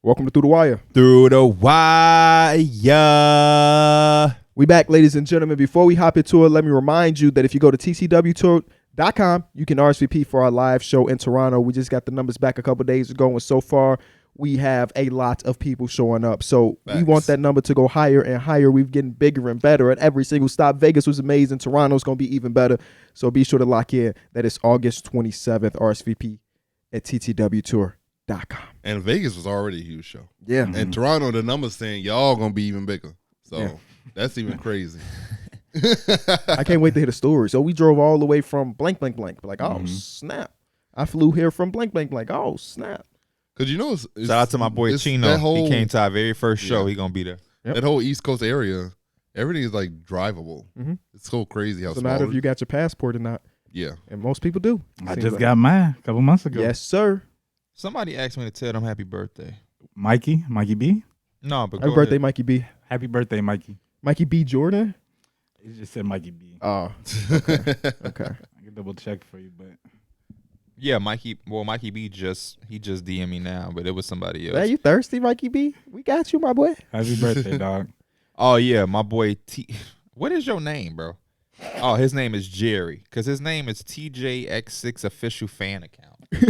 Welcome to Through the Wire. Through the Wire. We back, ladies and gentlemen. Before we hop into it, let me remind you that if you go to TTWTour.com, you can RSVP for our live show in Toronto. We just got the numbers back a couple days ago, and so far we have a lot of people showing up. So we want that number to go higher and higher. We're getting bigger and better at every single stop. Vegas was amazing. Toronto's going to be even better. So be sure to lock in. That is August 27th, RSVP at TTWTour.com. And Vegas was already a huge show. Yeah. Mm-hmm. And Toronto, the numbers saying y'all going to be even bigger. So that's even crazy. I can't wait to hear the story. So we drove all the way from blank. Like, oh, snap. I flew here from blank. Oh, snap. Because you know, shout out to my boy Chino. He came to our very first show. He gonna be there. Yep. That whole East Coast area, everything is like drivable. Mm-hmm. It's so crazy how it's a matter if you got your passport or not. Yeah. And most people do. I just got mine a couple months ago. Yes, sir. Somebody asked me to tell them happy birthday. Mikey B. No, but happy birthday, Mikey B. Happy birthday, Mikey. Mikey B. Jordan? He just said Mikey B. Oh, okay. Okay. I can double check for you, but. Yeah, Mikey B just DM'd me now, but it was somebody else. Hey, you thirsty, Mikey B? We got you, my boy. Happy birthday, dog. Oh, yeah, my boy T. What is your name, bro? Oh, his name is Jerry, because his name is TJX6 official fan account. Which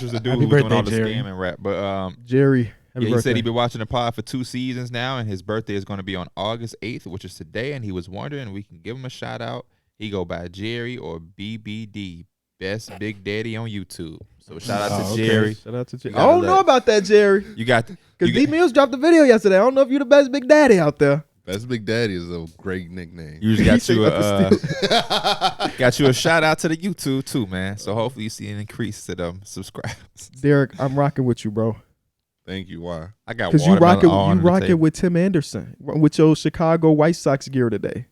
was the dude who was doing all the scam and rap. But Jerry, he said he'd been watching the pod for 2 seasons now, and his birthday is going to be on August 8th, which is today, and he was wondering if we can give him a shout out. He go by Jerry or BBD, Best Big Daddy on YouTube. So shout out to Jerry. Shout out to Jerry. I don't know about that, Jerry. You got because D Mills dropped the video yesterday. I don't know if you're the best Big Daddy out there. Best Big Daddy is a great nickname. You just got you a shout out to the YouTube too, man. So hopefully you see an increase to them subscribers. Darrick, I'm rocking with you, bro. Thank you. Why? I got because you rocking with Tim Anderson with your Chicago White Sox gear today.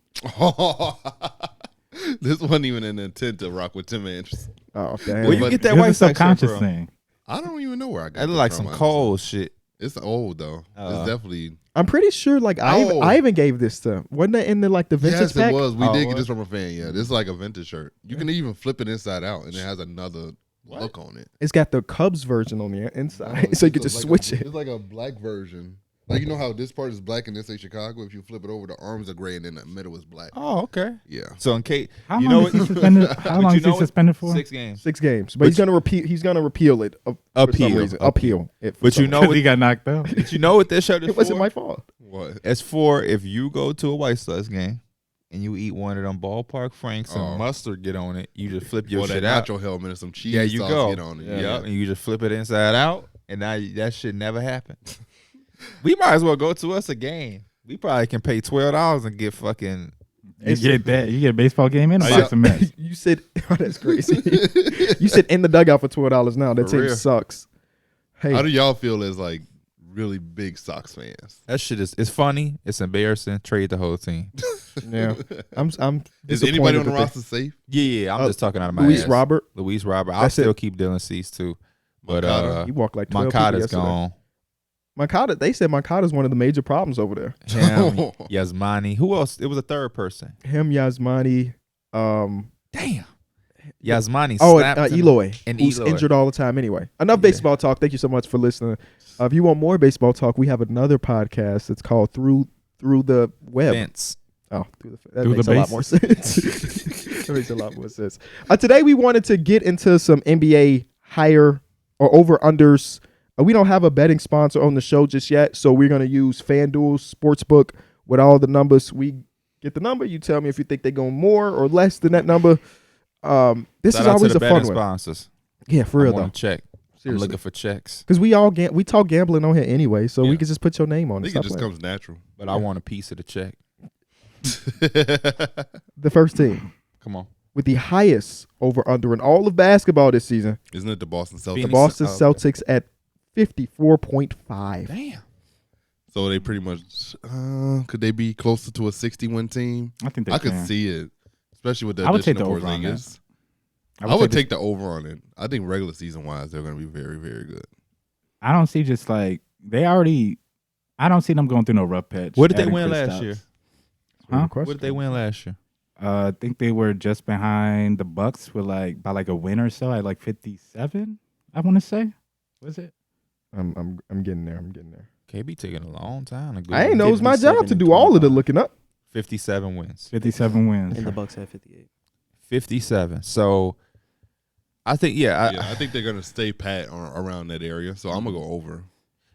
This wasn't even an intent to rock with Tim Anderson. Oh, damn. Where you get that White Sox subconscious thing? I don't even know where I got it. That look like some cold shit. It's old though. It's definitely. I'm pretty sure like I even gave this to him. Wasn't that in the vintage pack? Yes, it was. We did get this from a fan. Yeah, this is like a vintage shirt. You can even flip it inside out, and it has another look on it. It's got the Cubs version on the inside, so you can just switch it. It's like a black version. Like, you know how this part is black and this say Chicago? If you flip it over, the arms are gray and then the middle is black. Oh, okay. Yeah. So in case how long is he suspended for? 6 games. 6 games. But he's gonna repeal it for some reason. Appeal it. But you know he got knocked out. But you know what this shirt is for? It wasn't my fault. What? It's for if you go to a White Sox game and you eat one of them ballpark franks and mustard get on it, you just flip your shit out. Nacho helmet and some cheese you sauce go. Get on it. Yeah. And you just flip it inside out, and now that shit never happened. We might as well go to us a game. We probably can pay $12 and get fucking. You get that. You get a baseball game in a box of mess. You said, oh, that's crazy. You said in the dugout for $12 now. That team sucks. Hey, how do y'all feel as like really big Sox fans? That shit it's funny. It's embarrassing. Trade the whole team. Yeah, I'm. Is anybody on the roster safe? Yeah. I'm just talking out of my Luis ass. Robert. I'll still keep Dylan Cease too, but he walked like 12 Moncada's gone. Moncada, they said Moncada's one of the major problems over there. Him, Yasmani. Who else? It was a third person. Him, Yasmani. Damn. Yasmani. Eloy, and who's injured all the time anyway. Enough baseball talk. Thank you so much for listening. If you want more baseball talk, we have another podcast. It's called Through the Web. Vince. Oh, that makes a lot more sense. That makes a lot more sense. Today we wanted to get into some NBA higher or over-unders. We don't have a betting sponsor on the show just yet, so we're going to use FanDuel Sportsbook with all the numbers. We get the number. You tell me if you think they're going more or less than that number. This is always a fun one. Sponsors. Yeah, for real though. Check. Seriously. I'm looking for checks. Because we talk gambling on here anyway, so we can just put your name on it. I think it just comes natural. But I want a piece of the check. The first team. Come on. With the highest over-under in all of basketball this season. Isn't it the Boston Celtics? The Boston Celtics at 54.5. Damn. So they pretty much could they be closer to a 60-win team? I think I could see it, especially with the addition of Porzingis. I would take the over on it. I think regular season wise, they're going to be very, very good. I don't see just like I don't see them going through no rough patch. What did they win last year? Huh? What did they win last year? I think they were just behind the Bucks with by a win or so at 57. I want to say, was it? I'm getting there. I'm getting there. KB taking a long time. I ain't know it was my job to do all of the looking up. 57 wins. 57 wins. And the Bucks have 58. 57. So I think, I think they're gonna stay pat around that area. So I'm gonna go over.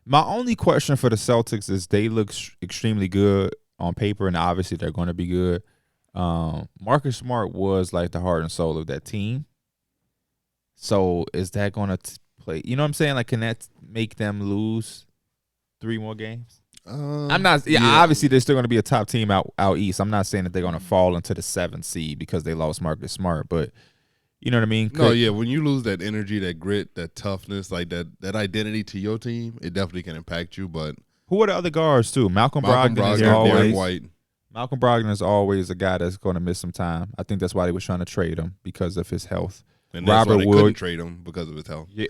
My only question for the Celtics is they look extremely good on paper, and obviously they're going to be good. Marcus Smart was like the heart and soul of that team. So is that going to play? You know what I'm saying? Like, can that make them lose 3 more games? I'm not. Yeah, obviously they're still going to be a top team out east. I'm not saying that they're going to fall into the 7th seed because they lost Marcus Smart, but you know what I mean? No, yeah. When you lose that energy, that grit, that toughness, like that identity to your team, it definitely can impact you. But who are the other guards too? Malcolm Brogdon is always White. Malcolm Brogdon is always a guy that's going to miss some time. I think that's why they were trying to trade him because of his health. And that's why they couldn't trade him because of his health. Yeah.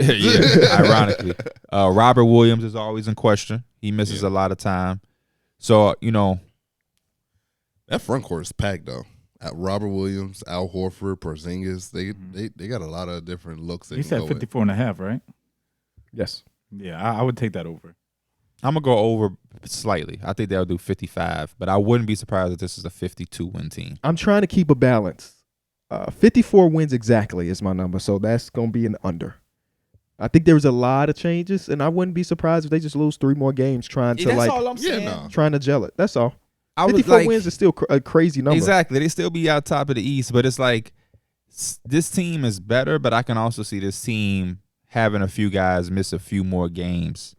Ironically, Robert Williams is always in question. He misses a lot of time. So that front court is packed though. Robert Williams, Al Horford, Porzingis, they got a lot of different looks. He said 54.5, right? Yes. Yeah, I would take that over. I'm going to go over slightly. I think they'll do 55, but I wouldn't be surprised if this is a 52-win team. I'm trying to keep a balance. 54 wins exactly is my number, so that's going to be an under. I think there's a lot of changes, and I wouldn't be surprised if they just lose 3 more games trying to that's all I'm saying. Trying to gel it. That's all. 54 wins is still a crazy number. Exactly. They still be out top of the East, but it's like this team is better, but I can also see this team having a few guys miss a few more games.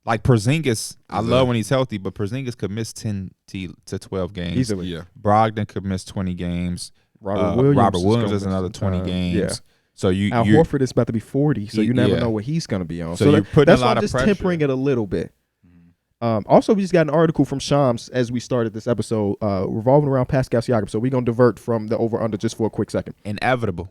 Like Porzingis, I love when he's healthy, but Porzingis could miss 10 to 12 games. Easily. Yeah. Brogdon could miss 20 games. Robert Williams is another 20 games. Yeah. So Al Horford is about to be 40, so you never know what he's going to be on. So you're putting that's a lot why I'm of just tempering it a little bit. Also, we just got an article from Shams as we started this episode revolving around Pascal Siakam. So we're going to divert from the over-under just for a quick second. Inevitable.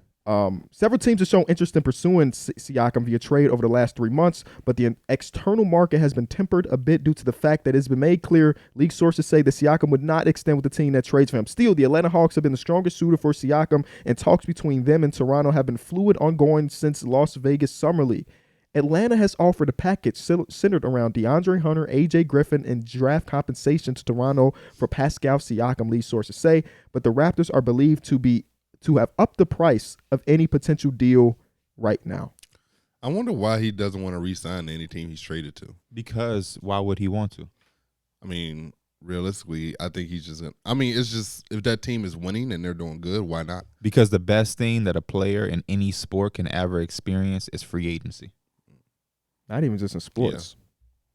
Several teams have shown interest in pursuing Siakam via trade over the last 3 months, but the external market has been tempered a bit due to the fact that it's been made clear league sources say that Siakam would not extend with the team that trades for him. Still, the Atlanta Hawks have been the strongest suitor for Siakam, and talks between them and Toronto have been fluid ongoing since Las Vegas Summer League. Atlanta has offered a package centered around DeAndre Hunter, AJ Griffin, and draft compensation to Toronto for Pascal Siakam, league sources say, but the Raptors are believed to have upped the price of any potential deal right now. I wonder why he doesn't want to re-sign to any team he's traded to. Because why would he want to? I mean, realistically, I think he's just it's just if that team is winning and they're doing good, why not? Because the best thing that a player in any sport can ever experience is free agency. Not even just in sports.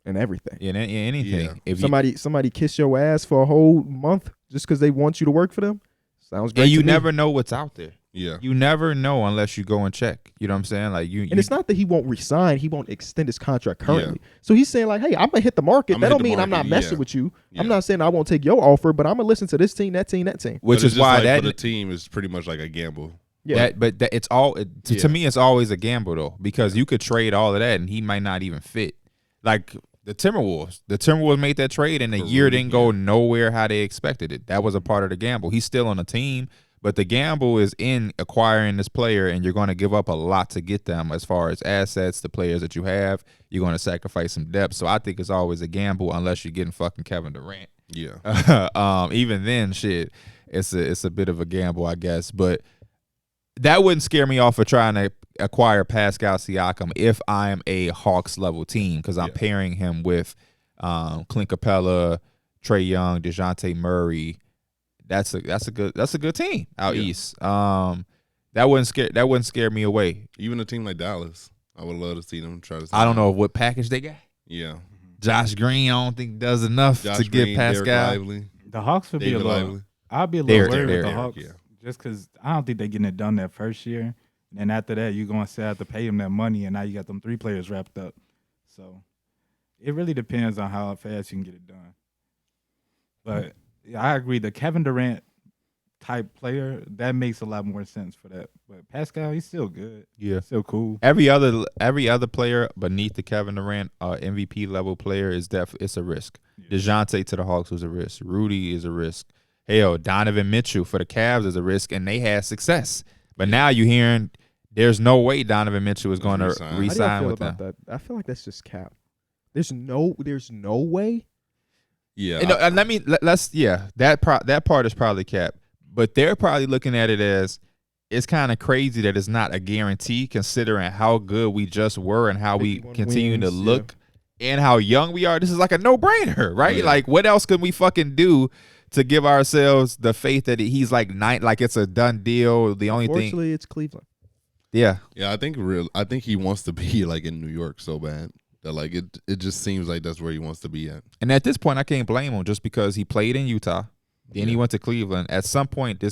In everything. In anything. Yeah. If somebody kiss your ass for a whole month just because they want you to work for them, sounds great. And you to me. never know what's out there. Yeah. You never know unless you go and check. You know what I'm saying? Like And it's not that he won't resign, he won't extend his contract currently. Yeah. So he's saying like, hey, I'm gonna hit the market. That don't mean I'm not messing with you. Yeah. I'm not saying I won't take your offer, but I'm gonna listen to this team, that team, that team. Which is why that for the team is pretty much like a gamble. Yeah. It's all to me it's always a gamble though, because you could trade all of that and he might not even fit. Like the Timberwolves made that trade and the year didn't go nowhere how they expected it. That was a part of the gamble. He's still on the team, but the gamble is in acquiring this player, and you're going to give up a lot to get them as far as assets, the players that you have. You're going to sacrifice some depth. So I think it's always a gamble unless you're getting fucking Kevin Durant. Yeah. Even then, shit, it's a bit of a gamble, I guess. But that wouldn't scare me off for trying to acquire Pascal Siakam if I'm a Hawks level team, because I'm pairing him with Clint Capella, Trae Young, DeJounte Murray. That's a good team out east. That wouldn't scare me away. Even a team like Dallas, I would love to see them try to. I don't know what package they got. Yeah. Josh Green, I don't think does enough to get Pascal. The Hawks would be a little. I'd be a little worried with the Hawks. Yeah. Just because I don't think they're getting it done that first year. And after that, you're going to have to pay them that money, and now you got them 3 players wrapped up. So it really depends on how fast you can get it done. But I agree. The Kevin Durant type player, that makes a lot more sense for that. But Pascal, he's still good. Yeah. Still cool. Every other player beneath the Kevin Durant MVP level player is it's a risk. Yeah. DeJounte to the Hawks was a risk. Rudy is a risk. Hell, Donovan Mitchell for the Cavs is a risk, and they had success. But now you're hearing there's no way Donovan Mitchell is going to re-sign with them. That? I feel like that's just cap. There's no way. Yeah. And that part is probably capped. But they're probably looking at it as it's kind of crazy that it's not a guarantee considering how good we just were and how we continue to look and how young we are. This is like a no-brainer, right? Yeah. Like, what else could we fucking do to give ourselves the faith that he's like it's a done deal? The only thing, Unfortunately, it's Cleveland. yeah, I think he wants to be like in New York so bad that like it just seems like that's where he wants to be at. and at this point, I can't blame him just because he played in Utah, then he went to Cleveland. At some point,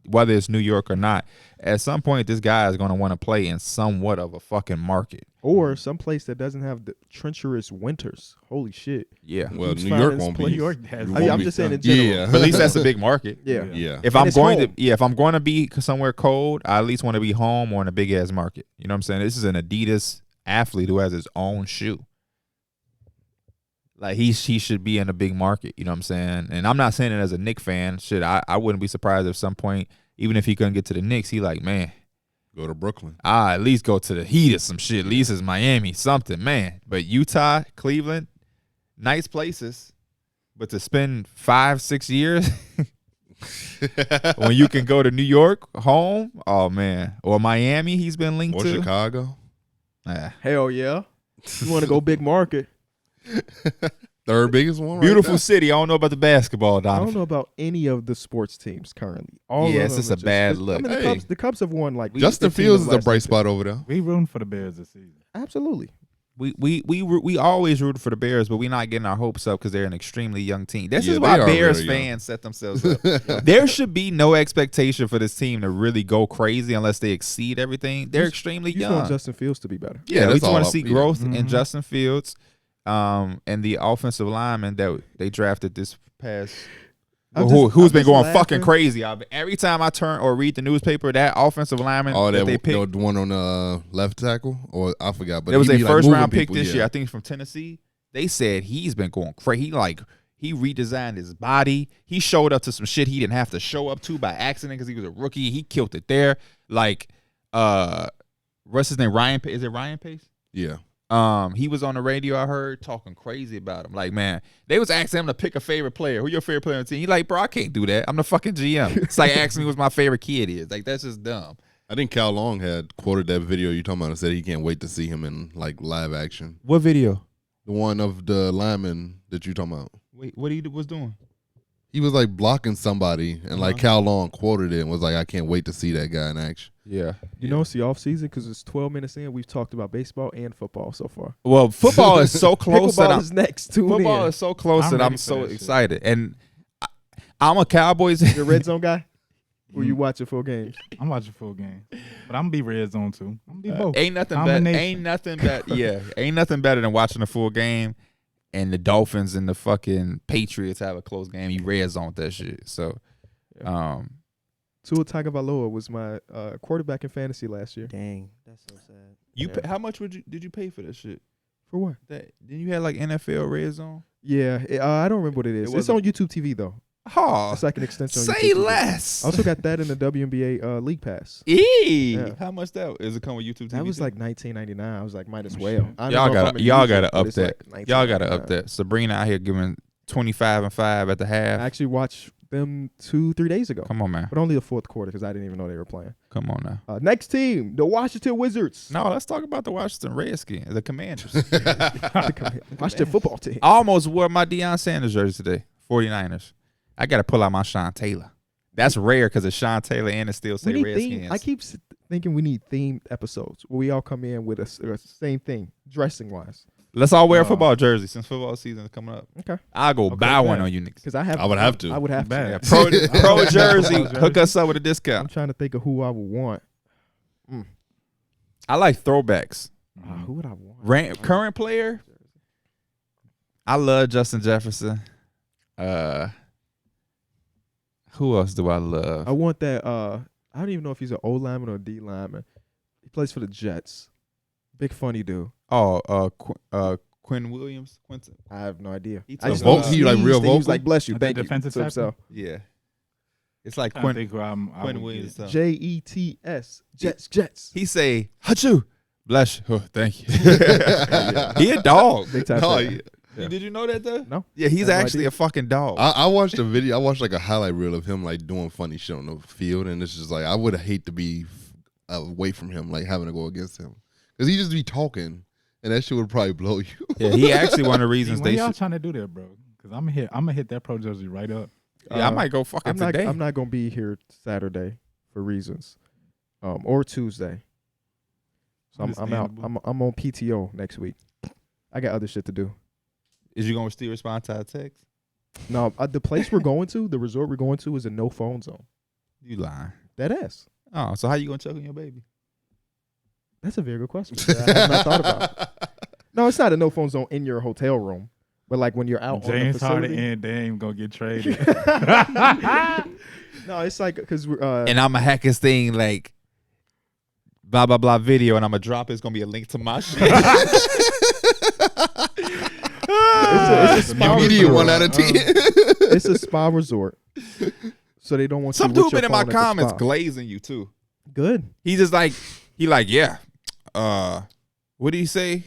whether it's New York or not, at some point, this guy is going to want to play in somewhat of a fucking market. Or some place that doesn't have the treacherous winters. Holy shit. Yeah. Well, Keeps New York finding won't place. be. New York has. I'm just saying in general. Yeah. But at least that's a big market. Yeah. Yeah. If And I'm it's going home. if I'm going to be somewhere cold, I at least want to be home or in a big ass market. You know what I'm saying? This is an Adidas athlete who has his own shoe. Like he should be in a big market. You know what I'm saying? And I'm not saying it as a Knicks fan. Shit, I wouldn't be surprised if at some point, even if he couldn't get to the Knicks, he like, man, Go to Brooklyn. at least go to the Heat or some shit. At least it's Miami, something, man. But Utah, Cleveland, nice places. But to spend 5-6 years when you can go to New York, home, oh man, or Miami, he's been linked Or to. Chicago. Hell yeah. You want to go big market. Third biggest one. Beautiful right city. I don't know about the basketball, I don't Donovan. know about any of the sports teams currently. All Yeah, of it's them just are a bad look. I mean, Hey. the Cubs have won like Justin 15 Fields of is the a last bright 16. spot over there. We rooting for the Bears this season. Absolutely. We always root for the Bears, but we're not getting our hopes up because they're an extremely young team. This Yeah, is why they are Bears very young. fans set themselves up. There should be no expectation for this team to really go crazy unless they exceed everything. They're extremely You just want young. Justin Fields to be better. Yeah, we that's just want all to see yeah. growth in Mhm. Justin Fields, and the offensive lineman that they drafted this past. I'm who's just been going fucking laughing. crazy? Every time I turn or read the newspaper, that offensive lineman Oh, that they picked. the one on the left tackle, or I forgot. But There was he a be, like, first moving round pick people, this yeah. year. I think he's from Tennessee. They said he's been going crazy. He redesigned his body. He showed up to some shit he didn't have to show up to by accident because he was a rookie. He killed it there. Like, what's his name? Ryan? Is it Ryan Pace? Yeah. He was on the radio. I heard talking crazy about him. Like, man, they was asking him to pick a favorite player. Who your favorite player on the team? He like, bro, I can't do that. I'm the fucking GM. It's like asking me who my favorite kid is. Like, that's just dumb. I think Cal Long had quoted that video you talking about and said he can't wait to see him in like live action. What video? The one of the lineman that you talking about. Wait, what he was doing? He was like blocking somebody, and like Cal Long quoted it and was like, "I can't wait to see that guy in action." Yeah. You know, it's the off season because it's 12 minutes in. We've talked about baseball and football so far. Well, football is so close that Pickleball I'm, is next. Tune football in. is so close I'm that ready I'm for so that shit. excited. And I'm a Cowboys. You're a red zone guy? Or you watching full games? I'm watching full game, but I'm gonna be red zone too. I'm gonna be both. Ain't nothing better. Combination. Ain't nothing better than watching a full game and the Dolphins and the fucking Patriots have a close game. You red zone that shit. So, Tua Tagovailoa was my quarterback in fantasy last year. Dang, that's so sad. how much did you pay for that shit? For what? Then you had like NFL red zone. Yeah, I don't remember what it is. It's on YouTube TV though. Oh, It's like an extension. on say YouTube TV. less. I also got that in the WNBA League Pass. Yeah. Yeah. How much that is? It come with YouTube TV? That was too? like $19.99. I was like, might as well. shit. I don't Y'all know if I'm gotta gonna y'all use it, gotta but up it's that. like Y'all gotta up $19.99. that. Sabrina out here giving 25-5 at the I half. actually watched them 2-3 days ago, Come on, man. but only the fourth quarter because I didn't even know they were playing. Come on now. Next team, the Washington Wizards. No, let's talk about the Washington Redskins, the Commanders. Washington football team. I almost wore my Deion Sanders jersey today. 49ers. I got to pull out my Sean Taylor. That's rare because it's Sean Taylor and it still We say need Redskins. theme. I keep thinking we need themed episodes where we all come in with a same thing, dressing wise. Let's all wear a football jersey since football season is coming up. Okay. I'll go Okay, buy one bet. on you niggas. Because I would have to. I would have to. Bad. Yeah, pro jersey. Jersey. Hook us up with a I'm discount. trying to think of who I would want. I like throwbacks. Who would I want? Current player. I love Justin Jefferson. Who else do I love? I want that. I don't even know if he's an O lineman or a D lineman. He plays for the Jets. Big funny dude. Quinn Williams. Quinton. I have no idea. He I just took- know he like real he was vocal? like, bless you, Like the thank you. defensive to himself. Yeah. It's like I Quinn think who I Williams. would get. stuff. Jets. Jets. He say, "Hachu, Bless you. Oh, thank you. He a dog. Big time No, fan. Yeah. Did you know that though? No. Yeah, he's Have no actually idea. a fucking dog. I watched a video. I watched like a highlight reel of him like doing funny shit on the field, and it's just like I would hate to be away from him, like having to go against him, because he just be talking, and that shit would probably blow you. Yeah, he actually one of the reasons When they y'all should. trying to do that, bro? Because I'm gonna hit that pro jersey right up. Yeah, I might go fucking today. I'm not gonna be here Saturday for reasons, or Tuesday. So I'm out. Understandable. I'm on PTO next week. I got other shit to do. Is you gonna still respond to our text? No, the place we're going to, the resort we're going to, is a no phone zone. You lying? That ass. Oh, so how you gonna check on your baby? That's a very good question. I have not thought about. No, it's not a no phone zone in your hotel room, but like when you're out on the James Harden facility. and Dame gonna get traded. No, it's like because we're. And I'ma hack his thing like blah blah blah video, and I'ma drop it. It's gonna be a link to my shit. It's a spa Immediate resort. 1 out of 10. It's a spa resort, so they don't want Some you with dude your been in my phone at the comments spa. glazing you too. Good. He just like yeah. What did he say?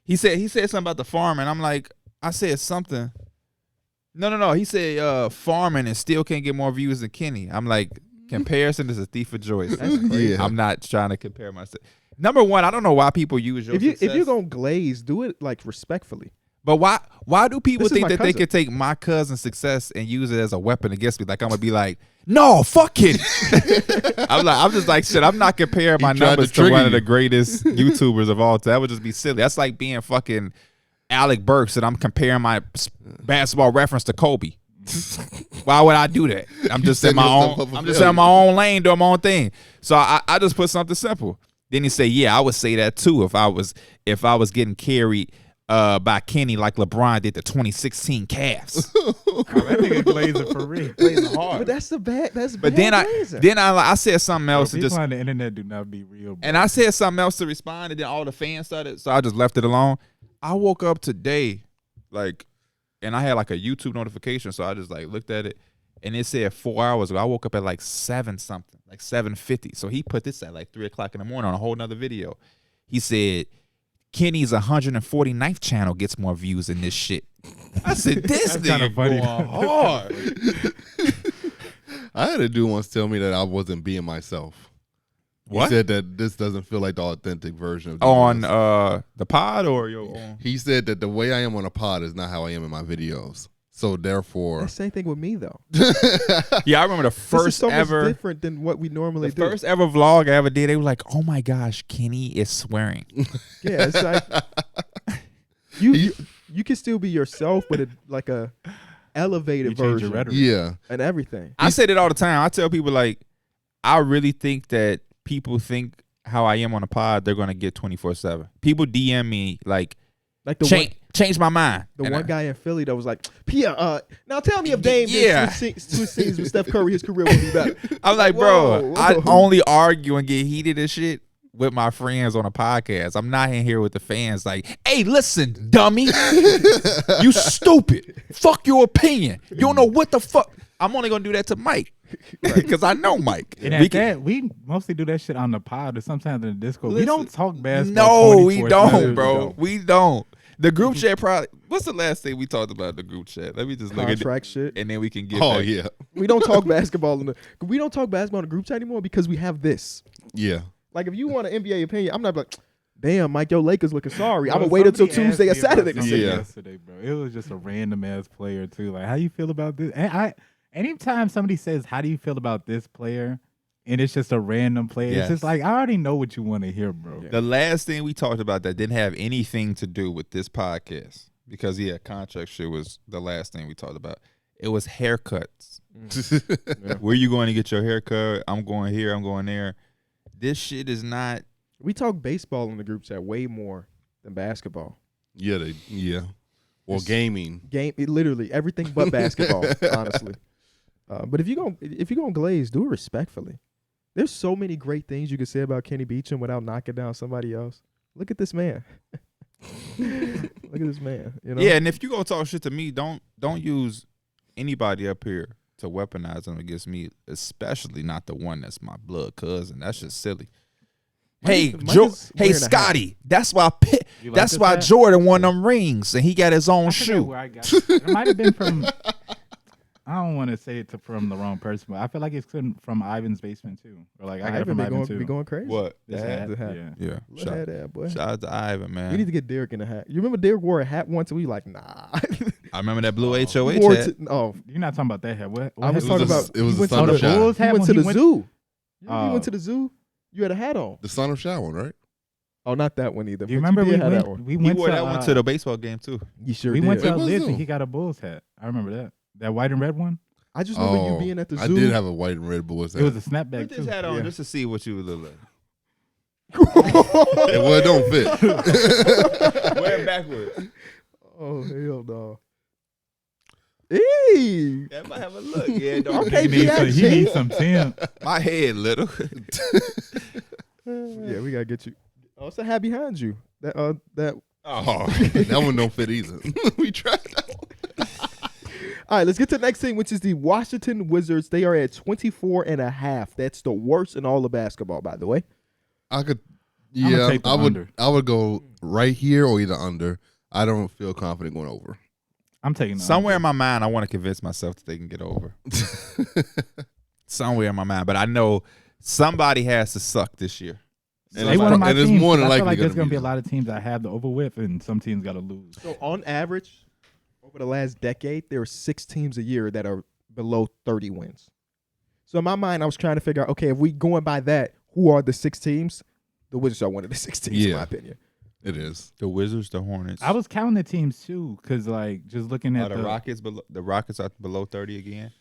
He said something about the farming. I'm like, I said something. No. He said farming and still can't get more views than Kenny. I'm like, comparison is a thief of joy. Yeah. I'm not trying to compare myself. Number one, I don't know why people use your If you're success. gonna glaze, do it like respectfully. But why do people This is think my that they cousin. could take my cousin's success and use it as a weapon against me? Like I'm gonna be like, no, fuck it. I'm just like, shit, I'm not comparing my He tried to numbers to trigger one of you. the greatest YouTubers of all time. That would just be silly. That's like being fucking Alec Burks and I'm comparing my basketball reference to Kobe. Why would I do that? I'm just in setting my yourself own. up for I'm just failure. in my own lane, doing my own thing. So I just put something simple. Then he said, yeah, I would say that too if I was getting carried by Kenny like LeBron did the 2016 Cavs. Oh, that nigga glazing for real. Glazing hard. But that's the bad. That's But bad glazing. I said something else and People just on the internet do not be real. Bro. and I said something else to respond, and then all the fans started, so I just left it alone. I woke up today, like, and I had like a YouTube notification, so I just like looked at it, and it said 4 hours ago. I woke up at like 7 something, like 7:50. So he put this at like 3 o'clock in the morning on a whole nother video. He said Kenny's 149th channel gets more views than this shit. I said this That's kinda nigga funny, going though. hard. I had a dude once tell me that I wasn't being myself. What? He said that this doesn't feel like the authentic version of On videos. the pod or your own? He said that the way I am on a pod is not how I am in my videos. So therefore, That's the same thing with me though. Yeah, I remember the This is first so ever. much different than what we normally The do. first ever vlog I ever did, they were like, "Oh my gosh, Kenny is swearing." Yeah, it's like you can still be yourself, but like a elevated You change your version rhetoric. yeah. and everything. I say that all the time. I tell people like, I really think that people think how I am on a pod, they're gonna get 24/7. People DM me like, Like the change my mind. And one guy in Philly that was like, Pierre, now tell me if Dame Yeah. did two scenes with Steph Curry, his career would be better. I'm like, bro, Whoa, I whoa. only argue and get heated and shit with my friends on a podcast. I'm not in here with the fans like, hey, listen, dummy. You stupid. Fuck your opinion. You don't know what the fuck. I'm only going to do that to Mike because I know Mike. And at that, we mostly do that shit on the pod or sometimes in the Discord. We Listen, don't talk basketball. No, we 24/7. don't, bro. We don't. The group chat probably. What's the last thing we talked about in the group chat? Let me just look at it, Contract shit. and then we can get. Oh back. yeah. We don't talk basketball in the group chat anymore because we have this. Yeah. Like if you want an NBA opinion, I'm not like, damn, Mike, your Lakers looking sorry. I'm Bro, gonna wait until somebody Tuesday or asked me about Saturday to something see. Yeah. Yesterday, bro. It was just a random ass player too. Like, how you feel about this? And anytime somebody says, "How do you feel about this player?" and it's just a random player, Yes. it's just like I already know what you want to hear, bro. The last thing we talked about that didn't have anything to do with this podcast, because contract shit was the last thing we talked about. It was haircuts. Where you going to get your haircut? I'm going here. I'm going there. This shit is not. We talk baseball in the group chat way more than basketball. Yeah. Or gaming. Literally everything but basketball, honestly. But if you're gonna glaze, do it respectfully. There's so many great things you can say about Kenny Beecham without knocking down somebody else. Look at this man. Look at this man. You know? Yeah, and if you gonna talk shit to me, don't use anybody up here to weaponize them against me, especially not the one that's my blood cousin. That's just silly. Hey, Mike is wearing a hat. Scotty. That's why You like that's this why hat? Jordan won them rings, and he got his own I forget shoe. where I got it. It might have been from. I don't want to say it from the wrong person, but I feel like it's from Ivan's basement too, or like I got it from Ivan too. Be going crazy. What? This The hat, The hat. yeah. Yeah. Look at that, boy. Shout out to Ivan, man. We need to get Darrick in a hat. You remember Darrick wore a hat once, and we like, nah. I remember that blue HOH Wore hat. it to- oh, You're not talking about that hat. What I was hat talking was about. it was he the went Son to of the Shine. Bulls He hat went when to he the went- zoo. You Oh. went to the zoo. You had a hat on. The Son of Sharon, right? Oh, not that one either. Do you but remember did we have that went? one. We He went wore to that one to the baseball game too. You sure we did. went to It was Liz zoo. and he got a Bulls hat. I remember that. That white and red one. I just remember you being at the zoo. I did have a white and red Bulls hat. It was a snapback Put too. this hat on Yeah. just to see what you would look like. Well, it don't fit. Wear it backwards. Oh hell no. Hey. That might have a look. Yeah, don't Okay, He needs some, he PIG. needs some Tim. My head little. Yeah, we gotta get you. Oh, it's a hat behind you. That Oh, That one don't fit either. We tried that one. All right, let's get to the next thing, which is the Washington Wizards. They are at 24.5. That's the worst in all of basketball, by the way. I could, I'ma yeah, take the under. I would go right here or either under. I don't feel confident going over. I'm taking the somewhere in under. my mind, I want to convince myself that they can get over. Somewhere in my mind, but I know somebody has to suck this year. And They it's one of pro- my and it's teams. more than I feel likely like there's gonna gonna be be a lot of teams that have the over with, and some teams got to lose. So on average, over the last decade, there are 6 teams a year that are below 30 wins. So in my mind, I was trying to figure out, okay, if we going by that, who are the 6 teams? The Wizards are one of the 6 teams, in Yeah. my opinion. It is. The Wizards, the Hornets. I was counting the teams too, because like just looking Are at the Rockets. The Rockets are below 30 again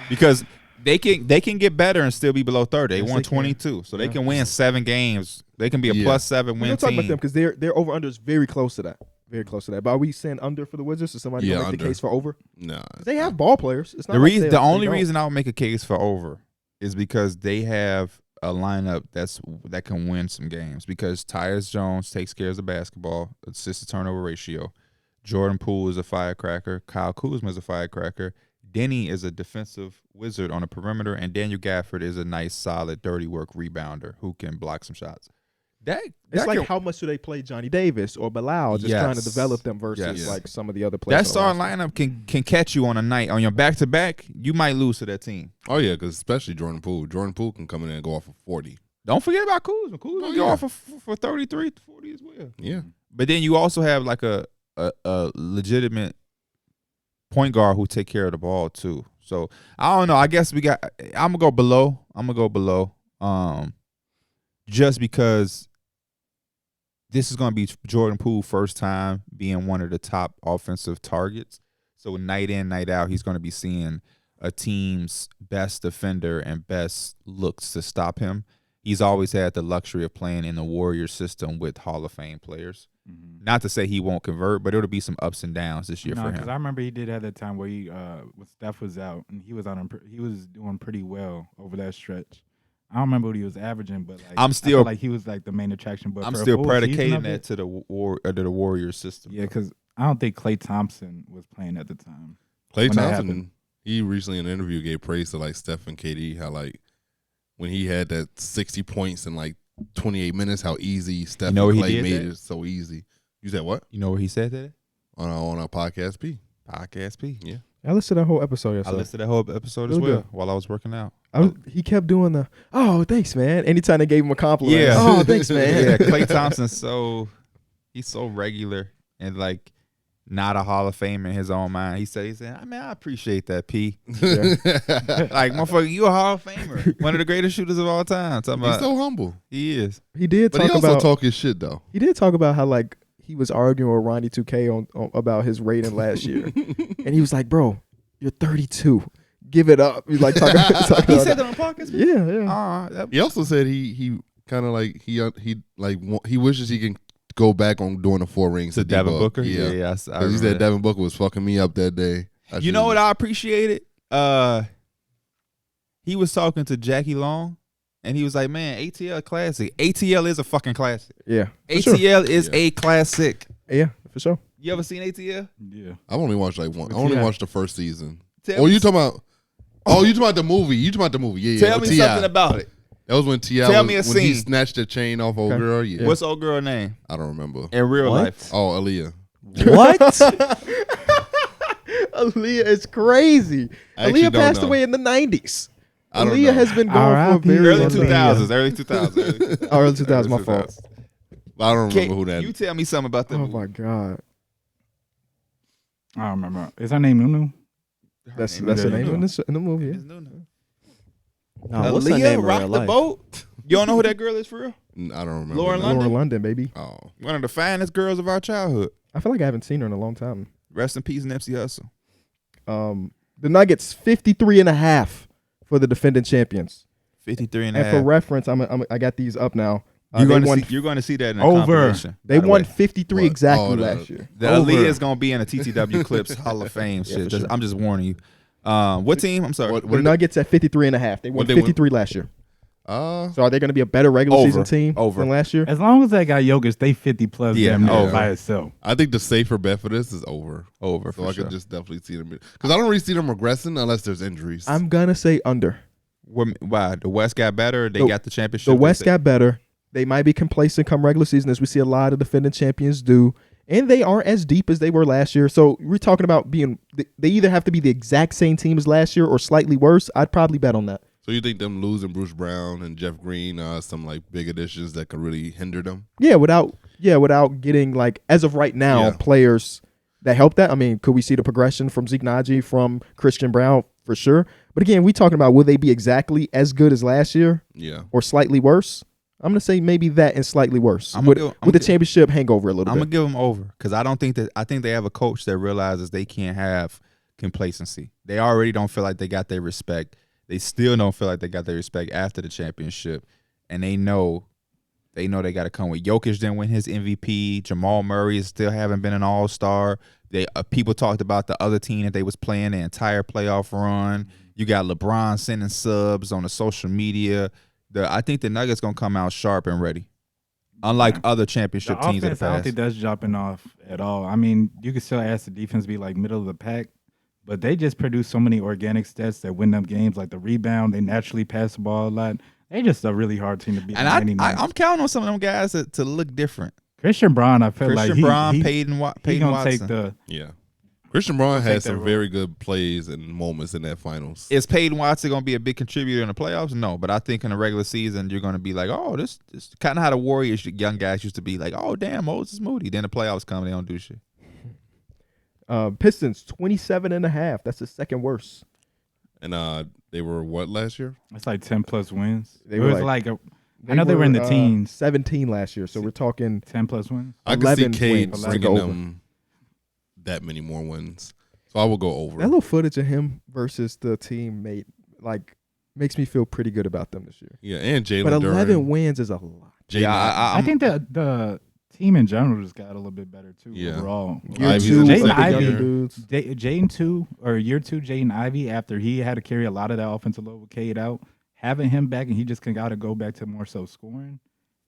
because they can get better and still be below 30. They Yes, won they can. 22, so they Yeah. can win 7 games. They can be a Yeah. +7 We're win gonna talk about team. them because their over under is very close to that. Very close to that. But are we saying under for the Wizards, or somebody Yeah, gonna make the under. case for over? Nah. 'Cause they have ball players. It's not The like reason, they the only don't. reason I would make a case for over is because they have a lineup that can win some games. Because Tyus Jones takes care of the basketball, assist to turnover ratio. Jordan Poole is a firecracker. Kyle Kuzma is a firecracker. Denny is a defensive wizard on the perimeter, and Daniel Gafford is a nice, solid, dirty work rebounder who can block some shots. It's that like can- how much do they play Johnny Davis or Bilal, just trying to Yes. develop them versus Yes. like some of the other players. that on the starting roster. lineup can catch you on a night on your back to back. You might lose to that team. Oh yeah, because especially Jordan Poole. Jordan Poole can come in and go off for 40. Don't forget about Kuzma. Kuzma Oh, go yeah. off for 33, 40 as well. Yeah. But then you also have like a legitimate point guard who take care of the ball too. So I don't know. I guess I'm gonna go below. Just because this is gonna be Jordan Poole first time being one of the top offensive targets. So night in, night out, he's gonna be seeing a team's best defender and best looks to stop him. He's always had the luxury of playing in the Warrior system with Hall of Fame players. Mm-hmm. Not to say he won't convert, but it'll be some ups and downs this year No, for because him. I remember he did have that time where he, when Steph was out, and he was he was doing pretty well over that stretch. I don't remember what he was averaging, but like I'm I still- feel like he was like the main attraction. But I'm for a still full season predicating of that it, to the Warrior system. yeah, because I don't think Klay Thompson was playing at the time. Klay When that Thompson, happened. he recently in an interview gave praise to like Steph and KD, how like when he had that 60 points in like 28 minutes, how easy Steph You know and where he Klay did made that? it so easy. You said what? You know where he said that? On our podcast P. Podcast P. Yeah. I listened to that whole episode I yesterday. listened to that whole episode as Really well good. while I was working out. He kept doing the, oh, thanks, man. Anytime they gave him a compliment. Yeah. Oh, thanks, man. Yeah, Klay Thompson's he's so regular and like not a Hall of Fame in his own mind. He said, I mean, I appreciate that, P. Like, motherfucker, you a Hall of Famer. One of the greatest shooters of all time. Talking He's about, so humble. he is. He did But talk he also about talk his shit though. he did talk about how like he was arguing with Ronnie 2K on about his rating last year, and he was like, "Bro, you're 32. Give it up." He's like talking He about said that on podcast? yeah. He also said he kind of like he wishes he can go back on doing the 4 rings To Devin D-Book. Booker? Yeah. Yeah, I Because he remember said that. Devin Booker was fucking me up that day. You know what I appreciated? He was talking to Jackie Long, and he was like, "Man, ATL classic. ATL is a fucking classic. Yeah, for sure. ATL is Yeah. a classic." Yeah, for sure. You ever seen ATL? Yeah, I've only watched like one. I With only T.I. watched the first season. Tell Oh, me you talking about? Oh, you talking about the movie? You talking about the movie? Yeah, Tell with me T.I. something about it. That was when T.I. Tell me a when he scene. snatched the chain off old Okay. girl. Yeah. What's old girl name I don't remember. in real What? life? Oh, Aaliyah. What? Aaliyah is crazy. I actually Aaliyah don't passed know. away in the 90s. I don't Aaliyah know. has been gone for a R.I.P. very Early long Aaliyah. time. 2000s. Early 2000s. Oh, early 2000s, my fault. I don't remember Kate, who that you is. tell me something about that. Oh movie. my God. I don't remember. Is her name Nunu? That's name the is name Nunu. in the movie. It's Yeah. Nunu. No, what's her Aaliyah name in rock real the life? boat. You don't know who that girl is for real? I don't remember. Lauren that. London? Laura London, baby. Oh, One of the finest girls of our childhood. I feel like I haven't seen her in a long time. Rest in peace, Nipsey Hussle. The Nuggets 53.5 for the defending champions. 53 and a And for half. reference, I got these up now. You're they going won, to see that in the Over. compilation. they by the won way. 53 What? exactly Oh, last year. The Over. Aaliyah is going to be in a TTW Clips Hall of Fame Yeah, shit. for Just- sure. I'm just warning you. What team? I'm sorry. What The did Nuggets at 53.5. They won What they win? 53 last year. they- So are they going to be a better regular Over. season team Over. than last year? As long as that guy Jokic, they 50 plus Yeah, damn near over. by itself. I think the safer bet for this is over. Over So for I sure. could just definitely see them because I don't really see them regressing unless there's injuries. I'm going to say under. Why? The West got better or they got the championship? The West got better. They might be complacent come regular season, as we see a lot of defending champions do. And they aren't as deep as they were last year. So we're talking about being – they either have to be the exact same team as last year or slightly worse. I'd probably bet on that. So you think them losing Bruce Brown and Jeff Green are some like big additions that could really hinder them? Yeah, without getting, like, as of right now, Yeah. players that help that. I mean, could we see the progression from Zeke Naji, from Christian Brown? For sure. But again, we talking about will they be exactly as good as last year Yeah. or slightly worse? I'm going to say maybe that and slightly worse I'm with gonna go- I'm the gonna- championship hangover a little I'm bit. gonna give them over because I think they have a coach that realizes they can't have complacency. They already don't feel like they got their respect. They still don't feel like they got their respect after the championship, and they know they got to come with. Jokic didn't win his MVP. Jamal Murray is still haven't been an All-Star. They people talked about the other team that they was playing the entire playoff run. You got LeBron sending subs on the social media. I think the Nuggets gonna come out sharp and ready, unlike other championship The teams in the offense, I don't past. think that's dropping off at all. I mean, you could still ask the defense to be like middle of the pack, but they just produce so many organic stats that win them games, like the rebound. They naturally pass the ball a lot. They just a really hard team to beat. And on any night. I'm counting on some of them guys to look different. Christian Brown, I feel Christian like Brown, he Peyton gonna Watson. take the. Yeah. Christian Braun take had that some role. very good plays and moments in that finals. Is Peyton Watson going to be a big contributor in the playoffs? No, but I think in the regular season you're going to be like, oh, this kind of how the Warriors young guys used to be like, oh, damn, Moses Moody. Then the playoffs come, they don't do shit. Pistons 27.5. That's the second worst. And they were what last year? It's like 10 plus wins. They It were was like I know they were in the teens. 17 last year. So we're talking 10 plus wins. I could see 11 Cade wins. bringing Go them that many more wins. So I will go over. that little footage of him versus the teammate makes me feel pretty good about them this year. Yeah, and Jalen But 11 Duren. wins is a lot. Jaden Yeah, I think the team in general just got a little bit better too Yeah. overall. Year Ivy's two, in Jaden with the Ivey. younger dudes. Jaden 2 or year 2, Jaden Ivey, after he had to carry a lot of that offensive load with Cade out, having him back and he just got to go back to more so scoring.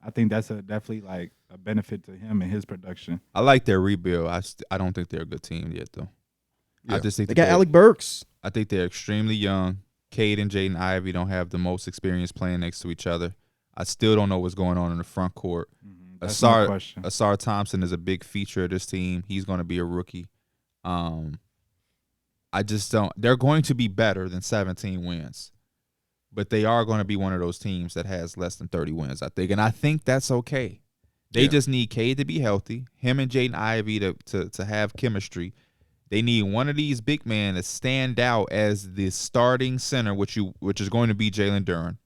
I think that's definitely like a benefit to him and his production. I like their rebuild. I don't think they're a good team yet, though. I Yeah. just think They that got they're- Alec Burks. I think they're extremely young. Cade and Jaden Ivey don't have the most experience playing next to each other. I still don't know what's going on in the front court. That's my question. Asar Thompson is a big feature of this team. He's going to be a rookie. I just don't. They're going to be better than 17 wins, but they are going to be one of those teams that has less than 30 wins, I think, and I think that's okay. They Yeah. just need Cade to be healthy, him and Jaden Ivey to have chemistry. They need one of these big men to stand out as the starting center, which is going to be Jalen Duren.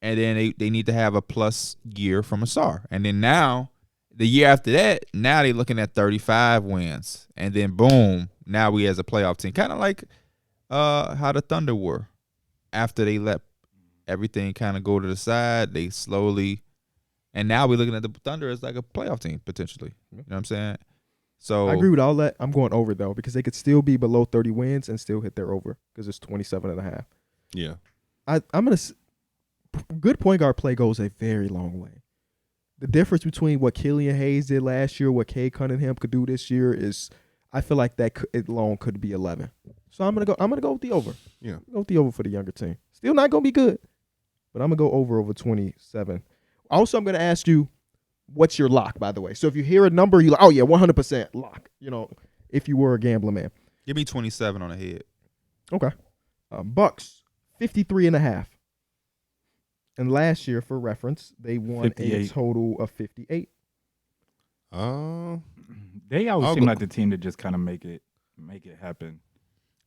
And then they need to have a plus year from Asar. And then now, the year after that, now they're looking at 35 wins. And then boom, now we as a playoff team. Kind of like how the Thunder were. After they let everything kind of go to the side, they slowly, and now we're looking at the Thunder as like a playoff team potentially. You know what I'm saying? So I agree with all that. I'm going over, though, because they could still be below 30 wins and still hit their over because it's 27.5. Yeah. I'm going to – good point guard play goes a very long way. The difference between what Killian Hayes did last year, what Cade Cunningham could do this year is I feel like that alone could be 11. So I'm gonna go with the over. Yeah. Go with the over for the younger team. Still not gonna be good, but I'm going to go over 27. Also, I'm going to ask you, what's your lock, by the way? So if you hear a number, you're like, oh, yeah, 100% lock, if you were a gambling man. Give me 27 on the head. Okay. Bucks, 53.5. And last year, for reference, they won 58. a total of 58. They always I'll seem go- like the team that just kind of make it happen.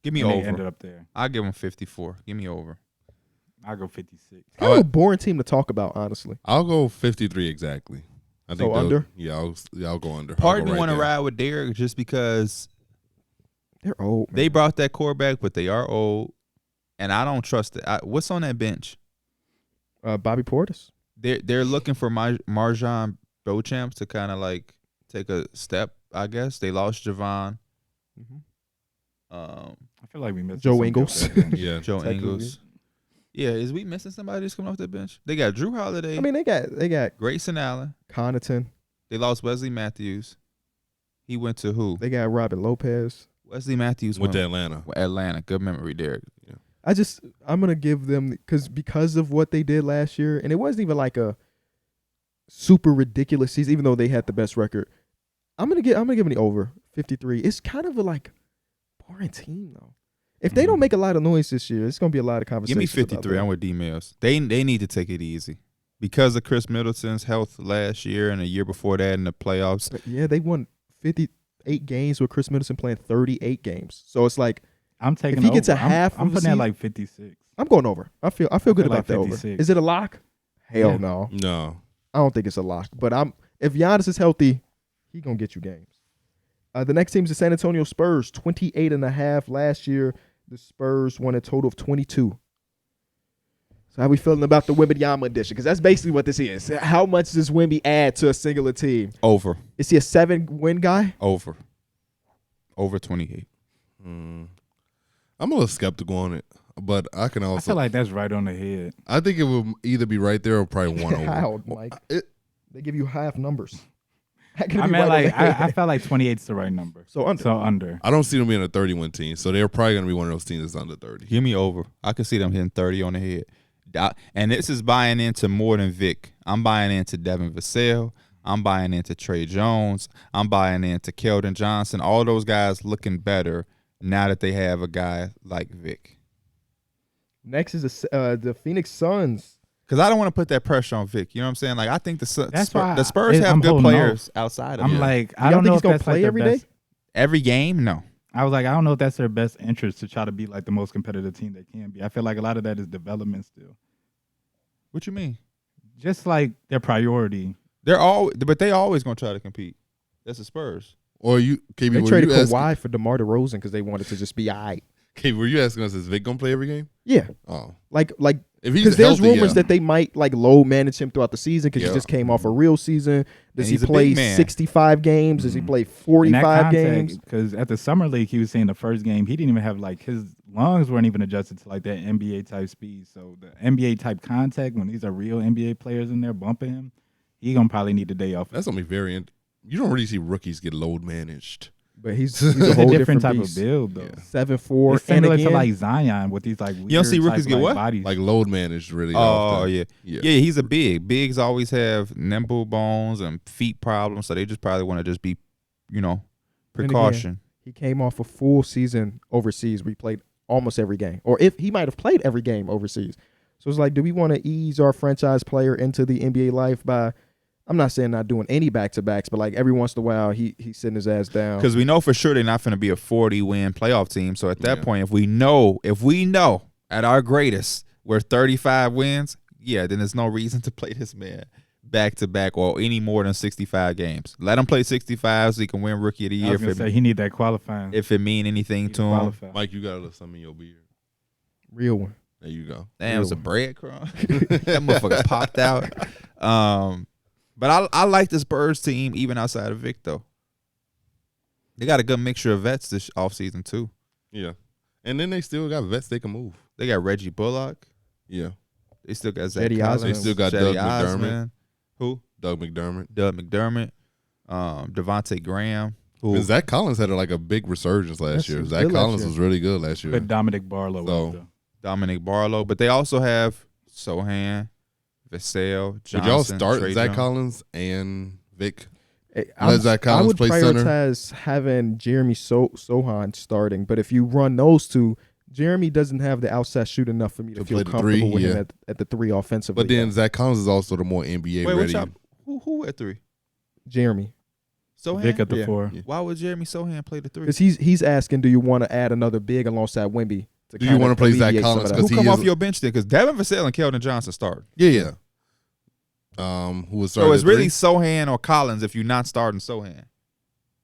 Give me And they over. ended up there. I'll give them 54. Give me over. I'll go 56. Kind of a boring team to talk about, honestly. I'll go 53 exactly. I So think they'll- under? Yeah, I'll go under. Part I'll of go me right want to there. ride with Darrick just because They're old, man. they brought that quarterback, but they are old, and I don't trust it. What's on that bench? Bobby Portis. They're looking for Marjan Beauchamp to kind of like take a step, I guess. They lost Javon. I feel like we missed Joe some Ingles. good bench. Yeah. Joe Technically. Ingles. Yeah, is we missing somebody that's coming off the bench? They got Drew Holiday, I mean, they got Grayson Allen. Connaughton. They lost Wesley Matthews. He went to who? They got Robin Lopez. Wesley Matthews With went Atlanta. Atlanta. Good memory, Derek. I'm gonna give them because of what they did last year, and it wasn't even like a super ridiculous season, even though they had the best record. I'm gonna give them the over 53. It's kind of a like boring team though. If they don't make a lot of noise this year, it's gonna be a lot of conversation. Give me 53. I'm with D-Mills. They need to take it easy because of Chris Middleton's health last year and the year before that in the playoffs. Yeah, they won 58 games with Chris Middleton playing 38 games. So it's like I'm taking If he over. gets a half I'm of a putting that season- like 56. I'm going over. I feel good feel about like the over. 56. Is it a lock? Hell Yeah. no. No. I don't think it's a lock. But if Giannis is healthy, he gonna get you games. The next team is the San Antonio Spurs, 28.5 last year. The Spurs won a total of 22. So how we feeling about the Wembanyama edition? Because that's basically what this is. How much does Wemby add to a singular team? Over. Is he a 7-win guy? Over 28. I'm a little skeptical on it, but I can I also. feel like that's right on the head. I think it will either be right there or probably one over. How, Mike? They give you half numbers. How can it I be mean, right on like the head? I felt like 28's the right number. So under. So under. I don't see them being a 30-win team, so they're probably going to be one of those teams that's under 30. Give me over. I can see them hitting 30 on the head. And this is buying into more than Vic. I'm buying into Devin Vassell. I'm buying into Trey Jones. I'm buying into Keldon Johnson. All those guys looking better now that they have a guy like Vic. Next is the Phoenix Suns. Because I don't want to put that pressure on Vic. You know what I'm saying? Like I think That's the why Spurs have I'm good holding players outside of I'm them. like, You I don't don't think know he's if gonna that's play like their every day? best. Every game, no. I was like, I don't know if that's their best interest to try to be like the most competitive team they can be. I feel like a lot of that is development still. What you mean? Just like their priority. But they always gonna try to compete. That's the Spurs. Or you, KB, They were traded you asking, Kawhi for DeMar DeRozan because they wanted to just be all right. KB, were you asking us, is Vic going to play every game? Yeah, Oh. like If he's because there's healthy, rumors yeah. that they might like low manage him throughout the season because Yeah. he just came off a real season. Does And he he's a play big man. 65 games? Does he play In that 45 games? because at the summer league, he was saying the first game he didn't even have like his lungs weren't even adjusted to like that NBA type speed. So the NBA type contact when these are real NBA players in there bumping him, he gonna probably need a day off. That's going to be very you don't really see rookies get load managed. But he's a It's whole a different type beast. of build though. 7'4" It's and similar again, to like Zion with these like weird don't see rookies type, get like, what? bodies. Like load managed really Oh often. yeah. Yeah. Yeah, he's a big. Bigs always have nimble bones and feet problems, so they just probably want to just be, precaution. he came off a full season overseas. We played almost every game, or if he might have played every game overseas. So it's like, do we want to ease our franchise player into the NBA life by? I'm not saying not doing any back-to-backs, but like every once in a while, he's sitting his ass down. Because we know for sure they're not going to be a 40-win playoff team. So at that Yeah. point, if we know at our greatest we're 35 wins, yeah, then there's no reason to play this man back-to-back or any more than 65 games. Let him play 65 so he can win Rookie of the I Year was gonna say he need that qualifying. if it mean anything He's to him. qualified. Mike, you got a little something in your beard. Real one. There you go. Damn, it was a breadcrumb. That motherfucker popped out. But I like this Spurs team even outside of Vic, though. They got a good mixture of vets this offseason, too. Yeah. And then they still got vets they can move. They got Reggie Bullock. Yeah. They still got Zach Cedi Collins. Osman. They still got Cedi Doug McDermott. Osman. Who? Doug McDermott. Doug McDermott. Devontae Graham. Who? And Zach Collins had a big resurgence last Yes, he year. was Zach good last Collins year. was really good last year. But Dominic Barlow. So- was the- Dominic Barlow. But they also have Sohan, Vassell, Johnson. Would y'all start Trey Zach Jones. Collins and Vic? Let Zach I Collins would play center? prioritize having Jeremy Sohan starting, but if you run those two, Jeremy doesn't have the outside shoot enough for me to To feel play the comfortable three, with him yeah. at the 3 offensively. But then Zach Collins is also the more NBA Wait, ready. who at 3? Jeremy, Sohan. Vic at the Yeah. 4. Yeah. Why would Jeremy Sohan play the 3? because he's asking, do you want to add another big alongside Wemby? Do you wanna play Zach Collins? Who 'Cause he come is- off your bench then? Because Devin Vassell and Keldon Johnson start. Yeah. Who was starting So it's at really 3? Sohan or Collins if you're not starting Sohan.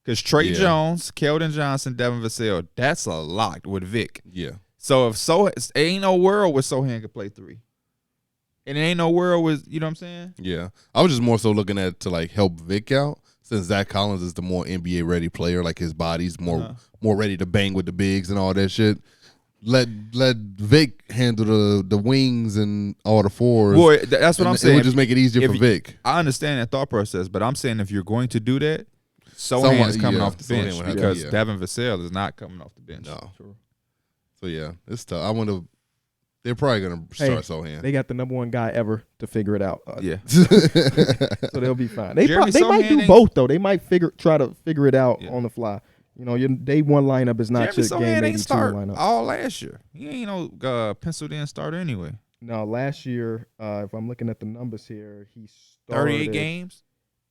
Because Trey Yeah. Jones, Keldon Johnson, Devin Vassell, that's a lock with Vic. Yeah. So if ain't no world where Sohan could play 3. And it ain't no world with, you know what I'm saying? Yeah. I was just more so looking at to like help Vic out since Zach Collins is the more NBA ready player. Like his body's more ready to bang with the bigs and all that shit. Let Vic handle the wings and all the fours. Boy, that's what I'm It saying. would just make it easier If for you- Vic. I understand that thought process, but I'm saying if you're going to do that, Someone- Sohan is coming yeah, off the Sohan bench would have to because be, yeah. Devin Vassell is not coming off the bench. No. So yeah, it's tough. I wonder. They're probably gonna start Sohan. They got the number 1 guy ever to figure it out. Yeah. So they'll be fine. They Jeremy might Sohan do ain't- both though. They might try to figure it out Yeah. on the fly. You know, your day 1 lineup is not Jeremy your Sohan game ain't 82 start lineup. all last year. He ain't no penciled in starter anyway. No, last year, if I'm looking at the numbers here, he started 38 games.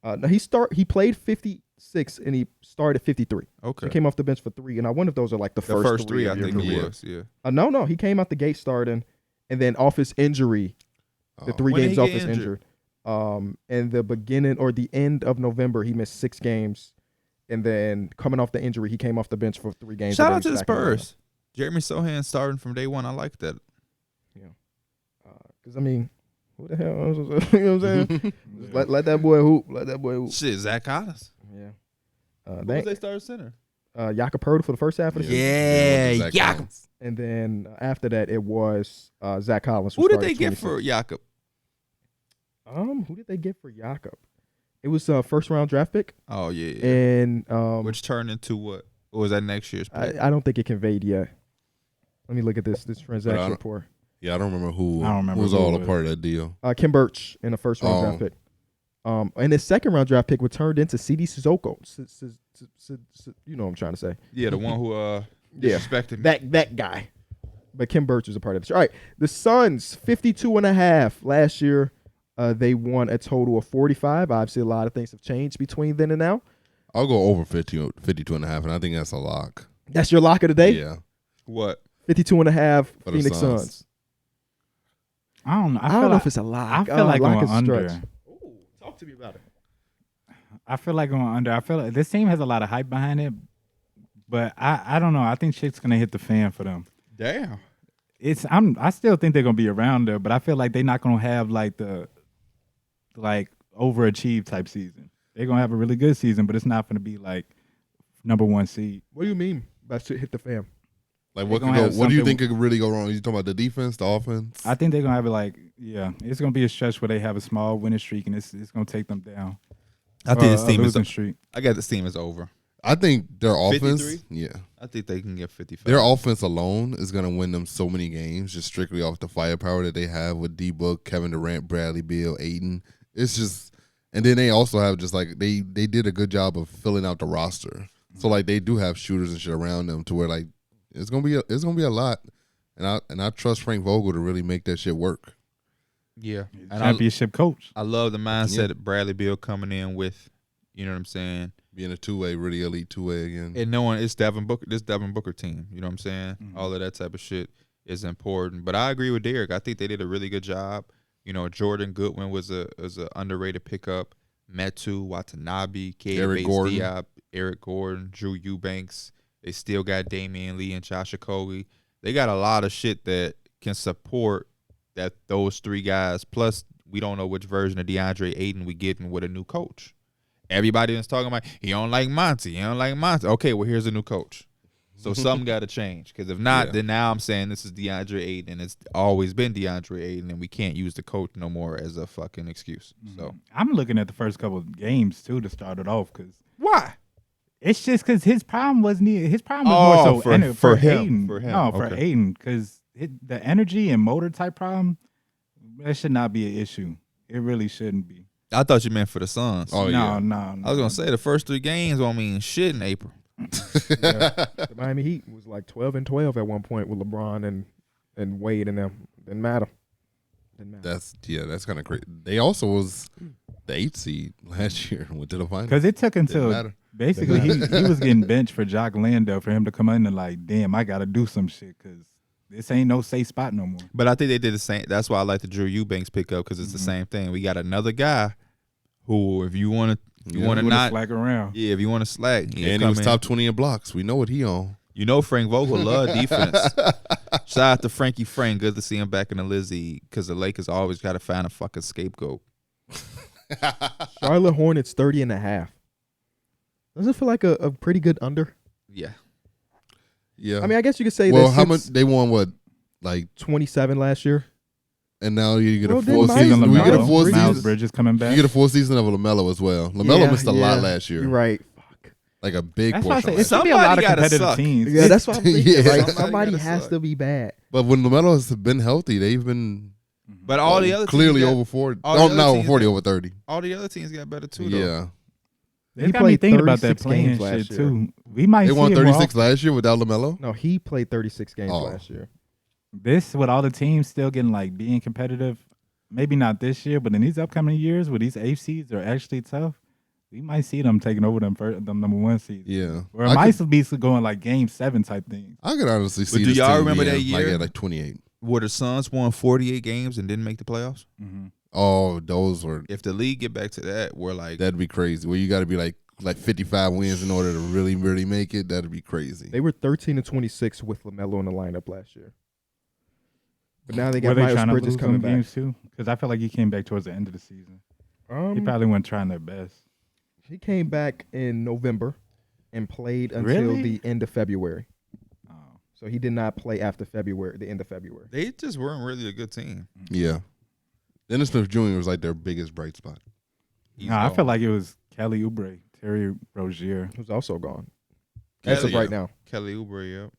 No, he played 56 and he started 53. Okay. He came off the bench for 3, and I wonder if those are like the first three I of your think it career. was. Yeah. No, he came out the gate starting, and then off his injury, the 3 When did games he off get his injured? injured. In the beginning or the end of November, he missed 6 games, and then coming off the injury, he came off the bench for 3 games. Shout and then out to the he's back in lineup. Spurs. Jeremy Sohan starting from day 1. I like that. Because I mean, who the hell? You know what I'm saying? Just let that boy hoop. Let that boy hoop. Shit, Zach Collins. Yeah. Who was they starting center? Jakob Poeltl for the first half of the season. Yeah, Zach Jakob. Collins. And then after that, it was Zach Collins. Who did started they get 26. for Jakob? Who did they get for Jakob? It was a first round draft pick, Oh yeah. and Which turned into what? Or was that next year's pick? I don't think it conveyed yet. Let me look at this transaction don't- report. Yeah, I don't remember who. I don't remember who was who all it a was. part of that deal. Kim Birch in the first round draft pick. And his second round draft pick was turned into CD Sissoko. You know what I'm trying to say. Yeah, the one who Yeah. disrespected me. That guy. But Kim Birch was a part of this. All right. The Suns, 52.5 last year. They won a total of 45. Obviously, a lot of things have changed between then and now. I'll go over 52 and a half, and I think that's a lock. That's your lock of the day? Yeah. What? 52.5 For the Phoenix Suns. Suns. I don't know. I don't know if it's a lock. I feel like lock going is a under. stretch. Ooh, talk to me about it. I feel like going under. I feel like this team has a lot of hype behind it, but I don't know. I think shit's gonna hit the fan for them. Damn. I still think they're gonna be around there, but I feel like they're not gonna have like the overachieve type season. They're gonna have a really good season, but it's not gonna be like number 1 seed. What do you mean by shit hit the fam? Like They what gonna could go? have What do you something- think could really go wrong? You talking about the defense, the offense? I think they're gonna have it like it's gonna be a stretch where they have a small winning streak and it's gonna take them down. I think this A team is. losing streak. I got this team is over. I think their offense. 53? Yeah. I think they can get 55. Their offense alone is going to win them so many games just strictly off the firepower that they have with D-Book, Kevin Durant, Bradley Beal, Ayton. It's just – and then they also have just like they did a good job of filling out the roster. So, like, they do have shooters and shit around them to where, like, it's gonna be a lot. And I trust Frank Vogel to really make that shit work. Yeah. And Championship coach. I love the mindset Yeah. that Bradley Beal coming in with, you know what I'm saying? Being a two-way, really elite two-way again. And knowing it's Devin Booker team, you know what I'm saying? Mhm. All of that type of shit is important. But I agree with Darrick. I think they did a really good job. You know, Jordan Goodwin was a underrated pickup. Metu, Watanabe, Eric Gordon. Diop, Eric Gordon, Drew Eubanks. They still got Damian Lee and Josh Okogie. They got a lot of shit that can support that those 3 guys. Plus, we don't know which version of DeAndre Ayton we getting with a new coach. Everybody was talking about he don't like Monty. He don't like Monty. Okay, well, here's a new coach. So something got to change. Because if not, then now I'm saying this is DeAndre Ayton, and it's always been DeAndre Ayton, and we can't use the coach no more as a fucking excuse. So I'm looking at the first couple of games too to start it off because why? it's just because his problem was Oh, more so for him. Ayton. For him. No, for Okay. Ayton because the energy and motor type problem That should not be an issue. It really shouldn't be. I thought you meant for the Suns. Oh, yeah. No. I was gonna say the first 3 games won't mean shit in April. The Miami Heat was like 12-12 at one point with LeBron and Wade and them. Didn't matter. That's kind of crazy. They also was the 8th seed last year and went to the finals. Because it took Didn't until matter. basically he was getting benched for Jock Landale for him to come in and like, damn, I got to do some shit because this ain't no safe spot no more. But I think they did the same. That's why I like the Drew Eubanks pickup because it's the same thing. We got another guy who, if you want to, not slack around. Yeah, if you want to slack, And he was top 20 in blocks. We know what he on. You know Frank Vogel love defense. Shout out to Frankie Frank. Good to see him back in the Lizzie because the Lakers always got to find a fucking scapegoat. Charlotte Hornets 30.5. Doesn't it feel like a pretty good under? Yeah. Yeah. I mean, I guess you could say well, that how much they won? What, like 27 last year? And now you get Bro, a didn't full Miles season. We get a full Bridges- Miles season. Bridges coming back. You get a full season of LaMelo as well. LaMelo Yeah, missed a lot last year. You're right. Fuck. Like a big That's why I portion. say it's gonna be a Somebody lot of gotta competitive suck. teams. Yeah, that's what I'm thinking. Yeah. Like, Somebody somebody gotta has suck. to be bad. But when LaMelo has been healthy, they've been But all the other clearly teams got, over 40. all the Oh, other no, teams 40 got- over 30. all the other teams got better too. Though. Yeah. He They got me played thinking about that 36 playing games shit last year. too. We might They see won it more 36 often. last year without LaMelo. No, he played 36 games Oh. last year. This with all the teams still getting like being competitive. Maybe not this year, but in these upcoming years, where these eighth seeds are actually tough, we might see them taking over them number 1 seeds. Yeah. Or it might be going like game 7 type thing. I could honestly see do this y'all team remember being that year? Like 28. Where the Suns won 48 games and didn't make the playoffs. Oh, those were, If the league get back to that, we're like, that'd be crazy. Where you got to be like 55 wins in order to really, really make it. That'd be crazy. They were 13-26 with LaMelo in the lineup last year. But now they Were got they Miles trying to Bridges lose coming some back. games too? Because I felt like he came back towards the end of the season. He probably wasn't trying their best. He came back in November and played until Really? the end of February. Oh. So he did not play after February, the end of February. they just weren't really a good team. Yeah. Dennis Smith Jr. was like their biggest bright spot. He's Nah, I gone. felt like it was Kelly Oubre, Terry Rozier. Who's also gone. As of Kelly, right now. Kelly Oubre, yep.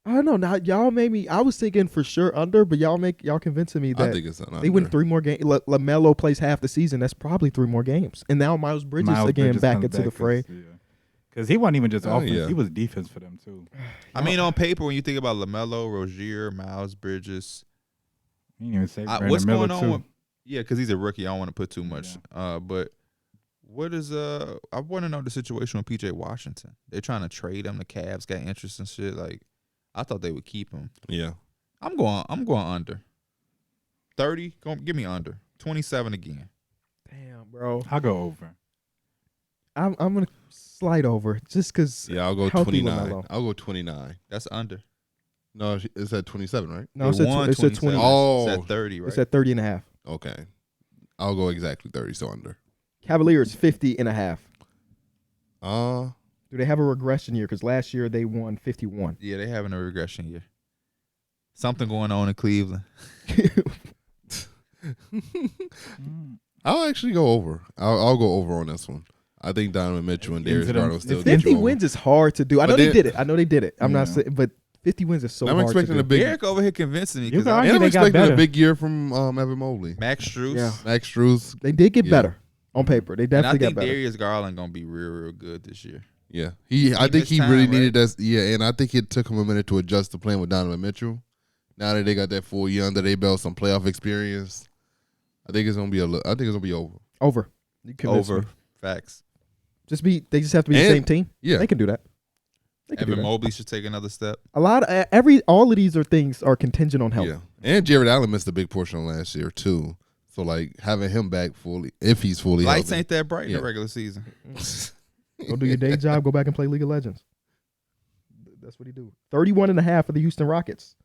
I don't know. Now y'all made me. I was thinking for sure under, but y'all convincing me I that think it's an they win under. 3 more games. LaMelo plays half the season. That's probably 3 more games. And now Miles Bridges again back comes into the fray. Because he wasn't even just Oh, offense; yeah. he was defense for them too. I mean, on paper, when you think about LaMelo, Rozier, Miles Bridges, He didn't even say Brandon what's Miller going on? too. With, yeah, because he's a rookie. I don't want to put too much. But what is I want to know the situation with PJ Washington. They're trying to trade him. The Cavs got interest and shit. Like, I thought they would keep him. Yeah. I'm going under 30. Give me under 27 again. Damn, bro. I'll go over. I'm gonna slide over just because. Yeah, I'll go Healthy 29. LaMelo. I'll go 29. That's under. No, it's at 27, right? No, They it's at won it's at 20. 27. Oh. It's at 30, right? It's at 30.5. Okay. I'll go exactly 30, so under. Cavaliers 50.5. Do Do they have a regression year? Because last year they won 51. Yeah, they having a regression year. Something going on in Cleveland. I'll actually go over. I'll go over on this one. I think Donovan Mitchell and Darius Into them- Garland will still if get 50 you over. wins is hard to do. I But know they then- did it. I know they did it. I'm not Yeah. saying, but 50 wins is so I'm hard expecting to a do. big. Eric over here convincing me. You 'cause can I- argue And I'm they got expecting better. a big year from Evan Mobley. Max Strus. Yeah. Max Strus. They did get Yeah. better on paper. They And I definitely got think better. Darius Garland gonna be real good this year. Yeah. I think missed he time, really right? needed that. Yeah, and I think it took him a minute to adjust to playing with Donovan Mitchell. Now that they got that full year under their belt, some playoff experience, I think it's gonna be over. Over. You convinced Over. me. Facts. They just have to be the And- same team. Yeah. They can do that. They can do Evan that. Mobley should take another step. All of these things are contingent on health. Yeah. And Jared Allen missed a big portion of last year too. So like having him back fully, if he's fully Lights healthy. ain't that bright in Yeah. the regular season. Go do your day job. Go back and play League of Legends. That's what he do. 31.5 for the Houston Rockets.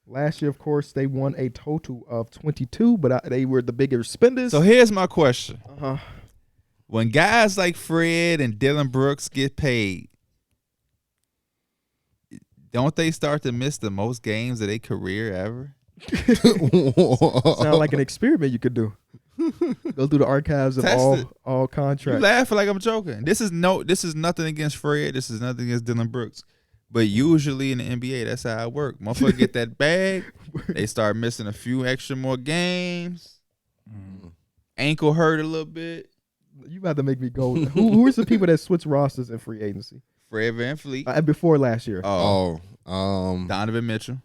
Last year, of course, they won a total of 22, but they were the bigger spenders. So here's my question. uh-huh. When guys like Fred and Dylan Brooks get paid, don't they start to miss the most games of their career ever? Sound like an experiment you could do. Go through the archives of Test it. all You contracts. laughing like I'm joking. This is nothing against Fred. This is nothing against Dylan Brooks. But usually in the NBA, that's how it works. Motherfucker get that bag, they start missing a few extra more games. Ankle hurt a little bit. You about to make me go. Who are some people that switch rosters in free agency? Fred VanVleet. Before last year. Donovan Mitchell.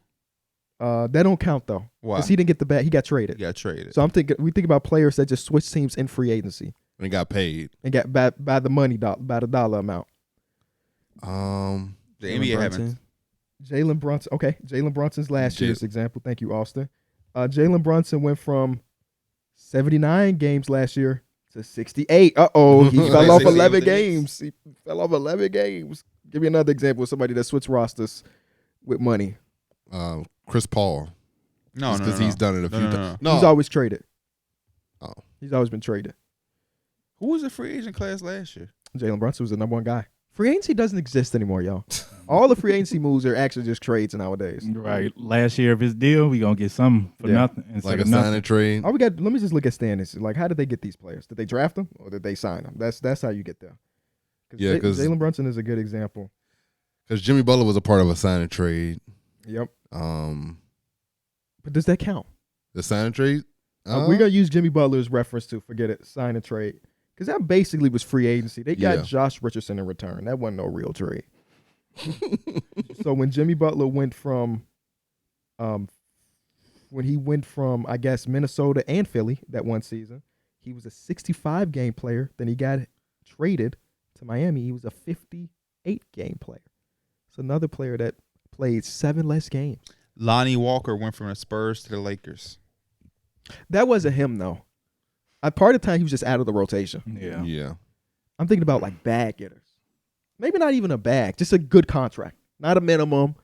That don't count though. Why? Because he didn't get the bag. He got traded. He got traded. So we think about players that just switch teams in free agency And got paid. and got by the money, by the dollar amount. The NBA haven't. Jalen Brunson. Okay, Jalen Brunson's last year's example. Thank you, Austin. Jalen Brunson went from 79 games last year to 68. He fell off 11 games. He fell off 11 games. Give me another example of somebody that switched rosters with money. Chris Paul. No, because he's done it a few times. No, he's always traded. Oh, he's always been traded. Who was the free agent class last year? Jalen Brunson was the number one guy. Free agency doesn't exist anymore, y'all. All the free agency moves are actually just trades nowadays. Right. Last year of his deal, we gonna get some for nothing. Like a sign and trade. Let me just look at standings. Like, how did they get these players? Did they draft them or did they sign them? That's how you get there. Yeah, because Jalen Brunson is a good example. Because Jimmy Butler was a part of a sign and trade. Yep. But does that count? The sign and trade? We're gonna use Jimmy Butler as reference to forget it, sign and trade. Because that basically was free agency. They got Josh Richardson in return. That wasn't no real trade. So when Jimmy Butler went from, I guess, Minnesota and Philly that one season, he was a 65-game player. Then he got traded to Miami. He was a 58-game player. It's another player that played 7 less games. Lonnie Walker went from the Spurs to the Lakers. That wasn't him, though. Part of the time, he was just out of the rotation. Yeah. I'm thinking about, like, bag getters. Maybe not even a bag, just a good contract. Not a minimum,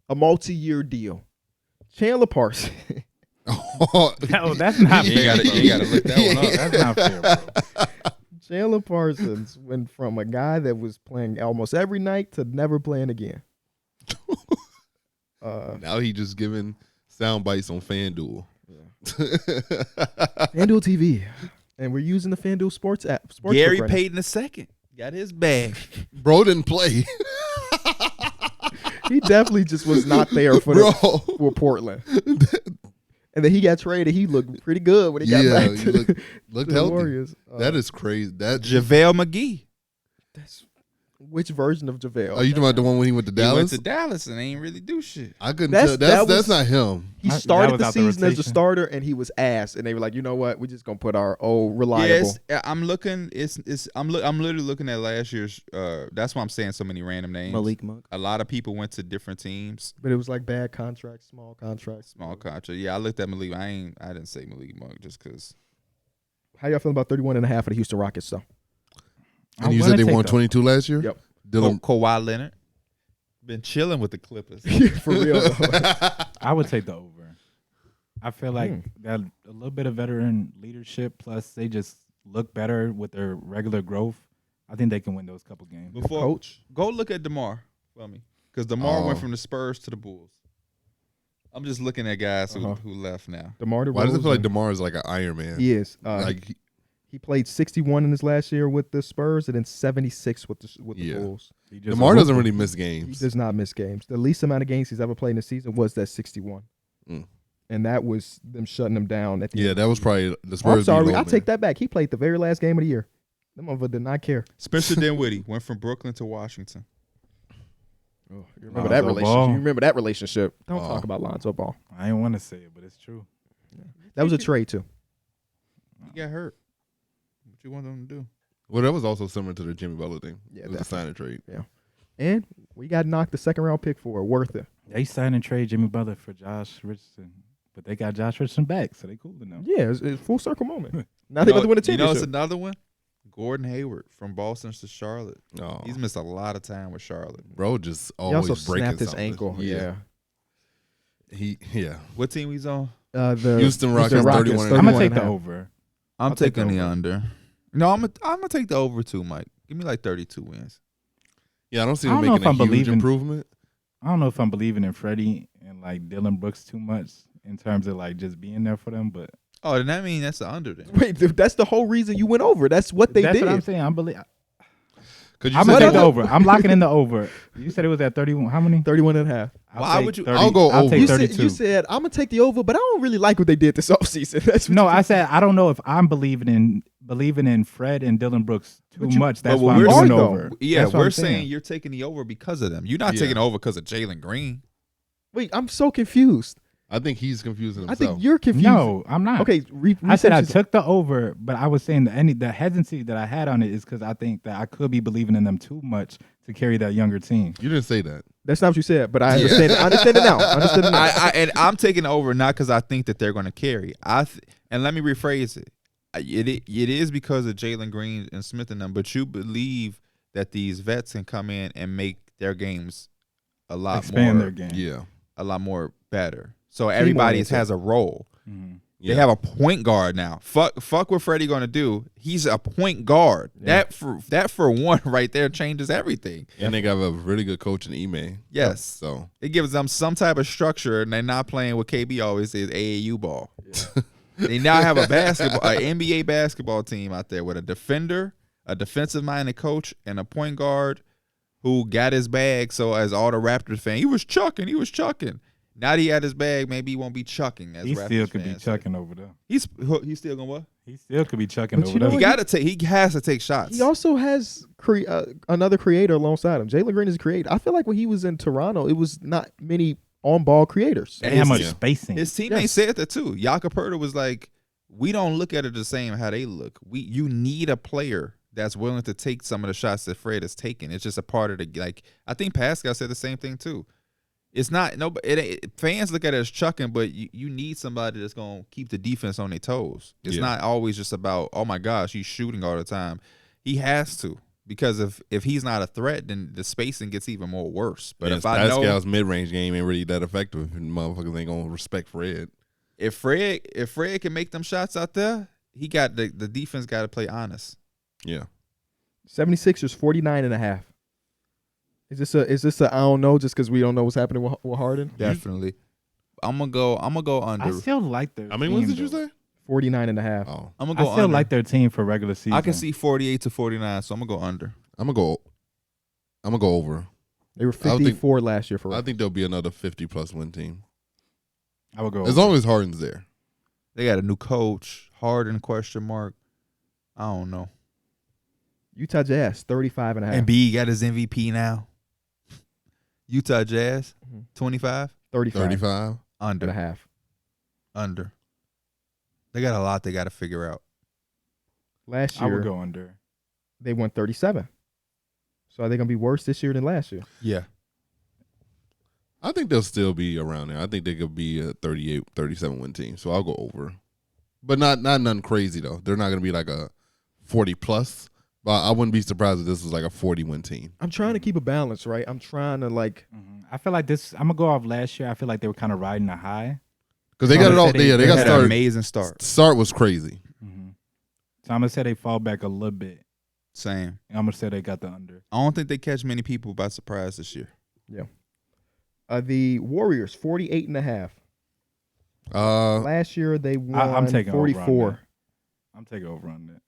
a multi-year deal. Chandler Parsons. No, that's not fair. You gotta look that one up. That's not fair, bro. Chandler Parsons went from a guy that was playing almost every night to never playing again. Now he just giving sound bites on FanDuel. FanDuel TV. And we're using the FanDuel Sports app. Gary Payton II got his bag. Bro didn't play. He definitely just was not there for Portland. And then he got traded. He looked pretty good when he got back to looked the healthy. Warriors. That is crazy. That JaVale McGee. Which version of JaVale? Are you talking about the one when he went to Dallas? He went to Dallas and ain't really do shit. I couldn't tell. That's not him. He started the out season as a rotation. starter, and he was ass. And they were like, you know what? We're just gonna put our old reliable. Yes, I'm looking. I'm literally looking at last year's. That's why I'm saying so many random names. Malik Monk. A lot of people went to different teams. But it was like bad contracts, small contracts. Small contract. Yeah, I looked at Malik. I didn't say Malik Monk just because. How y'all feel about 31.5 of the Houston Rockets, though? And you said they won 22 last year? Yep. Dylan. Kawhi Leonard been chilling with the Clippers. For real, though. I would take the over. I feel like that a little bit of veteran leadership, plus they just look better with their regular growth. I think they can win those couple games. Coach, go look at DeMar for me, because DeMar went from the Spurs to the Bulls. I'm just looking at guys who left now. DeMar DeRozan. Why does it feel like DeMar is like an Iron Man? He is. Like he played 61 in his last year with the Spurs, and then 76 with the Bulls. DeMar doesn't really miss He games. does not miss games. The least amount of games he's ever played in the season was that 61. And that was them shutting him down at the end. Yeah, that was probably the I'm Spurs. sorry, I'll take that back. He played the very last game of the year. Them motherfuckers did not care. Spencer Dinwiddie went from Brooklyn to Washington. Oh, you remember that Lonzo relationship? Ball. You remember that relationship? Don't talk about Lonzo Ball. I didn't want to say it, but it's true. That was a trade too. He got hurt. What you want them to do? Well, that was also similar to the Jimmy Butler thing. Yeah, it was a sign and trade. Yeah. And we got knocked the second round pick for it. Worth it. They signed and trade Jimmy Butler for Josh Richardson, but they got Josh Richardson back, so they cool enough. Yeah, it's full circle moment. Now they about to win a You know, championship. it's another one. Gordon Hayward from Boston to Charlotte. Oh, He's missed a lot of time with Charlotte. bro, just He always also breaking snapped his something. ankle. Yeah. Yeah. What team he's on? The Houston Rockets, 31. I'm gonna take 31.5. the over. I'm I'll take taking the the over. under. No, I'm gonna take the over too, Mike. Give me like 32 wins. Yeah, I don't see I him don't know making a if I'm huge believing- improvement. I don't know if I'm believing in Freddie and like Dylan Brooks too much in terms of like just being there for them, but Oh, then that means that's the under then. Wait, that's the whole reason you went over. That's what they that's did. what I'm saying. I believe. Because I'm gonna take the over. I'm locking in the over. You said it was at 31. How many? 31 and a half. Why would you- I'll go I'll over. take You 32. said, you said I'm gonna take the over, but I don't really like what they did this offseason. That's what No, you I said I don't know if I'm believing in Fred and Dylan Brooks too But you- much. That's but why we're I'm going though. over. Yeah, That's what we're I'm saying you're taking the over because of them. You're not Yeah. taking over because of Jalen Green. Wait, I'm so confused. I think he's confusing I himself. think you're confused. No, I'm not. Okay, I said I reset took the over, but I was saying the hesitancy that I had on it is because I think that I could be believing in them too much to carry that younger team. You didn't say that. That's not what you said, but I understand. I understand it now. I understand it now. And I'm taking over not because I think that they're going to carry. And let me rephrase it. It is because of Jalen Green and Smith and them, but you believe that these vets can come in and make their games a lot Expand more, their game. Yeah. a lot more better. So everybody oriented. has a role. Mhm. Yeah. They have a point guard now. Fuck what Freddie going to do. He's a point guard. Yeah. That for one right there changes everything. And they got a really good coach in Ime. Yes. So It gives them some type of structure, and they're not playing what KB always says, AAU ball. They now have an NBA basketball team out there with a defender, a defensive-minded coach, and a point guard who got his bag. So as all the Raptors fans, he was chucking. Now that he had his bag, maybe he won't be chucking. As He Raptors still could be fans. chucking over there. He's still gonna what? He still could be chucking But over you know there. what? He has to take shots. He also has another creator alongside him. Jalen Green is a creator. I feel like when he was in Toronto, it was not many on-ball creators. They have much Yeah. spacing. His teammates Yes. said that too. Jakob Poeltl was like, "We don't look at it the same how they look. You need a player that's willing to take some of the shots that Fred is taking. It's just a part of the like. I think Pascal said the same thing too. It's not fans look at it as chucking, but you need somebody that's gonna keep the defense on their toes. It's Yeah. not always just about, oh my gosh, he's shooting all the time. He has to, because if he's not a threat, then the spacing gets even more worse. But if I know Pascal's mid-range game ain't really that effective, and motherfuckers ain't gonna respect Fred. if Fred can make them shots out there, he got the defense got to play honest. Yeah. 76ers 49 and a half. Is this a I don't know just because we don't know what's happening with Harden? Definitely. I'm gonna go under. I still like their How many team, wins did you though. say? 49 and a half. Oh, I'm gonna I go still under. like their team for regular season. I can see 48 to 49, so I'm gonna go under. I'm gonna go over. They were I don't think- 54 last year for I think there'll be another 50+ win team I would go as long as Harden's there. They got a new coach, Harden ? I don't know. Utah Jazz 35 and a half. And B got his MVP now. Utah Jazz Mhm. 25 35 35. and a under. half. Under. They got a lot they got to figure out. Last I would year go under. they won 37. So are they going to be worse this year than last year? Yeah. I think they'll still be around there. I think they could be a 38, 37 win team. So I'll go over. But not nothing crazy though. They're not gonna be like a 40+. But I wouldn't be surprised if this was like a 40 win team. I'm trying to keep a balance, right? I'm trying to like I feel like this. I'm gonna go off last year. I feel like they were kind of riding a high. Because they got it all. They They got had an started. amazing start. Start was crazy. So I'm gonna say they fall back a little bit. Same. And I'm gonna say they got the under. I don't think they catch many people by surprise this year. the Warriors 48 and a half. Last year they won I'm taking over on 44. that. I'm taking over on that.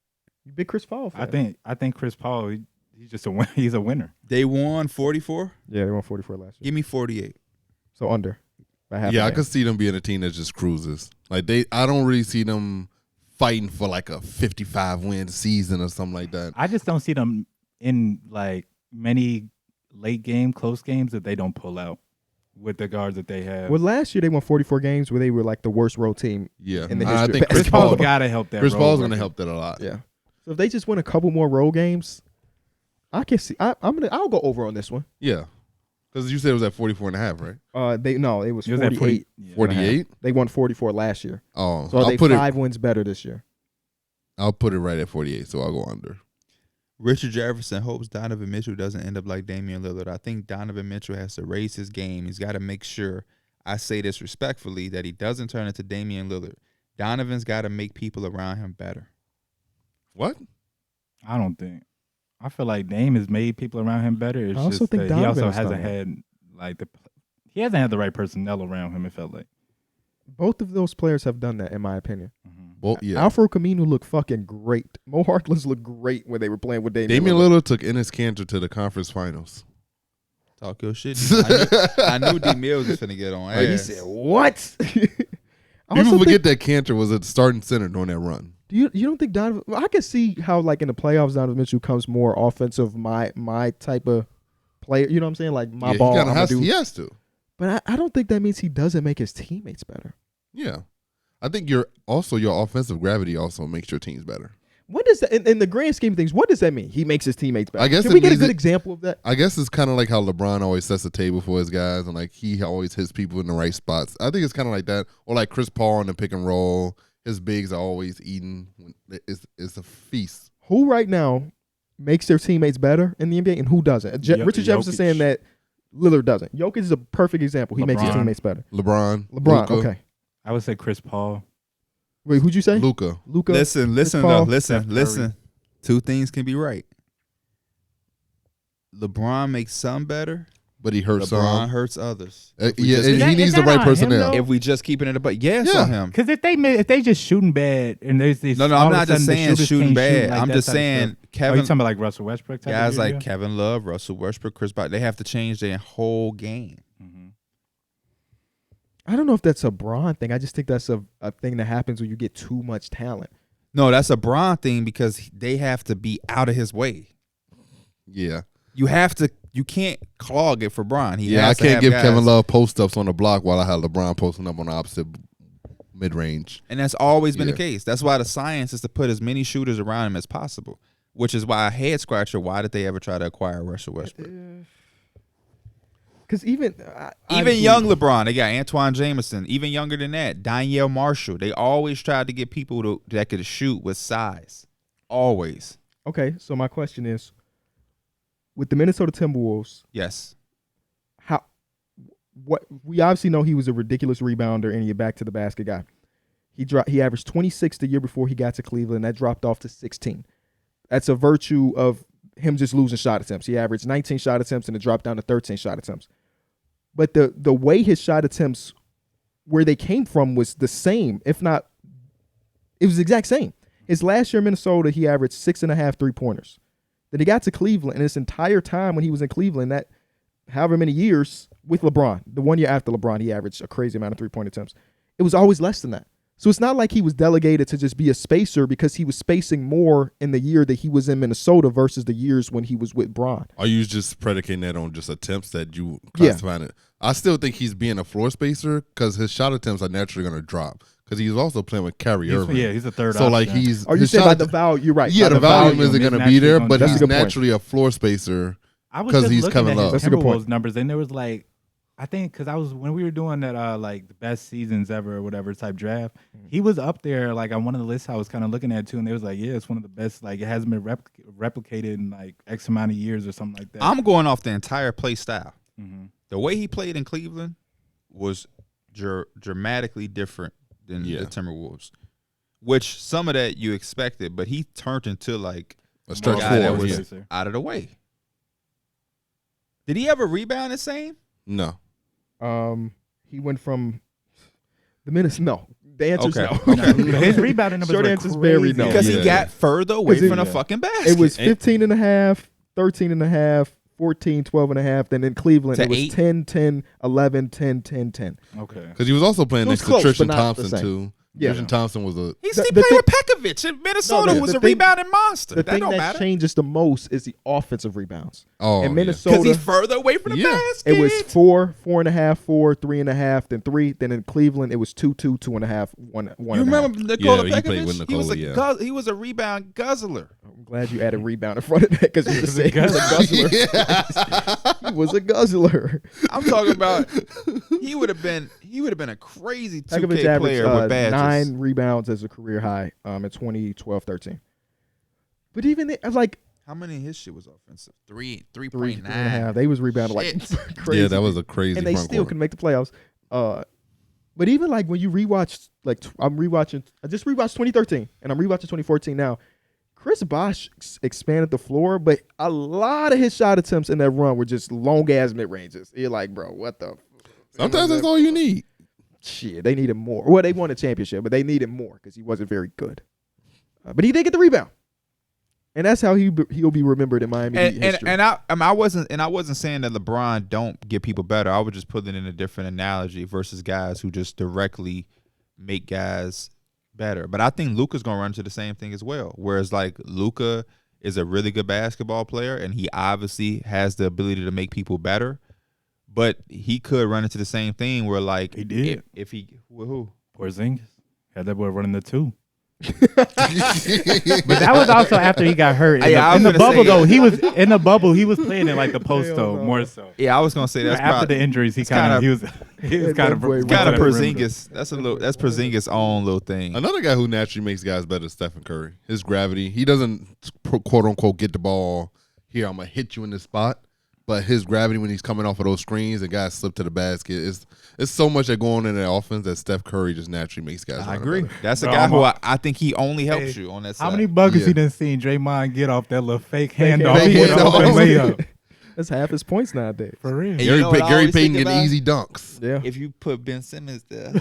You big Chris Paul fan. I think Chris Paul. He's just a win. He's a winner. They won 44. Yeah, they won 44 last year. Give me 48. So under by half. Yeah, a I game. could see them being a team that just cruises. Like I don't really see them fighting for like a 55 win season or something like that. I just don't see them in like many late game, close games that they don't pull out with the guards that they have. Well, last year they won 44 games where they were like the worst road team. Yeah, in the I history think of Chris basketball. Paul. gotta help that. Chris road Paul's gonna record. help that a lot. Yeah. So if they just win a couple more road games, I can see. I'll go over on this one. Yeah, because you said it was at 44.5, right? It was It was at 48. 48. They won 44 last year. Oh, So are I'll they put 5 wins better this year? I'll put it right at 48. So I'll go under. Richard Jefferson hopes Donovan Mitchell doesn't end up like Damian Lillard. I think Donovan Mitchell has to raise his game. He's got to make sure, I say this respectfully, that he doesn't turn into Damian Lillard. Donovan's got to make people around him better. What? I don't think. I feel like Dame has made people around him better. It's I also just think that he also Donovan is hasn't stunning. had like he hasn't had the right personnel around him. It felt like. Both of those players have done that, in my opinion. Well, yeah. Alfred Camino looked fucking great. Mo Harkless looked great when they were playing with Damian Damian Lillard. Lillard took Enes Kanter to the conference finals. Talk your shit. I knew D Mills was finna get on ass. He said, "What?" I People also forget that Kanter was a starting center during that run. Do you don't think Donovan? Well, I can see how like in the playoffs, Donovan Mitchell comes more offensive, my type of player. You know what I'm saying? Like my ball, I'm gonna do. He has to. But I don't think that means he doesn't make his teammates better. Yeah. I think your offensive gravity also makes your teams better. What does that in the grand scheme of things? What does that mean? He makes his teammates better. I guess Can it we get a means good it- example of that? I guess it's kind of like how LeBron always sets the table for his guys, and like he always hits people in the right spots. I think it's kind of like that, or like Chris Paul in the pick and roll. His bigs are always eating. It's a feast. Who right now makes their teammates better in the NBA, and who doesn't? Richard Jefferson Jokic. saying that Lillard doesn't. Jokic is a perfect example. He makes his LeBron. teammates better. LeBron. LeBron, Luka, okay. I would say Chris Paul. Wait, who'd you say? Luka. Luka. Listen Paul, though. Steph Curry. Listen. Two things can be right. LeBron makes some better. But he hurts LeBron some. hurts others. Yeah, just- and Is that- he needs is the that right on him, personnel. though? If we just keeping it about, it's Yeah. on him. Because if they just shooting bad and there's these No, all I'm of a not just sudden the saying shooters shooting can't bad. shoot like I'm that just type of saying stuff. Oh, you Kevin, talking about like Russell Westbrook type guys of like deal? Kevin Love, Russell Westbrook, Chris Paul, they have to change their whole game. Mhm. I don't know if that's a Bron thing. I just think that's a thing that happens when you get too much talent. No, that's a Bron thing because they have to be out of his way. Yeah. You can't clog it for Bron. He I has to can't have give guys, Kevin Love post-ups on the block while I have LeBron posting up on the opposite mid-range. And that's always been Yeah. the case. That's why the science is to put as many shooters around him as possible, which is why a head scratcher, why did they ever try to acquire Russell Westbrook? Because even Young LeBron, they got Antoine Jameson. Even younger than that, Danielle Marshall. They always tried to get people that could shoot with size. Always. Okay, so my question is, with the Minnesota Timberwolves, Yes. what we obviously know he was a ridiculous rebounder and he a back to the basket guy. He averaged 26 the year before he got to Cleveland. That dropped off to 16. That's a virtue of him just losing shot attempts. He averaged 19 shot attempts and it dropped down to 13 shot attempts. But the way his shot attempts, where they came from, was the same, if not, it was the exact same. His last year in Minnesota, he averaged 6.5 3-pointers. Then he got to Cleveland, and this entire time when he was in Cleveland, that however many years with LeBron, the 1 year after LeBron, he averaged a crazy amount of 3-point attempts. It was always less than that. So it's not like he was delegated to just be a spacer because he was spacing more in the year that he was in Minnesota versus the years when he was with Bron. Are you just predicating that on just attempts that you Yeah. classify it? I still think he's being a floor spacer because his shot attempts are naturally going to drop because he's also playing with Kyrie Irving. He's a third So like option. he's Are you his saying shot by the att- value? You're right. Yeah, By the volume isn't is going to be naturally there, gonna but drop. he's That's a good point. naturally a floor spacer. I was 'cause just he's looking Kevin at Love. his That's a good point. Timberwolves numbers, and there was like, I think because I was when we were doing that like the best seasons ever or whatever type draft, he was up there like on one of the lists I was kind of looking at too, and they was like, yeah, it's one of the best. Like it hasn't been replicated in like X amount of years or something like that. I'm going off the entire play style. Mhm. The way he played in Cleveland was dramatically different than Yeah. the Timberwolves, which some of that you expected, but he turned into like A stretch guy that forward. was out of the way. Did he ever rebound the same? No. He went from the Minnesota. No, the answer's Okay. no. His rebounding numbers Short were answer's very crazy. no. Because Yeah. he got further away 'Cause it- from the yeah. fucking basket. It was 15.5, 13.5, 14, 12.5. Then in Cleveland, To it was 8. 10, 10, 11, 10, 10, 10. Okay. Because he was also playing It was next close, to Tristan but not the Thompson, same. too. Yeah. Tristan Thompson was a... He's the playing thing- with Pekovic, and Minnesota No, was the a thing- rebounding monster. The That thing don't that matter. changes the most is the offensive rebounds. Oh, in yeah. Minnesota, Because he's further away from the Yeah. basket. it was 4, 4.5, 4, 3.5, then 3. Then in Cleveland, it was 2, 2, 2.5, 1, 1. You remember Nikola Yeah, he played Pekovic? with He was a Nikola, he was a rebound guzzler. I'm glad you added rebound in front of that because you just said he was a guzzler. He was a guzzler. I'm talking about he would have been a crazy 2K Pekovic averaged player with badges. 9 rebounds as a career high in 2012-13. But even like How many of his shit was offensive? 3, 3.9. 3.5, they was rebounding like crazy. Yeah, that was a crazy and they front still court. can make the playoffs. But even like when you rewatch, like I'm rewatching, I just rewatched 2013 and I'm rewatching 2014 now. Chris Bosh expanded the floor, but a lot of his shot attempts in that run were just long ass mid ranges. You're like, bro, what the? Sometimes that's all you need. Shit, they needed more. Well, they won a championship, but they needed more because he wasn't very good. But he did get the rebound, and that's how he'll be remembered in Miami Heat history. And I wasn't saying that LeBron don't get people better. I would just put it in a different analogy versus guys who just directly make guys better. But I think Luka's gonna run into the same thing as well. Whereas like Luka is a really good basketball player, and he obviously has the ability to make people better. But he could run into the same thing where, like, He did. if he who Porzingis had that boy running the 2. But that was also after he got hurt. In the bubble, though, he was in the bubble. He was playing in like the post, though, more so. Yeah, I was gonna say that's After probably, the injuries, he was kind of Porzingis. That's Porzingis' own little thing. Another guy who naturally makes guys better is Stephen Curry. His gravity. He doesn't quote unquote get the ball here. I'm gonna hit you in this spot. But his gravity when he's coming off of those screens and guys slip to the basket, it's so much that going on in the offense that Steph Curry just naturally makes guys. I agree. Better. That's a guy who I think he only helps you on that side. How many buckets he done seen Draymond get off that little fake handoff? handoff. Layup? That's half his points nowadays. For real. And you know what I Gary always Payton think getting about? easy dunks. Yeah. If you put Ben Simmons there,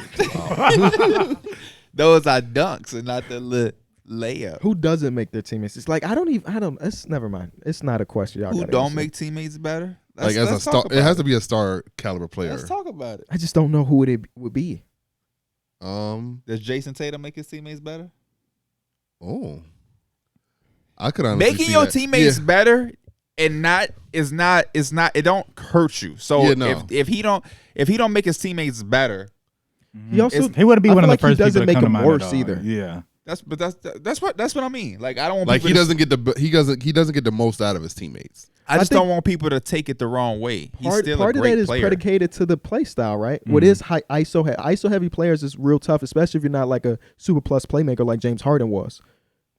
those are dunks and not the little layup. Who doesn't make their teammates? It's like it's never mind. It's not a question. Y'all Who gotta don't answer. make teammates better? Like as a star, it has to be a star caliber player. Let's talk about it. I just don't know who it would be. Does Jason Tatum make his teammates better? I could honestly Making see your that. teammates better and it don't hurt you. So Yeah, no. if he don't make his teammates better, He also He wouldn't be I one feel of the like he first people doesn't to make come to him mind worse at all. either. Yeah. that's what I mean. Like I don't want Like people he to, doesn't get the most out of his teammates. I just think don't want people to take it the wrong way. He's part still a of that great is player. predicated to the play style, right? What is high ISO heavy players is real tough, especially if you're not like a super plus playmaker like James Harden was.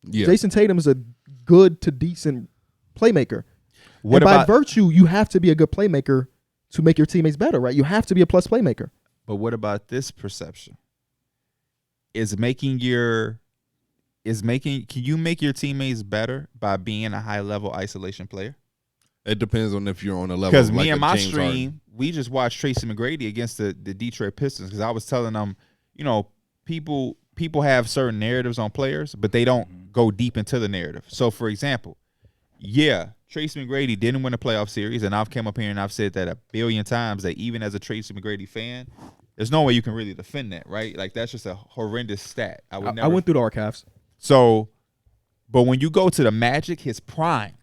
Yeah. Jason Tatum is a good to decent playmaker. What and by about virtue, you have to be a good playmaker to make your teammates better, right? You have to be a plus playmaker. But what about this perception? Can you make your teammates better by being a high level isolation player? It depends on if you're on a level. Because of me like and a my James stream, Harden. we just watched Tracy McGrady against the Detroit Pistons because I was telling them, people have certain narratives on players, but they don't go deep into the narrative. So, for example, Tracy McGrady didn't win a playoff series, and I've come up here and I've said that a billion times that even as a Tracy McGrady fan, there's no way you can really defend that, right? Like that's just a horrendous stat. I went through the archives. So, but when you go to the Magic, his prime,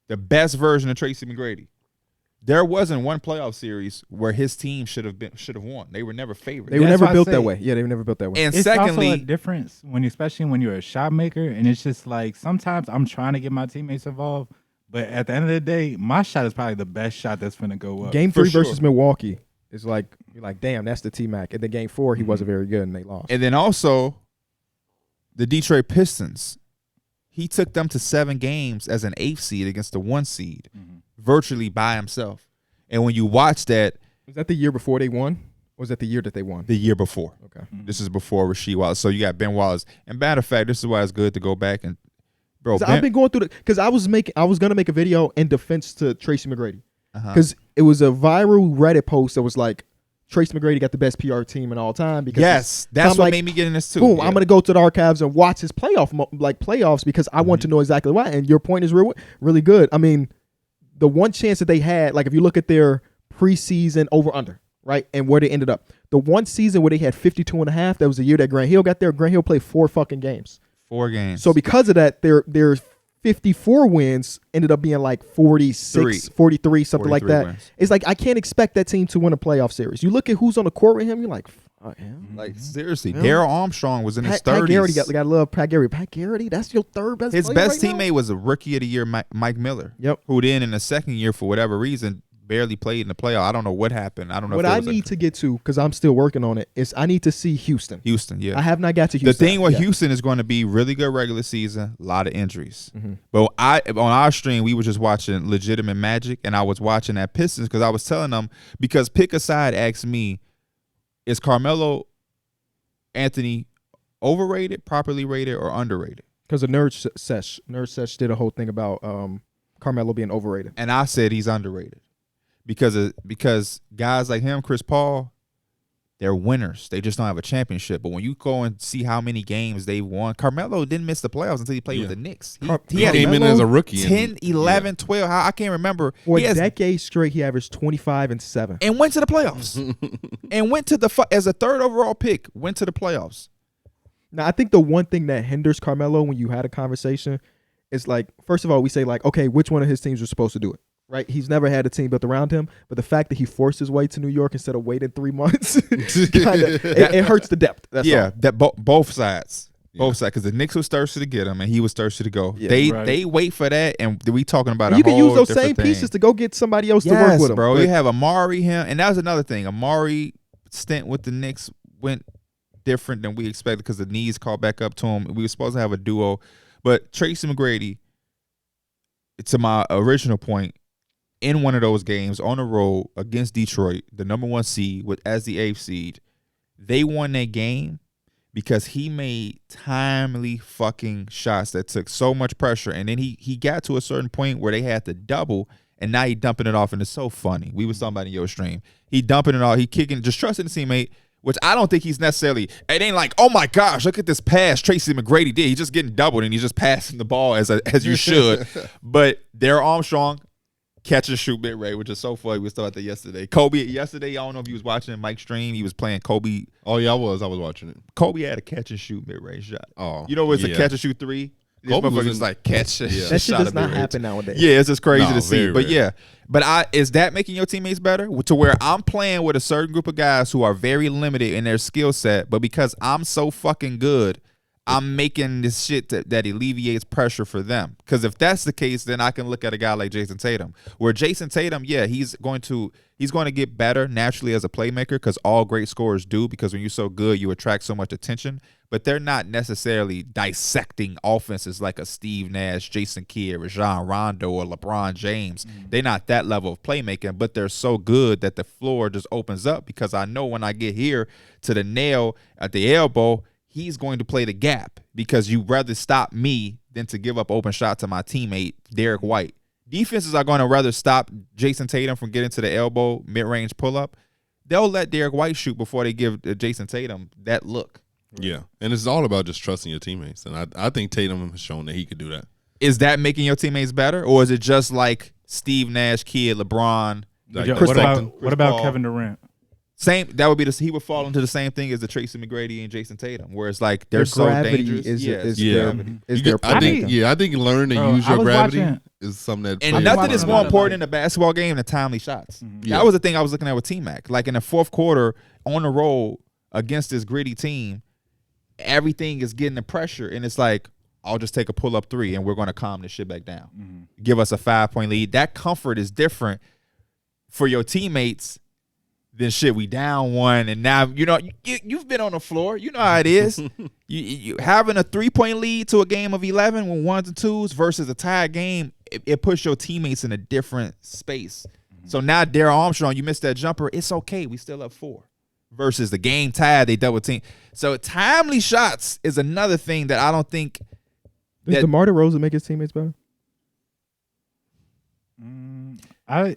the best version of Tracy McGrady, there wasn't one playoff series where his team should have won. They were never favored. They were That's never why I built say- that way. Yeah, they were never built that way. And It's also a secondly, difference especially when you're a shot maker, and it's just like sometimes I'm trying to get my teammates involved, but at the end of the day, my shot is probably the best shot that's gonna go up. Game for 3 sure. versus Milwaukee is like you're like, damn, that's the T-Mac. And then Game 4, he wasn't very good, and they lost. and then also the Detroit Pistons, he took them to 7 games as an 8th seed against the 1 seed, virtually by himself. And when you watch that, Was that the year before they won? Or was that the year that they won? the year before. Okay. This is before Rasheed Wallace. So you got Ben Wallace. And matter of fact, this is why it's good to go back and I've been going through because I was gonna make a video in defense to Tracy McGrady Uh-huh. because it was a viral Reddit post that was like Tracy McGrady got the best PR team in all time. Because Yes, I'm that's what like, made me get in this too. boom, Yeah. I'm gonna go to the archives and watch his playoffs because I want to know exactly why. And your point is really good. I mean, the one chance that they had, like if you look at their preseason over under, right, and where they ended up, the one season where they had 52.5, that was the year that Grant Hill got there. Grant Hill played 4 fucking games. 4 games. So because of that, their 54 wins ended up being like 46, 43, something like 43 that. wins. It's like I can't expect that team to win a playoff series. You look at who's on the court with him, you're like, fuck him. Like seriously, Yeah. Daryl Armstrong was in his Pat 30s. Garrity, got love Pat Garrity. Pat Garrity, that's your third best His player best right now? teammate was a rookie of the year, Mike Miller. Yep. Who then in the second year, for whatever reason, barely played in the playoff. I don't know what happened. I don't know What if it I was need to get to, because I'm still working on it, is I need to see Houston. Houston, yeah. I have not got to The Houston. thing with yet. Houston is going to be really good regular season, a lot of injuries. Mm-hmm. But on our stream, we were just watching legitimate Magic, and I was watching that Pistons because I was telling them, because Pick a Side asked me, is Carmelo Anthony overrated, properly rated, or underrated? Because the Nerd Sesh did a whole thing about Carmelo being overrated. And I said he's underrated because guys like him, Chris Paul, They're winners. They just don't have a championship. But when you go and see how many games they've won, Carmelo didn't miss the playoffs until he played with the Knicks. He came in as a rookie. 10, 11, 12. I can't remember. For a decade straight, he averaged 25 and 7. And went to the playoffs. And went to as a third overall pick, went to the playoffs. Now, I think the one thing that hinders Carmelo when you had a conversation is like, first of all, we say like, okay, which one of his teams was supposed to do it? Right, he's never had a team built around him, but the fact that he forced his way to New York instead of waiting 3 months, it hurts the depth. That's all. That both sides, because the Knicks was thirsty to get him, and he was thirsty to go. Yeah, they wait for that, and we talking about you can use those different same thing. pieces to go get somebody else to work with him, bro. You have Amari, and that was another thing. Amari stint with the Knicks went different than we expected because the knees called back up to him. We were supposed to have a duo, but Tracy McGrady, to my original point, in one of those games on the road against Detroit, the number 1 seed as the 8th seed, they won that game because he made timely fucking shots that took so much pressure. And then he got to a certain point where they had to double, and now he dumping it off, and it's so funny. We was talking about in your stream. He dumping it off. He kicking, just trusting the teammate, which I don't think he's necessarily, it ain't like, oh my gosh, look at this pass Tracy McGrady did. He's just getting doubled, and he's just passing the ball as you should. But they're Armstrong. Catch and shoot mid-range, which is so funny. We started that yesterday. Kobe, yesterday, I don't know if you was watching Mike's stream. He was playing Kobe. Oh, yeah, I was watching it. Kobe had a catch and shoot mid-range shot. Oh, you know, it's a catch and shoot 3. This motherfucker's like catch and that shit does not happen nowadays. Yeah, it's just crazy to see. But rare. yeah, but is that making your teammates better? To where I'm playing with a certain group of guys who are very limited in their skill set, but because I'm so fucking good, I'm making this shit that alleviates pressure for them. Because if that's the case, then I can look at a guy like Jason Tatum, where Jason Tatum, yeah, he's going to get better naturally as a playmaker, because all great scorers do, because when you're so good, you attract so much attention. But they're not necessarily dissecting offenses like a Steve Nash, Jason Kidd, Rajon Rondo, or LeBron James. They're not that level of playmaking, but they're so good that the floor just opens up, because I know when I get here to the nail at the elbow, he's going to play the gap, because you'd rather stop me than to give up open shot to my teammate, Darrick White. Defenses are going to rather stop Jason Tatum from getting to the elbow mid-range pull-up. They'll let Darrick White shoot before they give Jason Tatum that look. Yeah, and it's all about just trusting your teammates. And I think Tatum has shown that he could do that. Is that making your teammates better, or is it just like Steve Nash, Kidd, LeBron? What about Kevin Durant? Same. That would be he would fall into the same thing as the Tracy McGrady and Jason Tatum, where it's like they're so dangerous. I think learn to use your gravity is something that. And nothing is more important in a basketball game than timely shots. That was the thing I was looking at with T-Mac. Like in the fourth quarter on the road against this gritty team, everything is getting the pressure, and it's like, I'll just take a pull-up 3 and we're going to calm this shit back down. Give us a 5-point lead. That comfort is different for your teammates than shit. We down 1, and now you've been on the floor. You know how it is. you having a 3-point lead to a game of 11 with 1s and 2s versus a tied game. It puts your teammates in a different space. So now Darryl Armstrong, you missed that jumper. It's okay. We still up 4. Versus the game tied, they double team. So timely shots is another thing that I don't think. Does DeMar DeRozan make his teammates better? I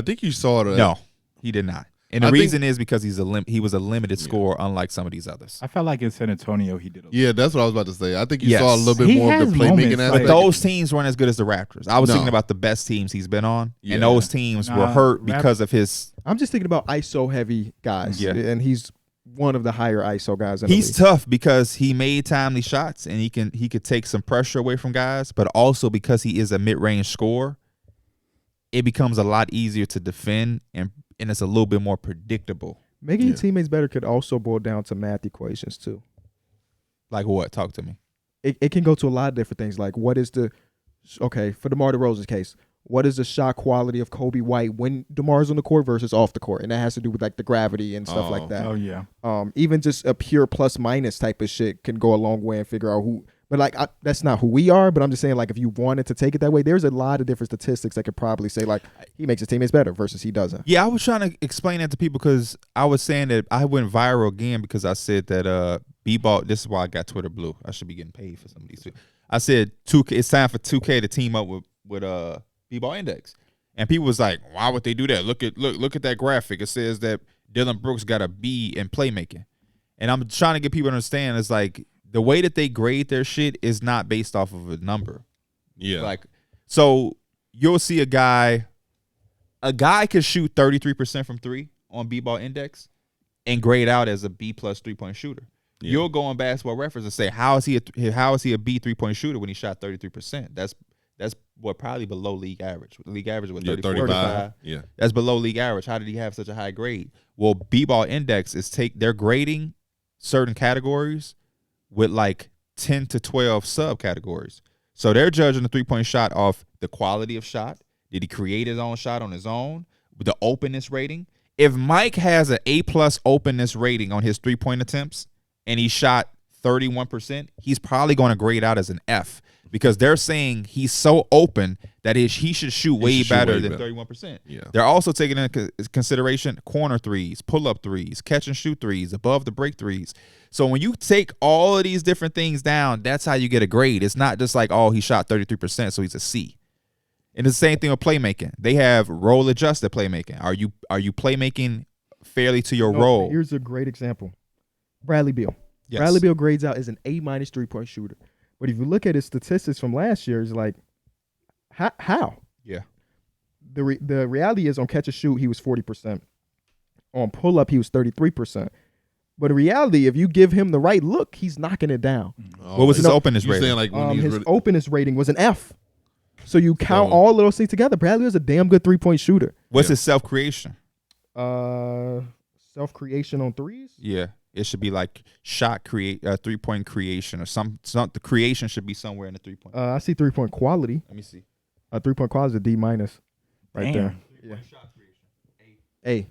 think you saw that. No, he did not. And the reason is because he was a limited scorer, unlike some of these others. I felt like in San Antonio he did a lot. Yeah, that's what I was about to say. I think you saw a little bit more of the playmaking aspect. But those teams weren't as good as the Raptors. I was thinking about the best teams he's been on, and those teams were hurt because of his. I'm just thinking about ISO heavy guys, and he's one of the higher ISO guys in He's the league. tough because he made timely shots, and he could take some pressure away from guys, but also because he is a mid-range scorer, it becomes a lot easier to defend, and it's a little bit more predictable. Making your teammates better could also boil down to math equations too. Like what? Talk to me. It can go to a lot of different things. Like for DeMar DeRozan's case, what is the shot quality of Kobe White when DeMar's on the court versus off the court? And that has to do with like the gravity and stuff like that. Oh yeah. Even just a pure plus minus type of shit can go a long way and figure out who. But like that's not who we are. But I'm just saying, like, if you wanted to take it that way, there's a lot of different statistics that could probably say like he makes his teammates better versus he doesn't. Yeah, I was trying to explain that to people because I was saying that I went viral again because I said that B-ball. This is why I got Twitter blue. I should be getting paid for some of these too. I said 2K. It's time for 2K to team up with B-ball index, and people was like, why would they do that? Look at that graphic. It says that Dylan Brooks got a B in playmaking. And I'm trying to get people to understand it's like the way that they grade their shit is not based off of a number. Yeah. Like, so you'll see a guy could shoot 33% from 3 on B-ball index and grade out as a B+ 3-point shooter. Yeah. You'll go on Basketball Reference and say, how is he a B 3-point shooter when he shot 33%? That's what probably below league average. League average was 35. Yeah. That's below league average. How did he have such a high grade? Well, B-ball index they're grading certain categories with like 10 to 12 subcategories. So they're judging the 3-point shot off the quality of shot. Did he create his own shot on his own? The openness rating. If Mike has an A+ openness rating on his 3-point attempts and he shot 31%, he's probably going to grade out as an F because they're saying he's so open that he should shoot way better than 31%. Yeah. They're also taking into consideration corner threes, pull-up threes, catch and shoot threes, above the break threes. So when you take all of these different things down, that's how you get a grade. It's not just like, oh, he shot 33%, so he's a C. And it's the same thing with playmaking. They have role-adjusted playmaking. Are you playmaking fairly to your role? Here's a great example. Bradley Beal. Yes. Bradley Beal grades out as an A- 3-point shooter. But if you look at his statistics from last year, it's like, how? Yeah. The reality is on catch and shoot, he was 40%. On pull-up, he was 33%. But in reality, if you give him the right look, he's knocking it down. What was his openness rating? Saying like when his openness rating was an F. So you count all of those things together. Bradley was a damn good 3-point shooter. What's his self-creation? Self-creation on threes? Yeah. It should be like 3-point creation or the creation should be somewhere in the 3-point. I see 3-point quality. Let me see. 3-point quality is a D- right Damn. there. Yeah. Shot creation. A.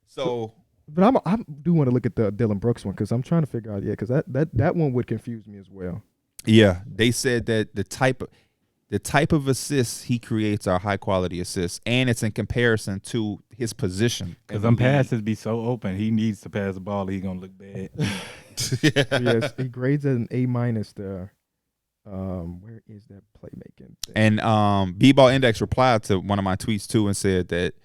So but I do want to look at the Dylan Brooks one because I'm trying to figure out, because that one would confuse me as well. yeah, they said that the type of assists he creates are high quality assists, and it's in comparison to his position. Because them passes be so open, he needs to pass the ball. He gonna look bad. Yes, he grades at an A- there. Where is that playmaking thing? And B-Ball Index replied to one of my tweets too and said that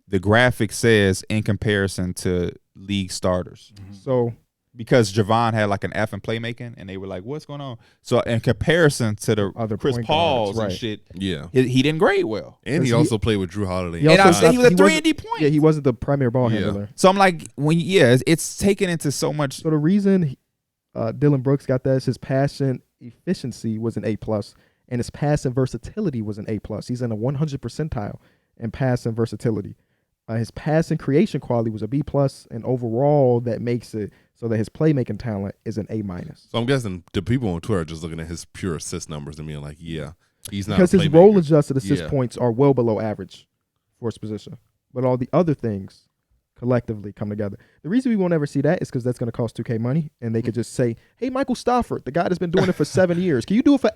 the graphic says in comparison to league starters. Mm-hmm. So because Javon had like an F in playmaking, and they were like, "What's going on?" So in comparison to the other Chris point Pauls guards, and right. shit, Yeah. he didn't grade well. And he also played with Drew Holiday. He And I also- said he was a he 3 wasn't- and D point. Yeah, he wasn't the primary ball Yeah. handler. So I'm like, it's taken into so much. So the reason Dylan Brooks got that is his passing efficiency was an A+, and his passing versatility was an A+. He's in a 100 percentile in passing versatility. His passing creation quality was a B+, and overall that makes it so that his playmaking talent is an A-. So I'm guessing the people on Twitter are just looking at his pure assist numbers and being like, yeah, he's not because a his playmaker. role adjusted assist Yeah. points are well below average for his position. But all the other things collectively come together. The reason we won't ever see that is because that's going to cost $2K money, and they could just say, "Hey, Michael Stafford, the guy that's been doing it for 7 years, can you do it for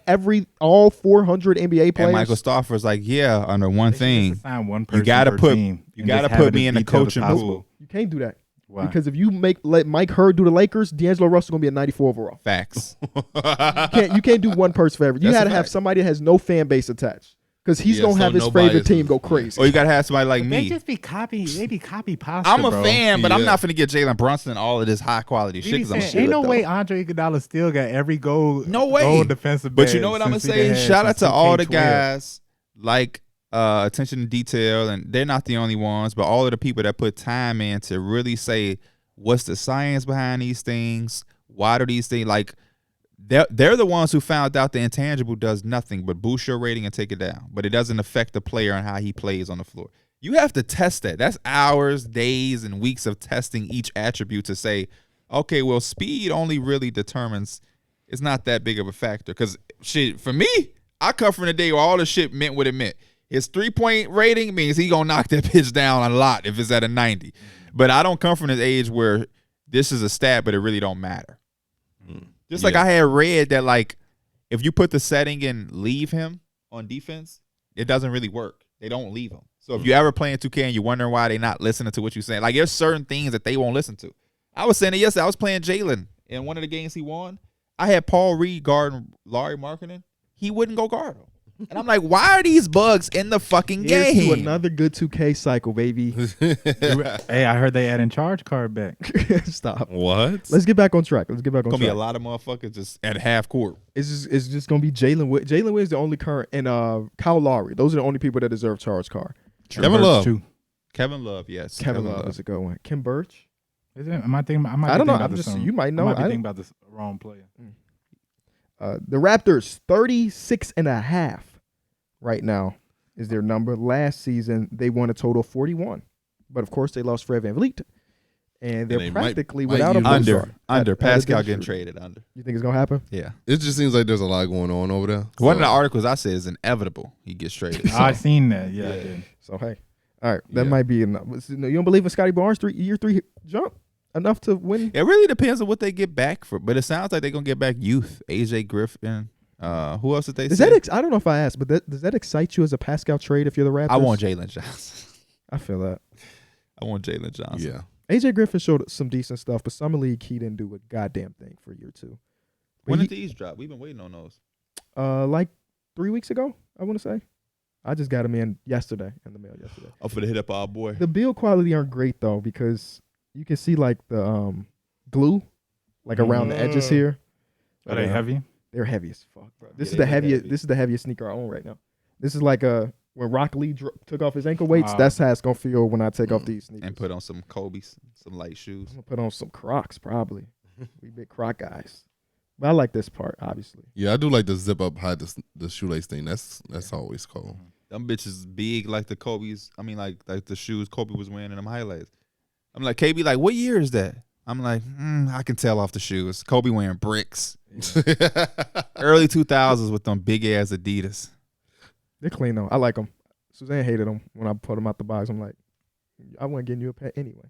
all 400 NBA players?" And Michael Stauffer's like, yeah, under one They should thing, just sign one person you gotta per put team you and gotta just have put it me as in the detailed as coaching possible. pool. You can't do that. Why? Because if you let Mike Hurd do the Lakers, D'Angelo Russell's going to be a 94 overall. Facts. You can't do one person for everything. You That's had a to have fact. somebody that has no fan base attached. Because he's Yeah, going to so have his no favorite biases. team go crazy. Or you gotta have somebody like They me. just be copy. They be copy pasta. I'm a bro. fan, but I'm Yeah. not finna get Jalen Brunson and all of this high quality He shit be because I'm saying, shit. ain't no though. way Andre Iguodala still got every goal. No way. Goal defensive. But you badge know what I'm gonna since he say? had Shout out since to all the 2K12. guys like attention to detail, and they're not the only ones, but all of the people that put time in to really say what's the science behind these things, why do these things like. They're the ones who found out the intangible does nothing but boost your rating and take it down, but it doesn't affect the player and how he plays on the floor. You have to test that. That's hours, days, and weeks of testing each attribute to say, okay, well, speed only really determines. It's not that big of a factor because shit for me, I come from the day where all the shit meant what it meant. His 3-point rating means he gonna knock that pitch down a lot if it's at a 90. But I don't come from this age where this is a stat, but it really don't matter. Just like I had read that, like, if you put the setting and leave him on defense, it doesn't really work. They don't leave him. So if you ever playing 2K and you're wondering why they not listening to what you're saying, like, there's certain things that they won't listen to. I was saying it yesterday. I was playing Jalen in one of the games he won. I had Paul Reed guarding Larry Markkinen. He wouldn't go guard him. And I'm like, why are these bugs in the fucking Here's game? to another good 2K cycle, baby. Hey, I heard they adding charge card back. Stop. What? Let's get back on track. Let's get back on Gonna be a track. lot of motherfuckers just at half court. It's just gonna be Jalen Wood. Jalen Wood is the only current, and Kyle Lowry. Those are the only people that deserve charge card. Kevin Love. Too. Kevin Love, yes. Kevin Love is a good one. Kim Birch. Is it? Am I thinking? I I don't know. About I'm this just. You might know. I might be I thinking about this wrong player. The Raptors 36.5 right now is their number. Last season they won a total of 41, but of course they lost Fred VanVleet, and they're they practically might without a use- point guard. Under. At Pascal the getting shooter. traded under. You think it's gonna happen? Yeah. It just seems like there's a lot going on over there. One of So- the articles I said is inevitable he gets traded. I seen that. Yeah, I did. So hey, all right, that Yeah. might be enough. You don't believe in Scotty Barnes year three jump enough to win? It really depends on what they get back for, but it sounds like they're gonna get back youth. AJ Griffin. Who else did they Does say? that I don't know if I asked, but does that excite you as a Pascal trade if you're the Raptors? I want Jalen Johnson. I feel that. I want Jalen Johnson. Yeah. AJ Griffin showed some decent stuff, but Summer League he didn't do a goddamn thing for year two. But When he- did these drop? We've been waiting on those. like 3 weeks ago, I want to say. I just got him in yesterday in the mail yesterday. I'm finna hit up our boy. The build quality aren't great though because you can see like the glue like around the edges here. Are they heavy? They're heavy as fuck, bro. This Yeah, is the they look heaviest. heavy. This is the heaviest sneaker I own right now. This is like when Rock Lee took off his ankle weights. Wow. That's how it's gonna feel when I take off these sneakers. And put on some Kobe's, some light shoes. I'm gonna put on some Crocs probably. We big Croc guys, but I like this part obviously. Yeah, I do like the zip up hide the shoelace thing. That's always cool. Them bitches big like the Kobe's. I mean, like the shoes Kobe was wearing in them highlights. I'm like, KB, like, what year is that? I'm like, I can tell off the shoes. Kobe wearing bricks. Early 2000s with them big ass Adidas. They're clean though. I like them. Suzanne hated them when I put them out the box. I'm like, I wasn't getting you a pet anyway.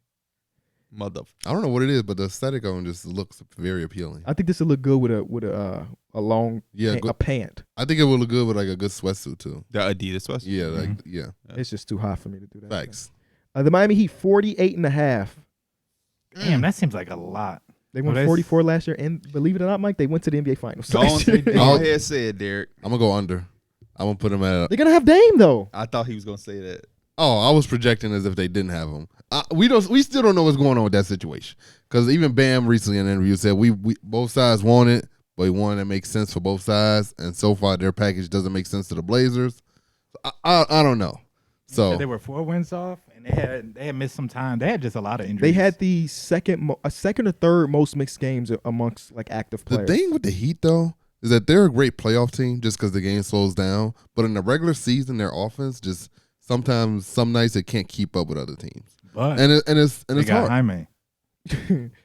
Mother. I don't know what it is, but the aesthetic on just looks very appealing. I think this would look good with a long a pant. I think it would look good with like a good sweatsuit too. The Adidas sweatshirt. Yeah, like yeah. It's just too hot for me to do that. Facts. The Miami Heat 48.5. Damn, that seems like a lot. They won Well, that's- 44 last year, and believe it or not, Mike, they went to the NBA Finals. Go last year. ahead, say it, Darrick. I'm gonna go under. I'm gonna put him at. They're gonna have Dame though. I thought he was gonna say that. Oh, I was projecting as if they didn't have him. We still don't know what's going on with that situation because even Bam recently in an interview said we both sides want it, but we want it that makes sense for both sides, and so far their package doesn't make sense to the Blazers. I don't know. So They were 4 wins off, and they had missed some time. They had just a lot of injuries. They had the second or third most mixed games amongst like active the players. thing with the Heat though is that they're a great playoff team just because the game slows down, but in the regular season their offense just sometimes some nights it can't keep up with other teams, but and it's they got hard. Jaime.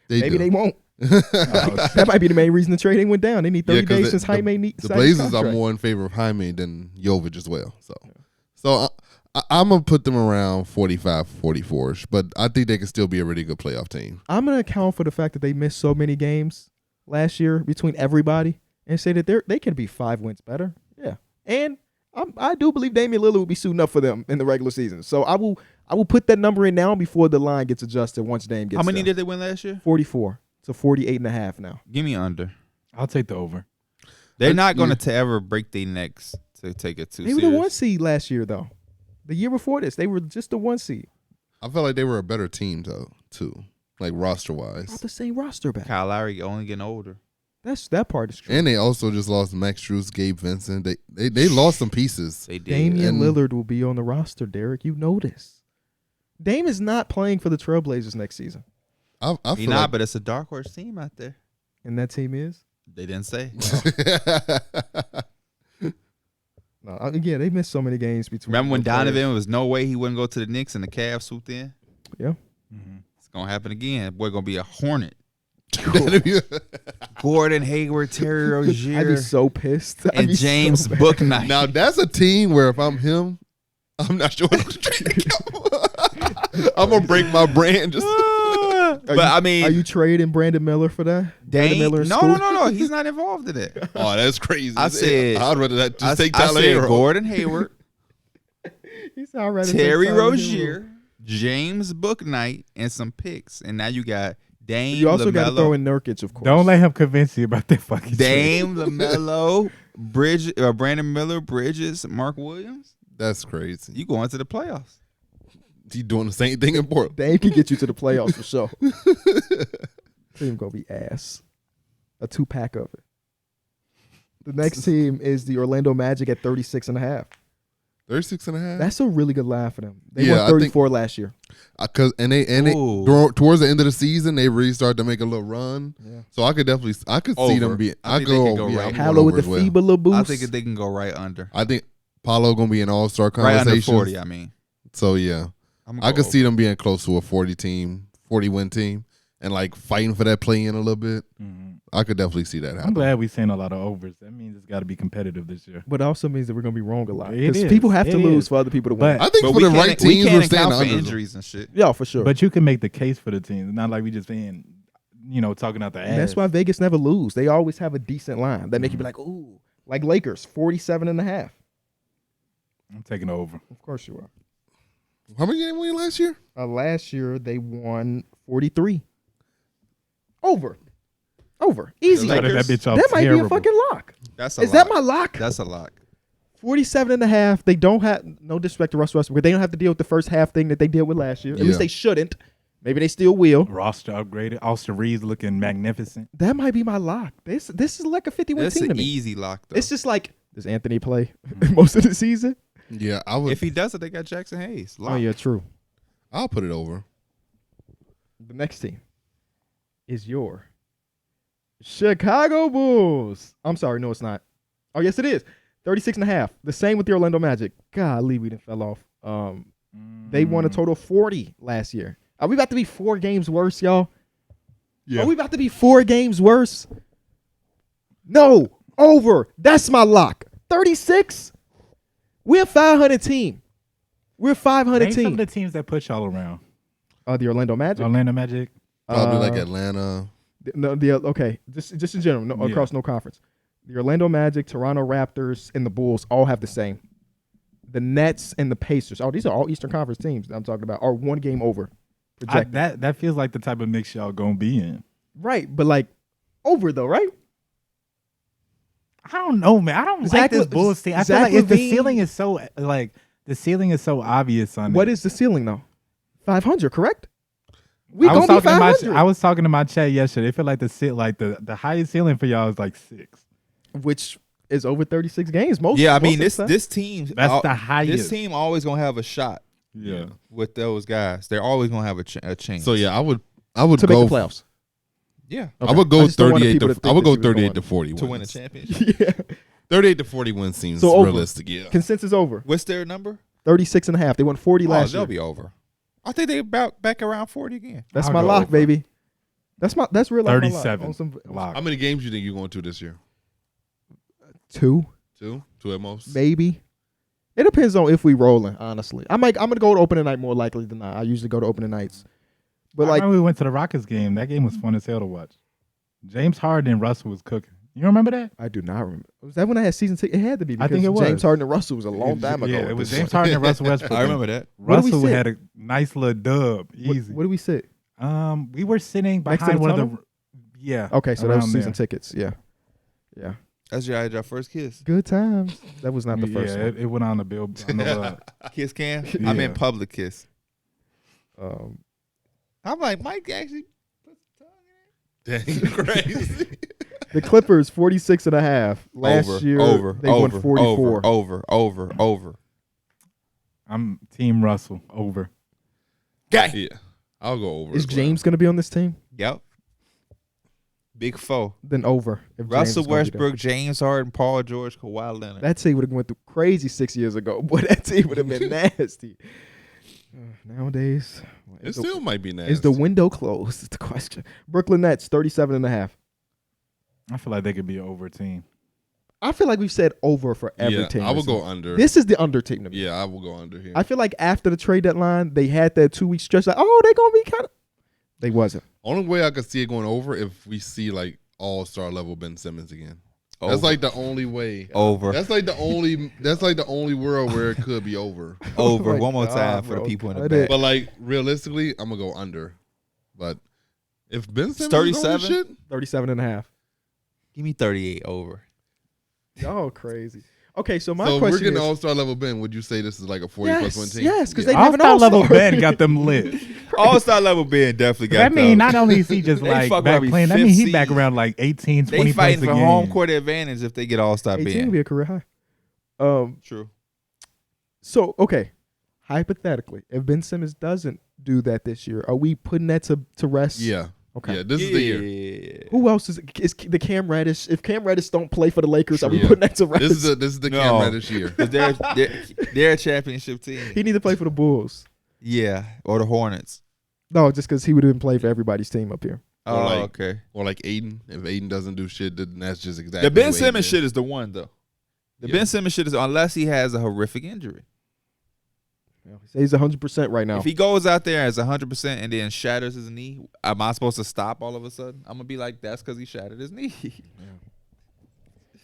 Maybe do. they won't. That might be the main reason the trading went down. They need 30 Yeah, 'cause days the- since Jaime The signed his Blazers are contract. more in favor of Jaime than Jovic as well. So I'm going to put them around 45, 44-ish, but I think they can still be a really good playoff team. I'm gonna account for the fact that they missed so many games last year between everybody and say that they can be 5 wins better. Yeah, and I do believe Damian Lillard will be suiting up for them in the regular season. So I will put that number in now before the line gets adjusted once Dame gets How many there. did they win last year? 44 to 48.5 now. Give me under. I'll take the over. They're not going to ever break their necks to take it too They were serious. the 1 seed last year though. The year before this, they were just the 1 seed. I felt like they were a better team, though, too, like roster-wise. Got the same roster back. Kyle Lowry only getting older. That part is true. And they also just lost Max Strus, Gabe Vincent. They lost some pieces. They did. Damian And- Lillard will be on the roster, Darrick. You know this. Dame is not playing for the Trailblazers next season. I He feel not, like, but it's a dark horse team out there. And that team is? They didn't say. No, again, they missed so many games between. Remember when those players. Donovan was no way he wouldn't go to the Knicks and the Cavs swooped in? Yeah. It's going to happen again. Boy, going to be a Hornet. That'd be- Gordon Hayward, Terry I'd be Rozier, so pissed. I'd and be so James mad. Bouknight. now, that's a team where if I'm him, I'm not sure what to trade to go. I'm going to break my brand. Just But I mean, Are you trading Brandon Miller for that? Brandon Dame? Miller No, and no, Scoot? no, no. He's not involved in it. Oh, that's crazy. I said- I'd rather that just take I Tyler said Hero. Gordon Hayward, He's all right. Terry Rozier, James Bouknight, and some picks. And now you got Dame, You also got to LaMelo, throw in Nurkic, of course. Don't let him convince you about that fucking Dame, LaMelo, Brandon Miller, Bridges, Mark Williams. That's crazy. You going to the playoffs? He doing the same thing in Portland. Dame can get you to the playoffs for sure. Team gonna be ass. A 2-pack of it. The next team is the Orlando Magic at 36.5. 36.5. That's a really good line for them. They Yeah, won 34 last year. Cause they towards the end of the season they really started to make a little run. Yeah. So I could see Over. them being. I I think they go could go yeah, right. I'm going Paolo with over the as well. FIBA little boost. I think they can go right under. I think Paolo gonna be an all-star Right under conversation. 40, I mean. So yeah, I'm I could see them being close to a 40-win team, and like fighting for that play-in a little bit. Mhm. I could definitely see that I'm happen. glad we've seen a lot of overs. That means it's got to be competitive this year. But it also means that we're gonna be wrong a lot. It Because is. people have to It lose is. for other people to win. But- I think But for we the right can't, we teams, can't we're staying account for under. injuries and shit. Yeah, for sure. But you can make the case for the team. Not like we just saying, talking out the ass. And that's why Vegas never lose. They always have a decent line that make you be like, ooh, like Lakers, 47.5. I'm taking over. Of course you are. How many games won last year? Last year they won 43. Over. Easy. The Started Lakers? that bitch off That might be a terrible. fucking lock. That's a Is lock. that my lock? That's a lock. 47.5. They don't have, no disrespect to Russell Westbrook, but they don't have to deal with the first half thing that they dealt with last year. At least Yeah. they shouldn't. Maybe they still will. Roster upgraded. Austin Reeves looking magnificent. That might be my lock. This is like a 51 That's team to an me. easy lock, though. It's just like, does Anthony play most of the season? Yeah, I would. If he does it, they got Jackson Hayes. Oh, yeah, true. I'll put it over. The next team is your Chicago Bulls. I'm sorry, no, it's not. Oh, yes, it is. 36.5. The same with the Orlando Magic. Golly, we didn't fell off. They won a total of 40 last year. Are we about to be 4 games worse, y'all? Yeah. Are we about to be 4 games worse? No, over. That's my lock. 36. We're a 500 team. We're a 500 Name some team. of the teams that push y'all around. The Orlando Magic. Orlando Magic. Probably like Uh, Atlanta. Okay, just in general, no, across no conference. The Orlando Magic, Toronto Raptors, and the Bulls all have the same. The Nets and the Pacers. Oh, these are all Eastern Conference teams that I'm talking about. Are 1 game over. Projected. That feels like the type of mix y'all gonna be in. Right, but like over though, right? I don't know, man. I don't Zach like this Le- Bulls team. I feel Zach like the LaVine- ceiling is so the ceiling is so obvious on What it. is the ceiling though? 500, correct? We I was gonna be talking to 500, I was talking to my chat yesterday. They feel like the highest ceiling for y'all is like 6. which is over 36 games. Most. Yeah, I most mean of the this time. this team. That's the highest. This team always gonna have a shot Yeah. with those guys. They're always gonna have a chance. So yeah, I would to go. make the playoffs. yeah, I would go just don't want 38 people to. to think I would that go you was 38 going to 40 to win a wins. championship. Yeah. 38 to 40 wins seems So over. realistic. Yeah. Consensus over. What's their number? 36.5. They won 40 Oh, last they'll year. be over. I think they about back around 40 again. That's I'll my go lock, over. baby. That's real life. my lock. 37 On some- lock. How many games you think you're going to this year? 2, 2 at most. maybe. It depends on if we rolling. Honestly, I'm gonna go to opening night more likely than not. I usually go to opening nights, but I like remember we went to the Rockets game. That game was fun as hell to watch. James Harden and Russell was cooking. You remember that? I do not remember. Was that when I had season ticket? It had to be. I think because it James was. Harden and Russell was a long time ago. Yeah, at it was this James point. Harden and Russell Westbrook. I remember that. Where do we Russell sit? had a nice little dub, What, easy. what do we sit? We were sitting Next to behind the one of tunnel? the. Yeah. Okay, so that was around season there. tickets. Yeah, yeah. That's your first kiss. Good times. That was not the first Yeah, one. it went on the bill. On the, Kiss cam. Yeah. I meant public kiss. Um, I'm like Mike actually. Dang, you crazy. the Clippers 46.5 last year. They won 44. Over. I'm Team Russell over. Guy. Yeah, I'll go over. Is as well. James gonna be on this team? Yep. Big foe. Then over. If James Russell is gonna be there. Westbrook, James Harden, Paul George, Kawhi Leonard. That team would have went through crazy 6 years ago. Boy, that team would have been nasty. Nowadays, It still might be nasty. is the window closed? Is the question. Brooklyn Nets 37.5. I feel like they could be an over team. I feel like we've said over for every Yeah, team. I would this go season. under. This is the under team to me. Yeah, I will go under here. I feel like after the trade deadline, they had that 2 week stretch. Like, oh, they're gonna be kind of. They wasn't. Only way I could see it going over if we see like all-star level Ben Simmons again. Over. That's like the only way. Over. That's like the only. That's like the only world where it could be over. Over. Oh my One more God, time for bro. the people in the Cut back. it. But like realistically, I'm gonna go under. But if Ben Simmons is on this 37? shit, 37.5. Give me 38 over. Y'all crazy. Okay, so my So question we're getting is, all-star level Ben. Would you say this is like a 40-plus win team? yes, because Yeah. they have an All-star all-star level Ben got them lit. All-star level Ben definitely got That mean those. not only is he just They like fuck back around playing, that fifth mean he back seed. around like 18, 20 They points fighting a for game. home court advantage if they get All-Star 18 Ben. would be a career high. True. So, okay, hypothetically, if Ben Simmons doesn't do that this year, are we putting that to rest? Yeah. Okay. Yeah, this is the year. Who else is the Cam Reddish? If Cam Reddish don't play for the Lakers, are we Yeah. putting that to rest? This is the No. Cam Reddish year. 'Cause they're a championship team. He need to play for the Bulls. Yeah, or the Hornets. No, just because he would have play for everybody's team up here. Oh, Or like- okay. Or like Aiden. If Aiden doesn't do shit, then that's just exactly The Ben what Aiden Simmons is. shit is the one though. The Yeah. Ben Simmons shit is unless he has a horrific injury. He's 100% right now. If he goes out there as 100% and then shatters his knee, am I supposed to stop all of a sudden? I'm gonna be like, that's because he shattered his knee.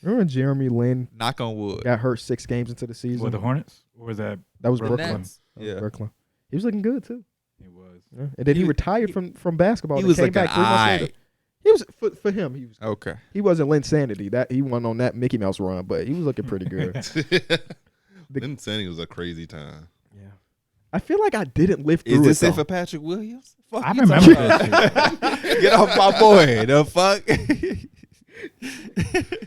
Remember when Jeremy Lin Knock on wood. got hurt 6 games into the season? With the Hornets? Or was that That was The Brooklyn. Nets. That was Yeah. Brooklyn. He was looking good too. it was? Yeah. And then he He- retired from basketball. He and was came looking back 3 months later. aight. He was for him. Okay. He wasn't Linsanity. That he went on that Mickey Mouse run, but he was looking pretty good. Ben Sandy was a crazy time. Yeah. I feel like I didn't live Is through this it. it though. for Patrick Williams? Fuck I you remember talking that about? Get off my boy. The fuck?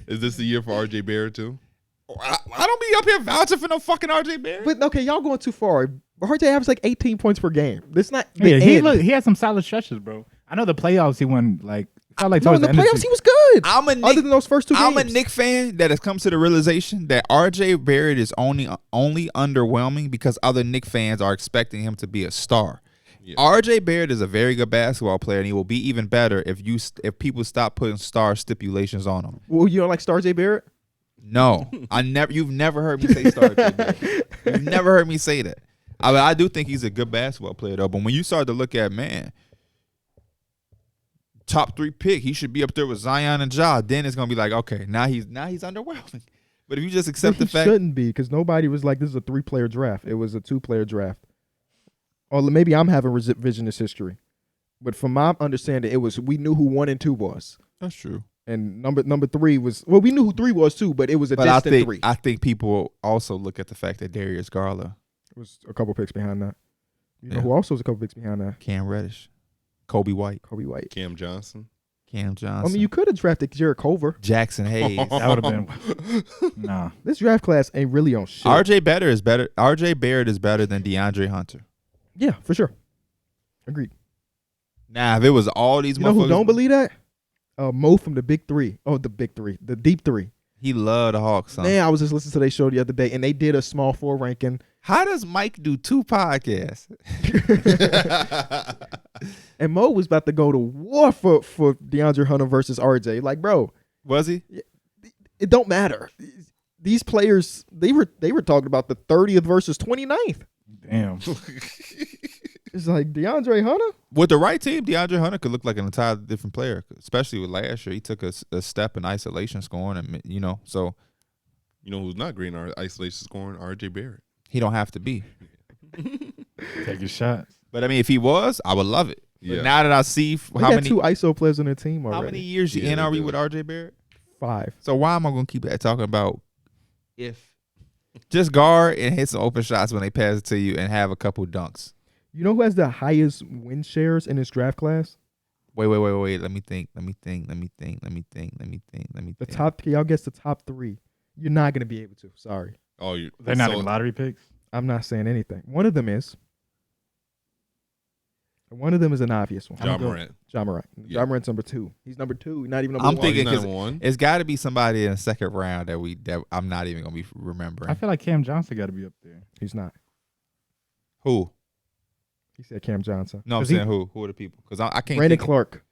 Is this the year for RJ Barrett too? I don't be up here vouching for no fucking RJ Barrett. But okay, y'all going too far. RJ averaged like 18 points per game. This not the Yeah, end. he had some solid stretches, bro. I know the playoffs he won like felt like No, in towards the the end of playoffs he was good. I'm a Other Nick, than those first 2 games. I'm a Nick fan that has come to the realization that RJ Barrett is only underwhelming because other Nick fans are expecting him to be a star. Yeah. RJ Barrett is a very good basketball player, and he will be even better if people stop putting star stipulations on him. Well, you don't like Star J Barrett? No, you've never heard me say star. You've never heard me say that. I do think he's a good basketball player though. But when you start to look at top 3 pick, he should be up there with Zion and Ja. Then it's gonna be like, okay, now he's underwhelming. But if you just accept He the fact, shouldn't be because nobody was like, this is a 3-player draft. It was a 2-player draft. Or maybe I'm having revisionist history. But from my understanding, we knew who 1 and 2 was. that's true. And number 3 was, well, we knew who 3 was too, but it was a But distant 3. I think people also look at the fact that Darius Garland, It was a couple picks behind that. You know Yeah. who also was a couple picks behind that? Cam Reddish, Kobe White, Kobe White. Cam Johnson. Cam I Johnson, mean, you could have drafted Jared Culver. Jackson Hayes. That would have been nah. This draft class ain't really on shit. RJ Barrett is better than DeAndre Hunter. Yeah, for sure. Agreed. Now, if it was all these You know who motherfuckers, don't believe that? Mo from the Big 3. Oh, the Big 3. The Deep 3. he loved the Hawks. Son. Man, I was just listening to their show the other day, and they did a small 4 ranking. How does Mike do 2 podcasts? And Mo was about to go to war for DeAndre Hunter versus RJ. Like, bro, Was he? it don't matter. These players, they were talking about the 30th versus 29th. Damn. It's like DeAndre Hunter. With the right team, DeAndre Hunter could look like an entirely different player, especially with last year. He took a step in isolation scoring, and so You know who's not green in isolation scoring? RJ Barrett. he don't have to be. Take your shots. But I mean, if he was, I would love it. But Yeah. now that I see They how got many 2 ISO players on their team already. how many years Yeah, in they are we do. with RJ Barrett? 5. So why am I gonna keep talking about if? Just guard and hit some open shots when they pass it to you, and have a couple dunks. You know who has the highest win shares in this draft class? Wait. Let me think. The top, y'all guess the top 3. You're not gonna be able to. Sorry, Oh, you. They're not in lottery picks. I'm not saying anything. One of them is. One of them is an obvious one. John Morant. John Morant. Yeah. John Morant's number 2. He's number 2. Not even number I'm 1. thinking he's not 'cause one. It's got to be somebody in the second round that I'm not even gonna be remembering. I feel like Cam Johnson got to be up there. He's not. Who? He said Cam Johnson. No, I'm 'Cause he- saying who? Who are the people? Because I can't. Brandon think Clark.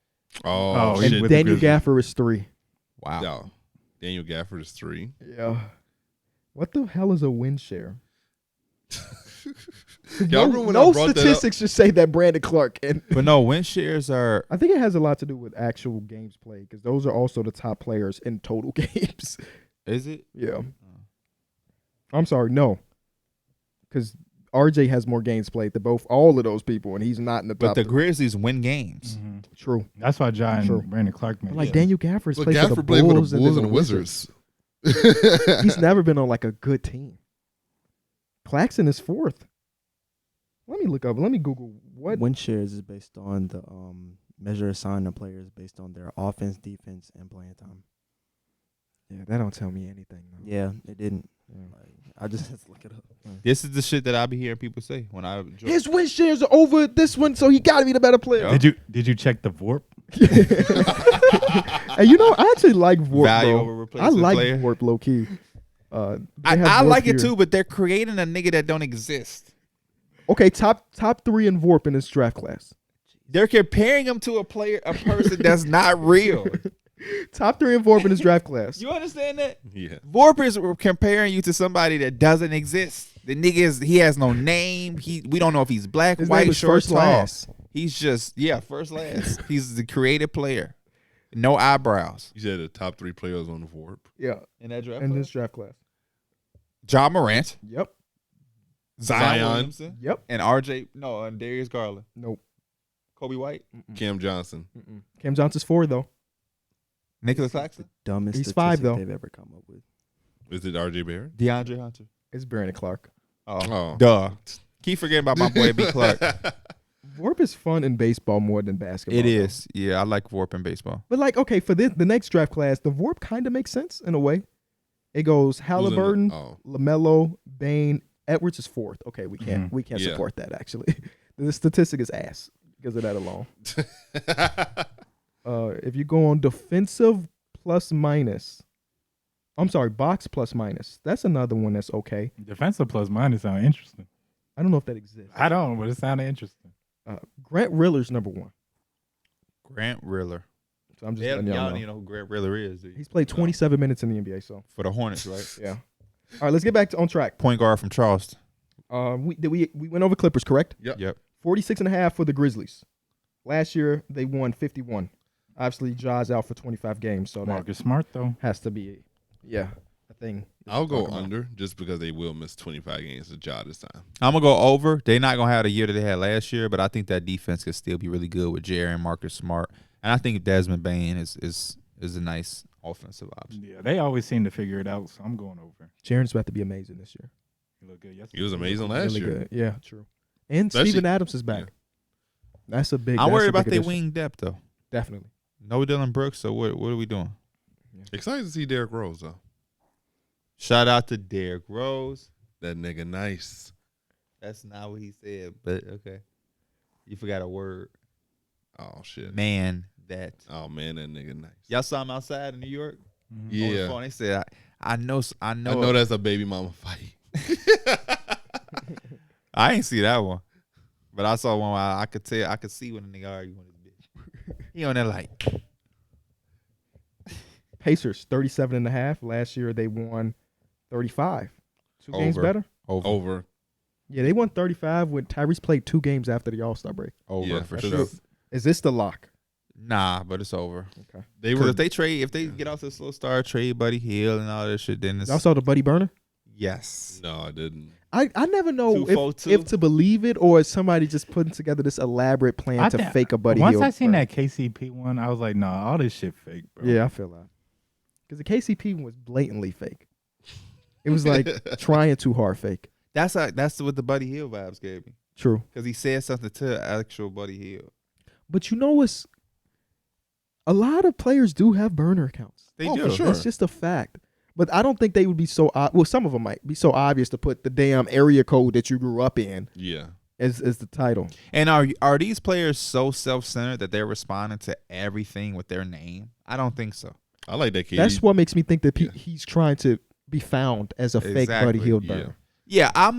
Oh, Oh, shit. and And with the Daniel Grizzlies. Gafford is 3. Wow. No. Daniel Gafford is 3. Yeah. What the hell is a win share? Y'all remember when no I brought that up? statistics should say that Brandon Clark. And But no, win shares are. I think it has a lot to do with actual games played because those are also the top players in total games. Is it? Yeah. I'm sorry, no. Because RJ has more games played than all of those people, and he's not in the But top. the Grizzlies win games. True. That's why John Sure. and Brandon Clark made Like it. Daniel Gafford's But played for the Gafford played for the Bulls Bulls and and the Wizards. He's never been on like a good team. Claxton is 4th. Let me look up. Let me Google what win shares is based on the measure assigned to players based on their offense, defense, and playing time. Yeah, that don't tell me anything. Though. Yeah, it didn't. Yeah. Like, I just had to look it up. This is the shit that I be hearing people say when I. His win shares are over this one, so he got to be the better player. Yeah. Did you check the VORP? And I actually like Vorp. Value bro. over I replacement like player. Vorp low key. I Vorp like it here. too, but they're creating a nigga that don't exist. Okay, top 3 in Vorp in this draft class. They're comparing him to a person that's not real. Top 3 in Vorp in this draft class. You understand that? Yeah. Vorp is comparing you to somebody that doesn't exist. The nigga he has no name. We don't know if he's black, His white, name is short, first tall. last. He's just first last. He's the creative player. No eyebrows. You said the top 3 players on the VORP. Yeah, In that draft in this draft class. John Morant, Yep. Zion Williamson, Yep. and and Darius Garland. Nope. Kobe White, Cam Johnson. Cam Johnson's 4 though. Nicholas Claxton, Dumbest He's statistic 5 though. they've ever come up with. Is it RJ Barrett? DeAndre Hunter. It's Brandon Clark. Oh. Duh. Keep forgetting about my boy B. Clark. Vorp is fun in baseball more than basketball. It though. is. Yeah, I like Vorp in baseball. But like, okay, for the next draft class, the Vorp kind of makes sense in a way. It goes Halliburton, LaMelo, Bain, Edwards is 4th. Okay, we can't Yeah. support that actually. The statistic is ass because of that alone. If you go on defensive plus minus, I'm sorry, box plus minus. That's another one that's okay. Defensive plus minus sound interesting. I don't know if that exists. I don't, but it sounded interesting. Grant Riller's number 1. Grant Riller. So I'm just Y'all letting y'all don't know. even know who Grant Riller is. Do you? He's played 27 minutes in the NBA, so For the Hornets, right? yeah. All right, let's get back on track. Point guard from Charleston. We went over Clippers, correct? Yep. 46.5 for the Grizzlies. Last year they won 51. Obviously, Ja's out for 25 games, so that Marcus Smart though. has to be a thing. I'll go Talk about. under just because they will miss 25 games to Ja this time. I'm gonna go over. They're not gonna have the year that they had last year, but I think that defense could still be really good with Jerry and Marcus Smart. And I think Desmond Bain is a nice offensive option. Yeah, they always seem to figure it out, so I'm going over. Jaren's about to be amazing this year. He looked good yesterday. He was amazing last Really year. good. Yeah, true. And Especially- Steven Adams is back. That's a big. I'm that's worried a about big their addition. wing depth though. Definitely. No Dylan Brooks. So what are we doing? Excited to see Derrick Rose though. Shout out to Derrick Rose. That nigga nice. That's not what he said, but okay. You forgot a word. Oh shit. Man, that. Oh man, that nigga nice. Y'all saw him outside in New York? On the Yeah. phone. They said, I know I know that's a baby mama fight. I ain't see that one. But I saw one where I could see when a nigga arguing with his bitch. He on there like, Pacers 37.5. Last year they won 35. 2 games Over. better. Over. Yeah, they won 35 when Tyrese played 2 games after the All-Star break. over Yeah, for That's sure. it. Is this the lock? Nah, but it's over. Okay. They Because were if they get off the slow start, trade Buddy Hill and all that shit, then it's Y'all saw the Buddy Burner? yes. No, I didn't. I never know 242? if to believe it or is somebody just putting together this elaborate plan to fake a Buddy Once Hill. I seen burn. that KCP one, I was like, nah, all this shit fake, bro. Yeah, I feel that. Because the KCP one was blatantly fake. It was like trying too hard fake. That's what the Buddy Hill vibes gave me. True. Because he said something to actual Buddy Hill. But you know what's a lot of players do have burner accounts. They Oh, do. for sure. That's just a fact. But I don't think they would be so well, some of them might be so obvious to put the damn area code that you grew up in Yeah. as the title. And are these players so self-centered that they're responding to everything with their name? I don't think so. I like that kid. That's what makes me think that Yeah. he's trying to be found as a fake Exactly, Buddy Hield yeah. burner. Yeah, I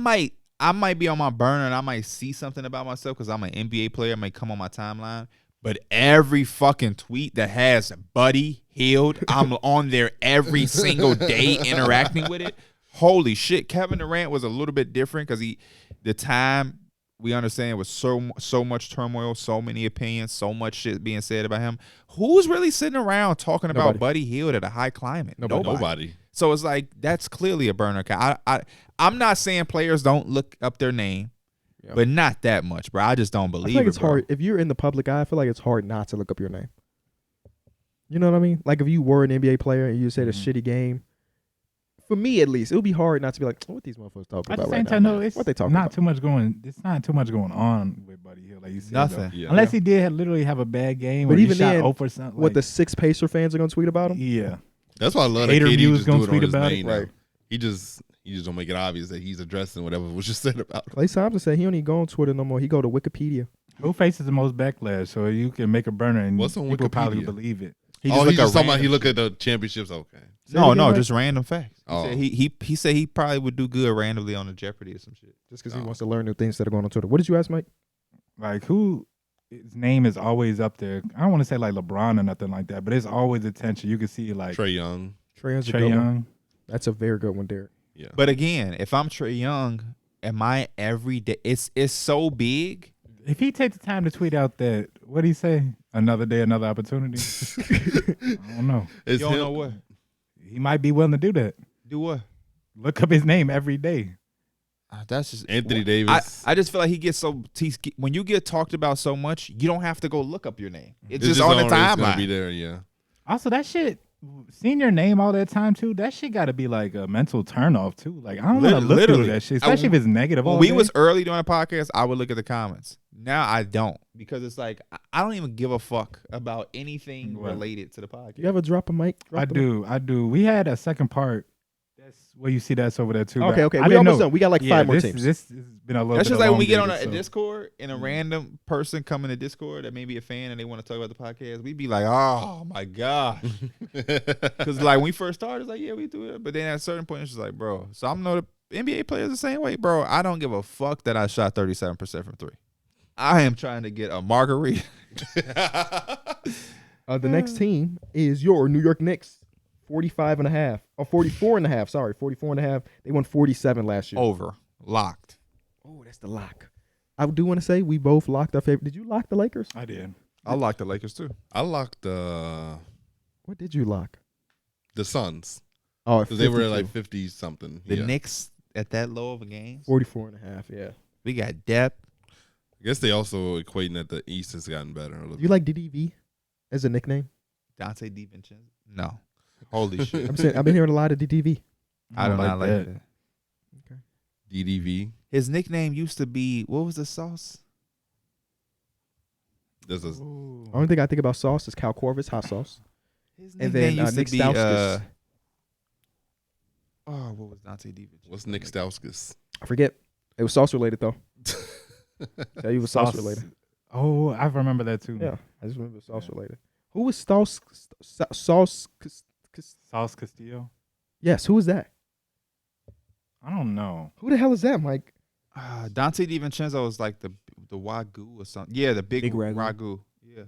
might be on my burner and I might see something about myself because I'm an NBA player. It may come on my timeline. But every fucking tweet that has Buddy Hield, I'm on there every single day interacting with it. Holy shit. Kevin Durant was a little bit different because the time we understand was so much turmoil, so many opinions, so much shit being said about him. Who's really sitting around talking about Nobody. Buddy Hield at a high climate? Nobody. So it's like that's clearly a burner account. I'm not saying players don't look up their name, Yeah. but not that much, bro. I just don't I believe feel like it, it's bro. hard. If you're in the public eye, I feel like it's hard not to look up your name. You know what I mean? Like if you were an NBA player and you just had a shitty game, For me, at least, it would be hard not to be like, what these motherfuckers talking At the about same right time, now? no, it's What they talking not about? too much going. It's not too much going on with Buddy Hield, like you said. Nothing. Though. Yeah. Unless he did literally have a bad game, But or he even shot then, 0 for something. What the 6 Pacer fans are gonna tweet about him? Yeah, That's why I love that Hater KD Muse just gonna do it on tweet his about it. name now. Right. He just don't make it obvious that he's addressing whatever was just said about him. Clay Thompson said he don't even go on Twitter no more. He go to Wikipedia. who faces the most backlash? So you can make a burner, and What's on Mm-hmm. people probably Wikipedia? believe it. He He's just talking about random he look shit. at the championships. Okay. Say it No, again, no, Mike? just random facts. Oh. He said he probably would do good randomly on the Jeopardy or some shit. Just because he Oh. wants to learn new things that are going on Twitter. What did you ask, Mike? Like who? His name is always up there. I don't want to say like LeBron or nothing like that, but it's always attention. You can see like Trey Young. Trae Young's a Trae good one. Young. That's a very good one, Derek. Yeah. But again, if I'm Trae Young, am I every day? It's so big. If he takes the time to tweet out that, what do he say? Another day, another opportunity. I don't know. It's You don't him. know what? He might be willing to do that. Do what? Look up his name every day. That's just Anthony Davis. I just feel like he gets so when you get talked about so much, you don't have to go look up your name. It's, It's just on the it's gonna be timeline. there. Yeah. Also, that shit, seeing your name all that time too, that shit got to be like a mental turnoff too. Like I don't want to look Literally. through that shit, especially if it's negative. When all we day. was early doing a podcast, I would look at the comments. Now I don't because it's like I don't even give a fuck about anything Right. related to the podcast. You ever drop a mic? I do. We had a second part. That's where you see that's over there too. Okay, but okay. I We didn't almost know. done. We got like 5 more this, teams. This has been a little. That's bit just like when we get on elongated, a so- Discord and a random person come in the Discord that may be a fan and they want to talk about the podcast. We'd be like, oh my gosh. Because like when we first started, it's like, yeah, we do it. But then at a certain point, it's just like, bro. So I'm know the NBA players the same way, bro. I don't give a fuck that I shot 37% from 3. I am trying to get a margarita. The next team is your New York Knicks. 45.5. Or 44.5. Sorry, 44.5. They won 47 last year. Over. Locked. Oh, that's the lock. I do want to say we both locked our favorite. Did you lock the Lakers? I did. I locked the Lakers too. I locked What did you lock? the Suns Oh, because they were at 52. like 50 something. The Yeah. Knicks at that low of a game. 44.5. Yeah. We got depth. I guess they also equating that the East has gotten better. A little Do you like DDV as a nickname? Dante DiVincenzo. No. Holy shit. I'm saying I've been hearing a lot of DDV. I do not like that. DDV. His nickname used to be, what was the sauce? There's a Only thing I think about sauce is Cal Corvus hot sauce. His And nickname then used Nick to be, Stauskas. what was Dante DiVincenzo? what's Nick Stauskas? I forget. It was sauce related though. Tell you it was sauce related. Oh, I remember that too. Yeah, I just remember sauce Yeah. related. Who was sauce? Sauce? Sauce Castillo. Yes, who is that? I don't know. Who the hell is that, Mike? Dante DiVincenzo is like the Wagyu or something. Yeah, the big Ragu. ragu. Yeah.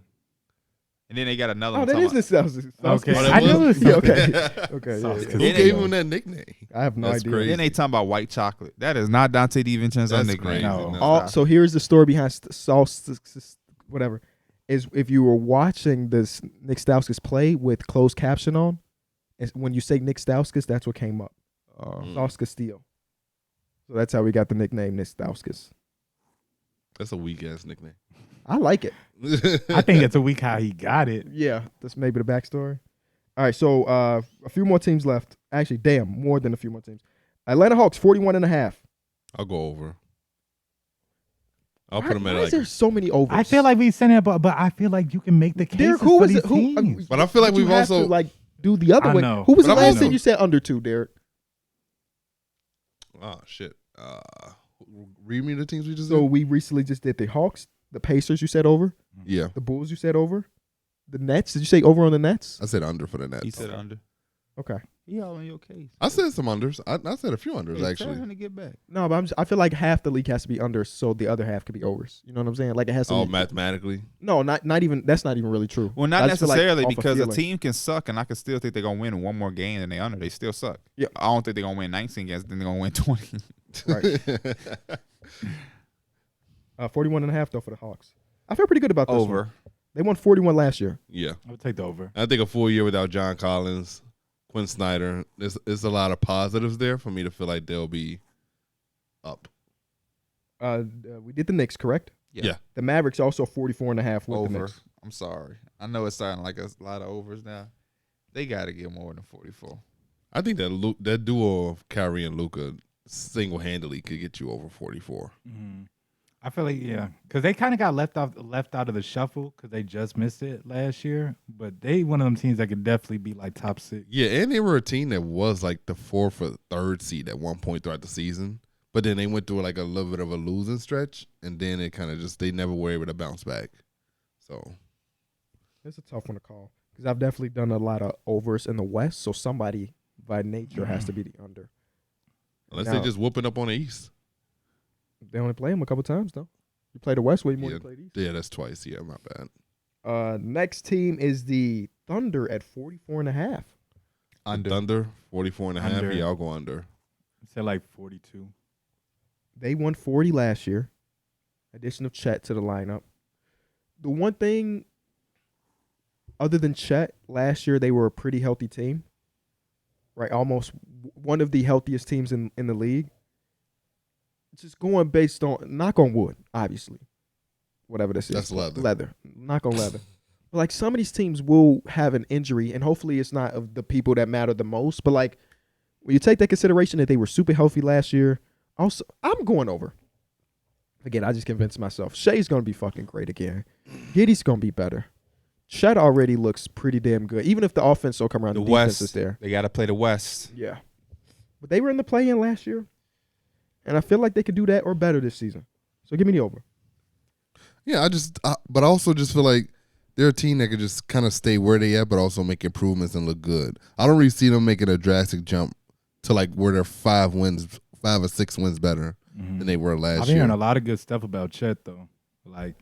And then they got another Oh, one. that talking is the sauce. Okay. Oh, that I knew was? it was Yeah, something. okay. Okay. Sauce Yeah, Who yeah. gave him that nickname? I have no That's idea. crazy. Then they talking about white chocolate. That is not Dante DiVincenzo's That's nickname. crazy. No. No. So here's the story behind sauce, whatever. Is if you were watching this Nick Stauskas play with closed caption on, when you say Nick Stauskas, that's what came up. Sauce Castillo. So that's how we got the nickname Nick Stauskas. That's a weak ass nickname. I like it. I think it's a week how he got it. Yeah, that's maybe the backstory. All right, so a few more teams left. Actually, damn, more than a few more teams. Atlanta Hawks, 41.5. I'll go over. I'll Why- put him at why like. is there so many overs? I feel like we said it, but I feel like you can make the case Derek, for who was these it? Who? teams. But I feel like but you we've have to, also like do the other I way. know. Who was the But I last also- thing you said under two, Derek? Oh shit. Read me the teams we just So did. we recently just did the Hawks, the Pacers. You said over. Yeah, The Bulls. You said over. The Nets. Did you say over on the Nets? I said under for the Nets. He said under. Okay. He all in your case. I said some unders. I said a few unders Tell actually. him to get back. No, but I feel like half the league has to be under, so the other half could be overs. You know what I'm saying? Like it has to. Oh, be, mathematically. No, not even. That's not even really true. Well, not I just feel like necessarily off of because a feeling. team can suck, and I can still think they're gonna win one more game than they under. They still suck. Yeah. I don't think they're gonna win 19 games. Then they're gonna win 20. Right. 41.5 though for the Hawks. I feel pretty good about this one. Over. They won 41 last year. Yeah, I would take the over. I think a full year without John Collins, Quinn Snyder. There's a lot of positives there for me to feel like they'll be up. We did the Knicks, correct? Yeah. The Mavericks also 44.5 with the Over. Knicks. I'm sorry. I know it's sounding like a lot of overs now. They got to get more than 44. I think that duo of Kyrie and Luka single-handedly could get you over 44. Mm-hmm. I feel like because they kind of got left out of the shuffle because they just missed it last year. But they one of them teams that could definitely be like top 6. Yeah, and they were a team that was like the 4th or 3rd seed at one point throughout the season. But then they went through like a little bit of a losing stretch, and then it kind of they never were able to bounce back. So it's a tough one to call because I've definitely done a lot of overs in the West, so somebody by nature has to be the under. Unless they just whooping up on the East. They only play them a couple times, though. You play the West way more than you play the East. Yeah, that's twice. Yeah, my bad. Next team is the Thunder at 44.5. Under. Thunder, 44.5. Under. Yeah, I'll go under. I said like 42. They won 40 last year. Addition of Chet to the lineup. The one thing, other than Chet, last year they were a pretty healthy team. Right, almost one of the healthiest teams in the league. Just going based on, knock on wood, obviously. Whatever this is. That's leather. Leather. Knock on leather. But like some of these teams will have an injury, and hopefully it's not of the people that matter the most. But like when you take that consideration that they were super healthy last year, also I'm going over. Again, I just convinced myself. Shea's going to be fucking great again. Giddey's going to be better. Chet already looks pretty damn good. Even if the offense will come around, the defense West is there. They got to play the West. Yeah. But they were in the play-in last year. And I feel like they could do that or better this season. So give me the over. Yeah, but I also just feel like they're a team that could just kind of stay where they at, but also make improvements and look good. I don't really see them making a drastic jump to like where they're 5 or 6 wins better than they were last I've year. been hearing a lot of good stuff about Chet though. Like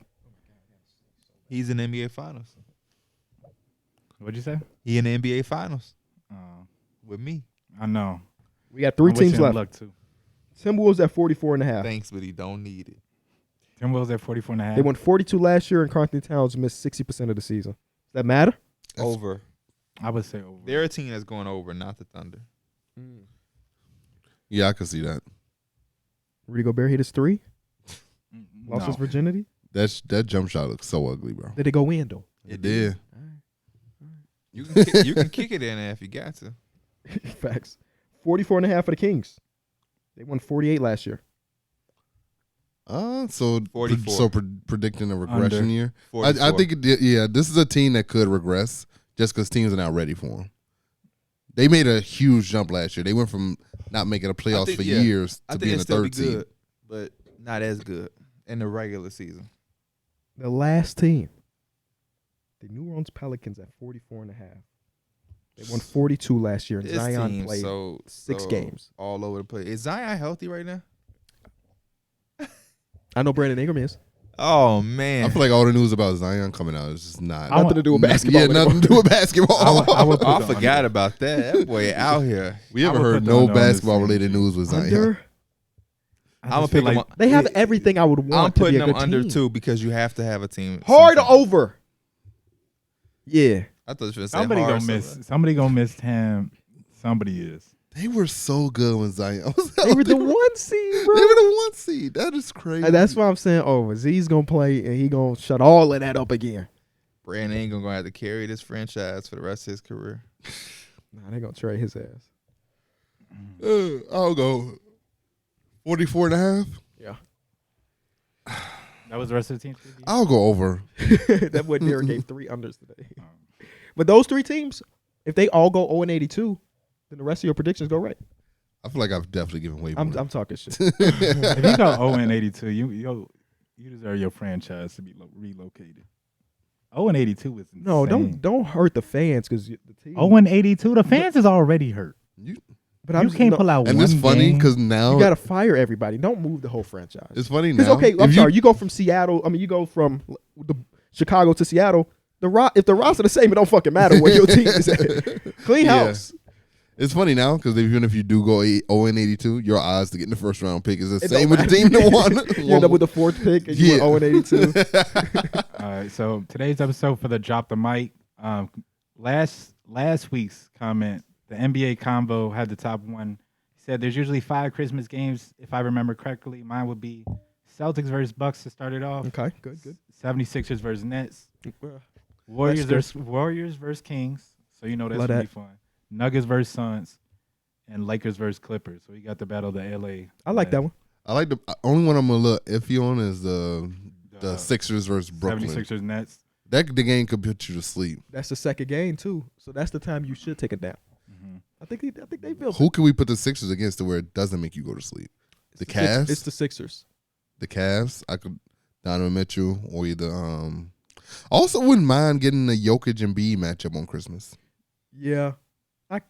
He's in the NBA Finals. what'd you say? He in the NBA Finals with me. I know. We got 3 I'm wishing teams him left. luck too. Timberwolves at 44.5. Thanks, but he don't need it. Timberwolves at 44.5. They won 42 last year, and Carlton Towns missed 60% of the season. Does that matter? Over. I would say over. They're a team that's going over, not the Thunder. Yeah, I can see that. Rudy Gobert hit his 3. Lost No. his virginity. That jump shot looks so ugly, bro. Did it go in, though? It did. You can kick it in there if you got to. Facts. 44.5 for the Kings. They won 48 last year. So 44. Predicting a regression Under. year. 44. I think this is a team that could regress just because teams are not ready for them. They made a huge jump last year. They went from not making the playoffs for years to being a third seed. Good, but not as good in the regular season. The last team, the New Orleans Pelicans at 44.5. They won 42 last year, and This Zion team played so 6 games. all over the place. Is Zion healthy right now? I know Brandon Ingram is. Oh man, I feel like all the news about Zion coming out is just not. Nothing to do with basketball. Yeah, nothing to do with basketball. I would put I the forgot under. about that. That boy out here. We I haven't would heard put them no under on the basketball same related team. news with Zion. Under. I I'm gonna just feel pick him. They have everything I would want I'm to be putting a them good under team. too because you have to have a team. Hard sometime. over. Yeah. I thought you were gonna say Somebody hard gonna miss. something. Somebody gonna miss him. Somebody is. They were so good when Zion was They were the healthy. 1 seed, They bro. were the 1 seed. That is crazy. And that's why I'm saying over. Z's going to play, and he going to shut all of that up again. Brandon Ingram gonna have to carry this franchise for the rest of his career. Nah, they going to trade his ass. I'll go 44.5. Yeah. That was the rest of the team. I'll go over. That's what Darrick gave 3 unders today. But those 3 teams, if they all go 0-82, then the rest of your predictions go right. I feel like I've definitely given way more. I'm talking shit. If you go 0-82, you deserve your franchise to be relocated. 0-82 is insane. No, don't hurt the fans because the team. 0-82, the fans is already hurt. but I'm You can't pull out and one it's funny game. because now You got to fire everybody. Don't move the whole franchise. it's funny Because now. okay, I'm If sorry. You go from Seattle. I mean, you go from the Chicago to Seattle. If the roster the same, it don't fucking matter where your team is at. Clean Yeah. house. It's funny now because even if you do go 0-82, your odds to get in the first round pick is the It same don't with the team that won. You end up with the 4th pick and you went 0-82. All right, so today's episode for the Drop the Mic. Last week's comment, the NBA Convo had the top one. He said there's usually 5 Christmas games, if I remember correctly. Mine would be Celtics versus Bucks to start it off. Okay, good. 76ers versus Nets. Well, Warriors That's versus Kings. So you know that's Love gonna be that. fun. Nuggets versus Suns. and Lakers versus Clippers. So we got the battle of the LA. I like that one. I like the only one I'm a little iffy on is the Sixers versus Brooklyn. 76ers Nets. The game could put you to sleep. That's the second game too, so that's the time you should take a nap. Mm-hmm. I think they built. Who can we put the Sixers against to where it doesn't make you go to sleep? The Cavs. It's the Sixers. The Cavs. I could Donovan Mitchell or either. Also, wouldn't mind getting the Jokic and B matchup on Christmas. Yeah, I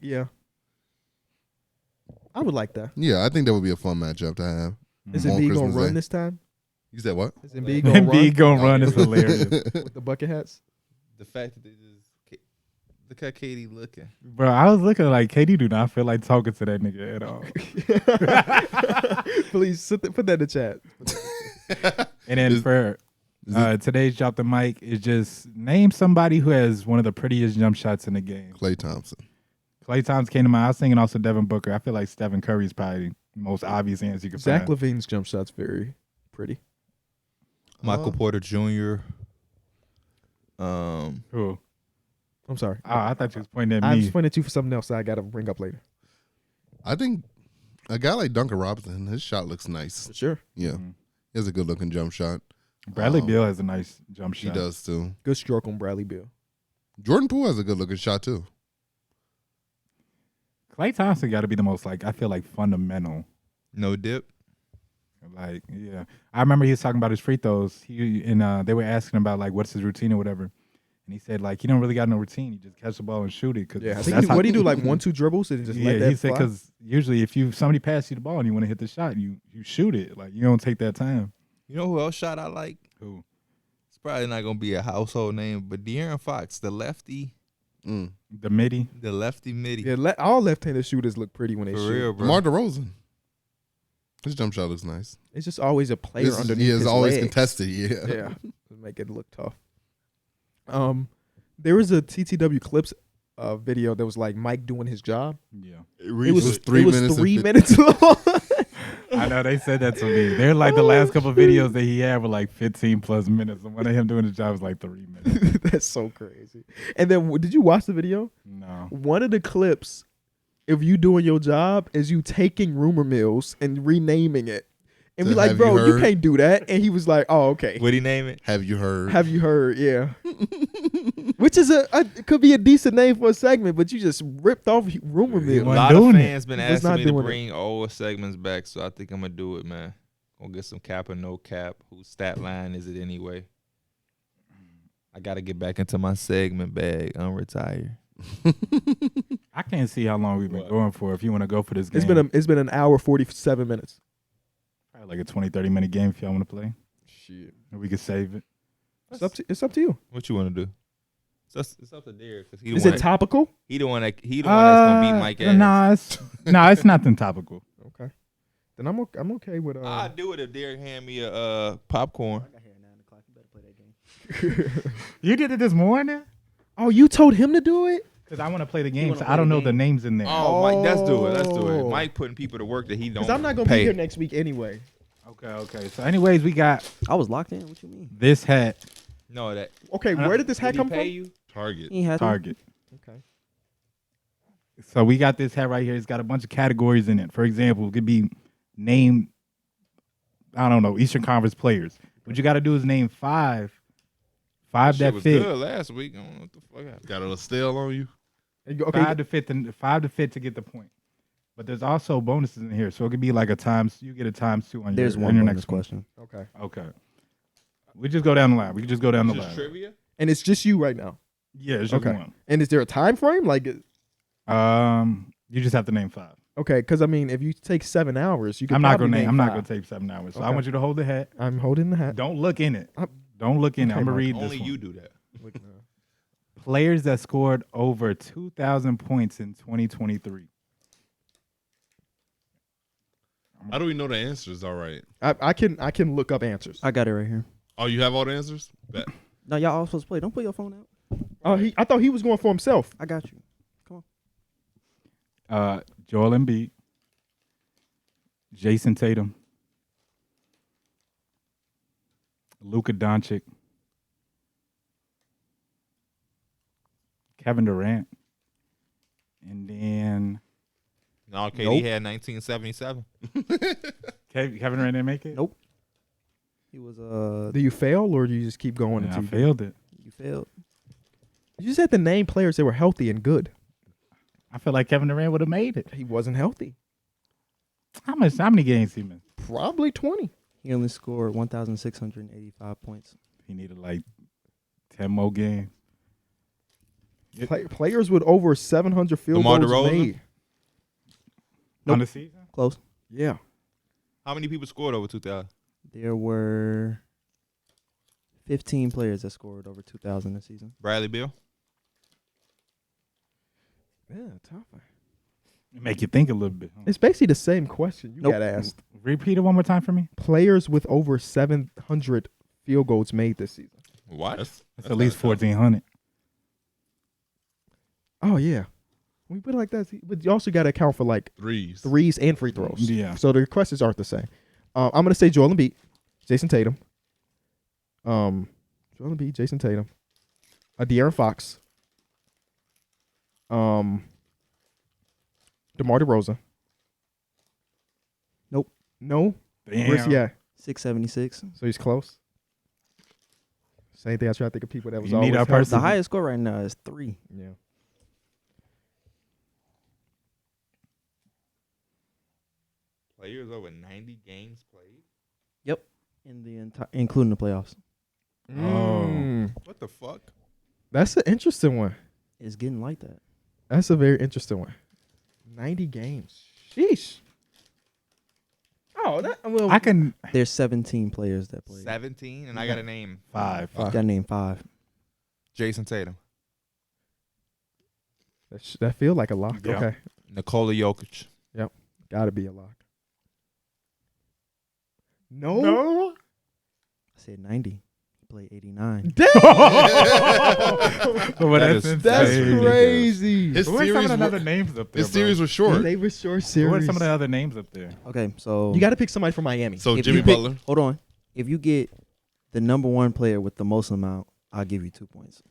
would like that. Yeah, I think that would be a fun matchup to have. Is on Embiid gonna Christmas run Day. this time? You said what? Is Embiid gonna run Embiid gonna run is hilarious. with the bucket hats? The fact that they just look how Katie looking. Bro, I was looking like KD do not feel like talking to that nigga at all. Please put that in the chat. And then for today's Drop the Mic is just name somebody who has one of the prettiest jump shots in the game. Klay Thompson. Klay Thompson came to mind. I was thinking also Devin Booker. I feel like Stephen Curry is probably the most obvious answer you could Zach find. LaVine's jump shot's very pretty. Michael Porter Jr. Who? I'm sorry. Oh, I thought you was pointing at I'm me. just pointing at you for something else that I got to bring up later. I think a guy like Duncan Robinson, his shot looks nice. For sure. Yeah, he has a good looking jump shot. Bradley Beal has a nice jump shot. He does too. Good stroke on Bradley Beal. Jordan Poole has a good looking shot too. Klay Thompson got to be the most I feel like fundamental. No dip. Yeah. I remember he was talking about his free throws. They were asking about what's his routine or whatever. And he said he don't really got no routine. He just catch the ball and shoot it. Yeah, I think what do you do? 1-2 dribbles and just let that he said fly? because usually if somebody passes you the ball and you want to hit the shot, you shoot it. You don't take that time. You know who else shot I like? Who? It's probably not gonna be a household name, but De'Aaron Fox, the lefty, The midi. the lefty midi. Yeah, all left-handed shooters look pretty when they For shoot. real, bro. DeMar DeRozan. His jump shot looks nice. It's just always a player underneath He is his always legs. contested. Yeah. Yeah, to make it look tough. There was a TTW Clips video that was Mike doing his job. Yeah. It was 3 minutes. and 3 fif- minutes long. I know they said that to me. They're the last couple of videos that he had were 15 plus minutes. And one of him doing his job was 3 minutes. That's so crazy. And then, did you watch the video? No. One of the clips, if you doing your job, is you taking rumor mills and renaming it. And So we like, have bro, you you heard? can't do that. And he was like, oh, okay. What'd he name it? Have you heard? Have you heard? Yeah. Which is it could be a decent name for a segment, but you just ripped off rumor A mill. wasn't lot of doing it. fans been He was asking not me to doing it. bring old segments back, so I think I'm gonna do it, man. Gonna get some cap or no cap. Whose stat line is it anyway? I gotta get back into my segment bag. Unretire. I can't see how long we've been going for if you want to go for this game. It's been an hour 47 minutes. Probably a 20, 30-minute game if y'all want to play. Shit. And we could save it. It's up to you. What you want to do? It's up to Darrick. 'Cause he the Is one it that- topical? He the one that's gonna beat Mike ass. It's nothing topical. Okay. Then I'm okay with I'd do it if Darrick hand me a popcorn. I got here at 9 o'clock. You better play that game. You did it this morning? Oh, you told him to do it? Because I want to play the game, wanna so play I don't the know the game. names in there. Oh, Mike, let's do it. Let's do Oh. it. Mike putting people to work that he don't. Because I'm not gonna pay. be here next week anyway. Okay. So anyways, we got I was locked in. What you mean? this hat, No, that. Okay, where did this hat Did he come pay from? you? Target. He had to. Target. Okay. So we got this hat right here. It's got a bunch of categories in it. For example, it could be name, I don't know, Eastern Conference players. What you got to do is name five Shit that was fit. good last week. I don't know what the fuck happened. Got a stale on you? Okay. Five to fit to get the point. But there's also bonuses in here, so it could be like you get a times 2 on There's your, one on your bonus next one. question. Okay. Okay. We just go down the line. We can just go down the Just line. trivia. And it's just you right now. Yeah, it's just Okay. one. And is there a time frame? You just have to name 5. Okay, because I mean, if you take 7 hours, you can. I'm not probably gonna name. I'm not 5. gonna take 7 hours. So I Okay. want you to hold the hat. I'm holding the hat. Don't look in it. I'm- Don't look in it. Okay, I'm gonna Mike. read Only this you one. do that. Players that scored over 2,000 points in 2023. How do we know the answers? All right. I can look up answers. I got it right here. Oh, you have all the answers? Bet. No, y'all all supposed to play. Don't put your phone out. Oh, I thought he was going for himself. I got you. Joel Embiid, Jason Tatum, Luka Doncic, Kevin Durant, and then No, KD Nope. had 1977. Kevin Durant didn't make it. Nope. He was Do you fail or do you just keep going Yeah, I until you failed it. you failed. You just had to name players that were healthy and good. I feel like Kevin Durant would have made it. He wasn't healthy. How many games he missed? Probably 20. He only scored 1,685 points. He needed like 10 more games. Players with over 700 field DeMar goals DeRozan? made. On the season? Close. Yeah. How many people scored over 2,000? There were 15 players that scored over 2,000 this season. Bradley Beal? Yeah, tough. Make you think a little bit. Huh? It's basically the same question you Nope. got asked. Repeat it one more time for me. Players with over 700 field goals made this season. What? That's at least 1,400. Oh, yeah. When you put it like that, but you also got to account for like Threes. threes and free throws. Yeah. So the questions aren't the same. I'm going to say Joel Embiid, Jason Tatum. Joel Embiid, Jason Tatum. De'Aaron Fox. DeMar DeRozan. Nope. No? Damn. Where's he at? 676. So he's close. Same thing. I try to think of people that was You always need a healthy. person. The highest score right now is 3. Yeah. Players over 90 games played? In the including the playoffs. Mm. What the fuck? That's an interesting one. It's getting like that. That's a very interesting one. 90 games. Sheesh. Oh, that well. I can There's 17 players that played. 17? And I got to name 5. You gotta name 5. Jason Tatum. That feel like a lock. Yeah. Okay, Nikola Jokic. gotta be a lock. No. I said 90. He played 89. Damn. That is- That's insane. crazy. His What are some series of the other were, names up there? his series was short. They were short What series. are some of the other names up there? Okay, so You got to pick somebody from Miami. So if Jimmy you pick- Butler. hold on. If you get the number 1 player with the most amount, I'll give you 2 points.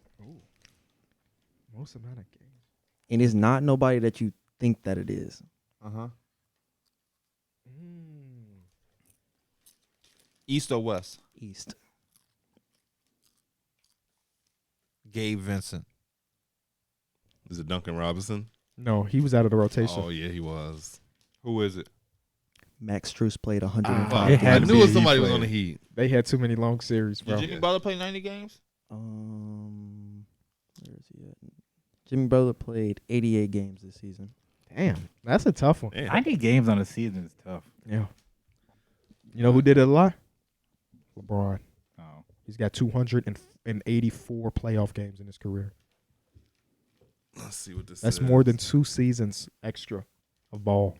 Most amount of games. And it's not nobody that you think that it is. Uh-huh. East or West? East. Gabe Vincent. Is it Duncan Robinson? No, he was out of the rotation. Oh, yeah, he was. Who is it? Max Strus played 105 Ah, it games. had I to knew be it a was somebody Heat was on player. the Heat. They had too many long series, bro. Did Jimmy Butler play 90 games? Where is he at? Jimmy Butler played 88 games this season. Damn, that's a tough one. Damn. 90 games on a season is tough. Yeah. You know who did it a lot? LeBron. Oh. He's got 284 playoff games in his career. Let's see what this That's is. more than 2 seasons extra of ball.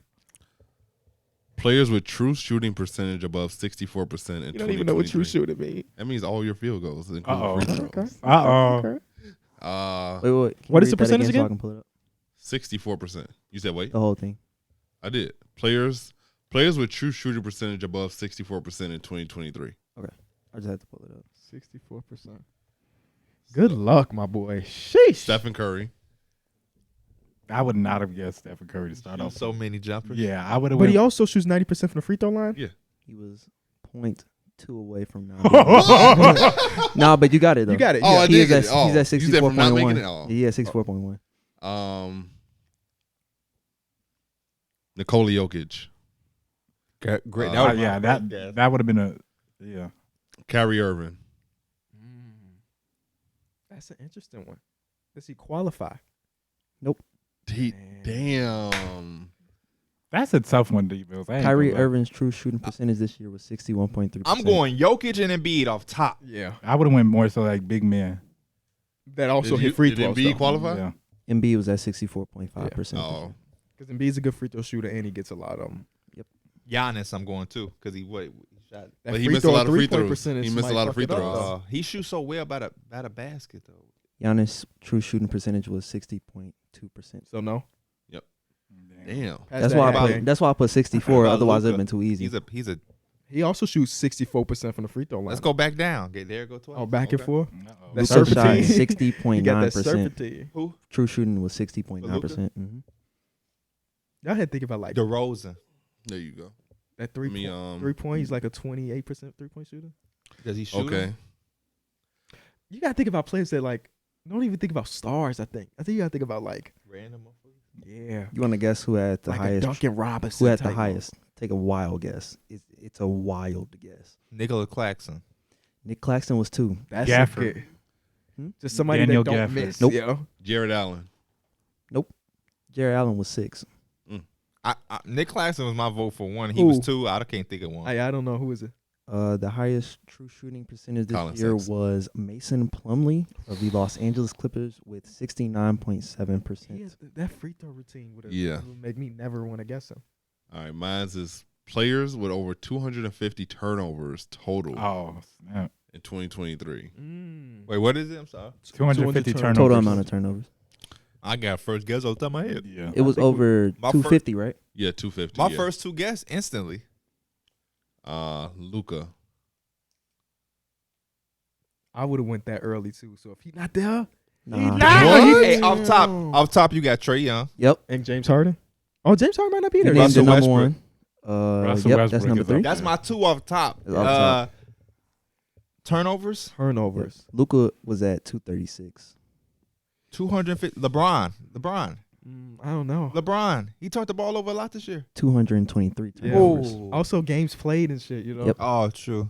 Players with true shooting percentage above 64% in You don't even know what true 2023. shooting means. That means all your field goals, including Uh-oh. free throws. Okay. Uh-oh. Okay. Wait. Can What you is the read that percentage So I again? can pull it up. 64%. You said wait? The whole thing. I did. Players with true shooting percentage above 64% in 2023. I just had to pull it up. 64%. Good luck, my boy. Sheesh. Stephen Curry. I would not have guessed Stephen Curry to start off. So many jumpers. Yeah, I would have But went. he also shoots 90% from the free throw line? Yeah. He was 0.2 away from now. No, but you got it though. You got it. Oh, I Yeah. He did is get at, it. Oh, he's at you said from not making 64.1. it? Oh. Yeah, 64.1. Nikola Jokic. Great. That was my first guess. that would have been a yeah. Kyrie Irving. That's an interesting one. Does he qualify? Damn. That's a tough one, D-Bills. Kyrie Irving's true shooting percentage this year was 61.3%. I'm going Jokic and Embiid off top. Yeah. I would have went more so like big men. That also Did hit free Did throws. Embiid qualify? Yeah. Embiid was at 64.5%. Oh. Because Embiid's a good free throw shooter and he gets a lot of them. Giannis, I'm going too because he shot. That But he free missed a throw lot of free three-point throws. percentage He missed a might lot of fuck free it up, throws. though. He shoots so well by the basket though. Giannis' true shooting percentage was 60.2%. So no. Damn. Pass That's that why hat. that's why I put 64. About Otherwise, Luka. it'd been too easy. He's a. He also shoots 64% from the free throw line. Let's go back down. Get there. Go twice. Oh, back and Okay. forth. Uh-oh. That's Luka shot serpentine. You got that 60.9%. serpentine. Who? True shooting was 60.9%. Y'all had to think about like DeRozan. There you go. that 3 point. He's like a 28% 3-point shooter. Does he shoot? Okay. You gotta think about players that like don't even think about stars. I think you gotta think about like Random. yeah, You want to guess who had the like a highest? Duncan Robinson. Who had the type highest? Take a wild guess. It's a wild guess. Nicola Claxton. Nick Claxton was 2. That's Gafford. just somebody Daniel that don't Gafford. miss. Nope. Yo. Jared Allen. Jared Allen was 6. Nick Claxton was my vote for 1. He Who? was 2. I can't think of 1. I don't know who is it. The highest true shooting percentage this Colin year Sexton. was Mason Plumlee of the Los Angeles Clippers with 69.7%. That free throw routine would make me never want to guess him. All right, mine's is players with over 250 turnovers total Oh, snap. in 2023. Wait, what is it? I'm sorry. 250 turnovers. Total amount of turnovers. I got first guess off the top of my head. Yeah. It was over my 250, right? Yeah, 250. My yeah. first 2 guess instantly. Luka. I would have went that early too. So if he's not there, Nah. What? Hey, off top, you got Trae Young. Yep. and James Harden. Oh, James Harden might not be He there. named the Russell number Westbrook. 1. Russell Yep, Westbrook that's number is 3. up That's my 2 off top. It's off top. Turnovers. Turnovers. Luka was at 236. 250. LeBron. I don't know. LeBron. He turned the ball over a lot this year. 223 Yeah. turnovers. Also, games played and shit. You know. Yep. Oh, true.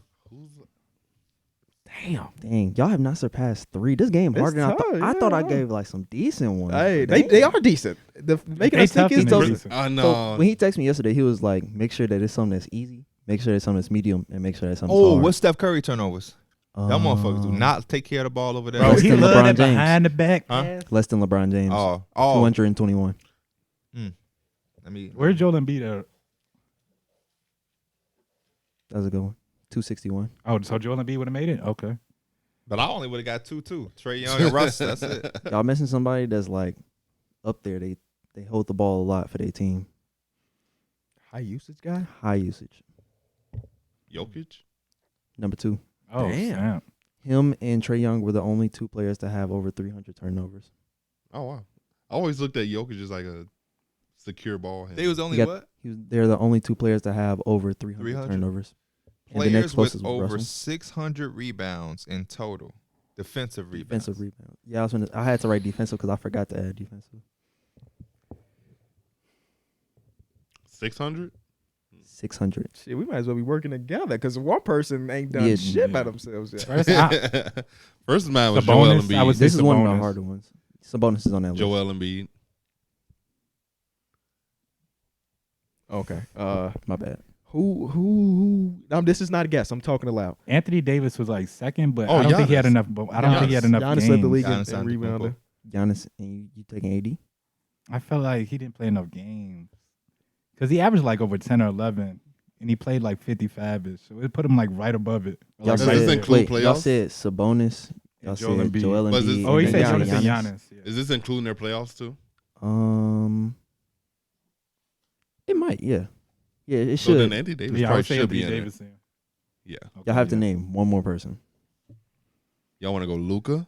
Damn. Dang, y'all have not surpassed 3. This game It's harder than I thought. tough, I thought I yeah. gave like some decent ones. Hey, Dang. they are decent. Making They us think tough is and decent. decent. I So know. when he texted me yesterday, he was like, "Make sure that it's something that's easy. Make sure it's something that's medium, and make sure that's something." Oh, hard. what's Steph Curry turnovers? That motherfucker do not take care of the ball over there. Bro, Less he than loved LeBron that James. behind the back. Huh? pass. less than LeBron James? Oh. 221. I mean, Where's Joel Embiid at? That was a good one. 261. Oh, so Joel Embiid would have made it? Okay. but I only would have got 2 too. Trae Young and Russ. That's it. Y'all missing somebody that's like up there. They hold the ball a lot for their team. High usage guy. High usage. Jokic. Number 2. Oh, Damn. snap. Him and Trae Young were the only 2 players to have over 300 turnovers. Oh wow. I always looked at Jokic as like a secure ball handler. They was only You what? They're the only 2 players to have over 300 300? turnovers. And the next Players with closest was over Russell. 600 rebounds in total. Defensive rebounds. Defensive rebound. Yeah, I had to write defensive because I forgot to add defensive. 600. 600. Shit, we might as well be working together because one person ain't done Yeah, shit by yeah. themselves yet. First man was Sabonis, Joel I would Embiid. say This is one of the Sabonis. harder ones. Some bonuses on that list. Joel Embiid. Okay. My bad. Who? This is not a guess. I'm talking aloud. Anthony Davis was like second, but Oh, I don't think he had Giannis. enough. I don't think he had enough Giannis games. led the league in Giannis rebounding. Giannis, and you taking AD? I felt like he didn't play enough games because he averaged like over 10 or 11, and he played like 55ish. So it put him like right above it. Y'all Does Like, this said, include y'all playoffs? said Sabonis. Y'all Joel said Embiid. Joel Was this- Embiid. Oh, he and said then Giannis. Giannis. Yeah. Is this including their playoffs too? It might, yeah. Yeah, it So should. then Anthony Davis Yeah, I probably would say should be Anthony in Davis. it. Yeah. Okay, Y'all have to yeah. name one more person. Y'all want to go Luka?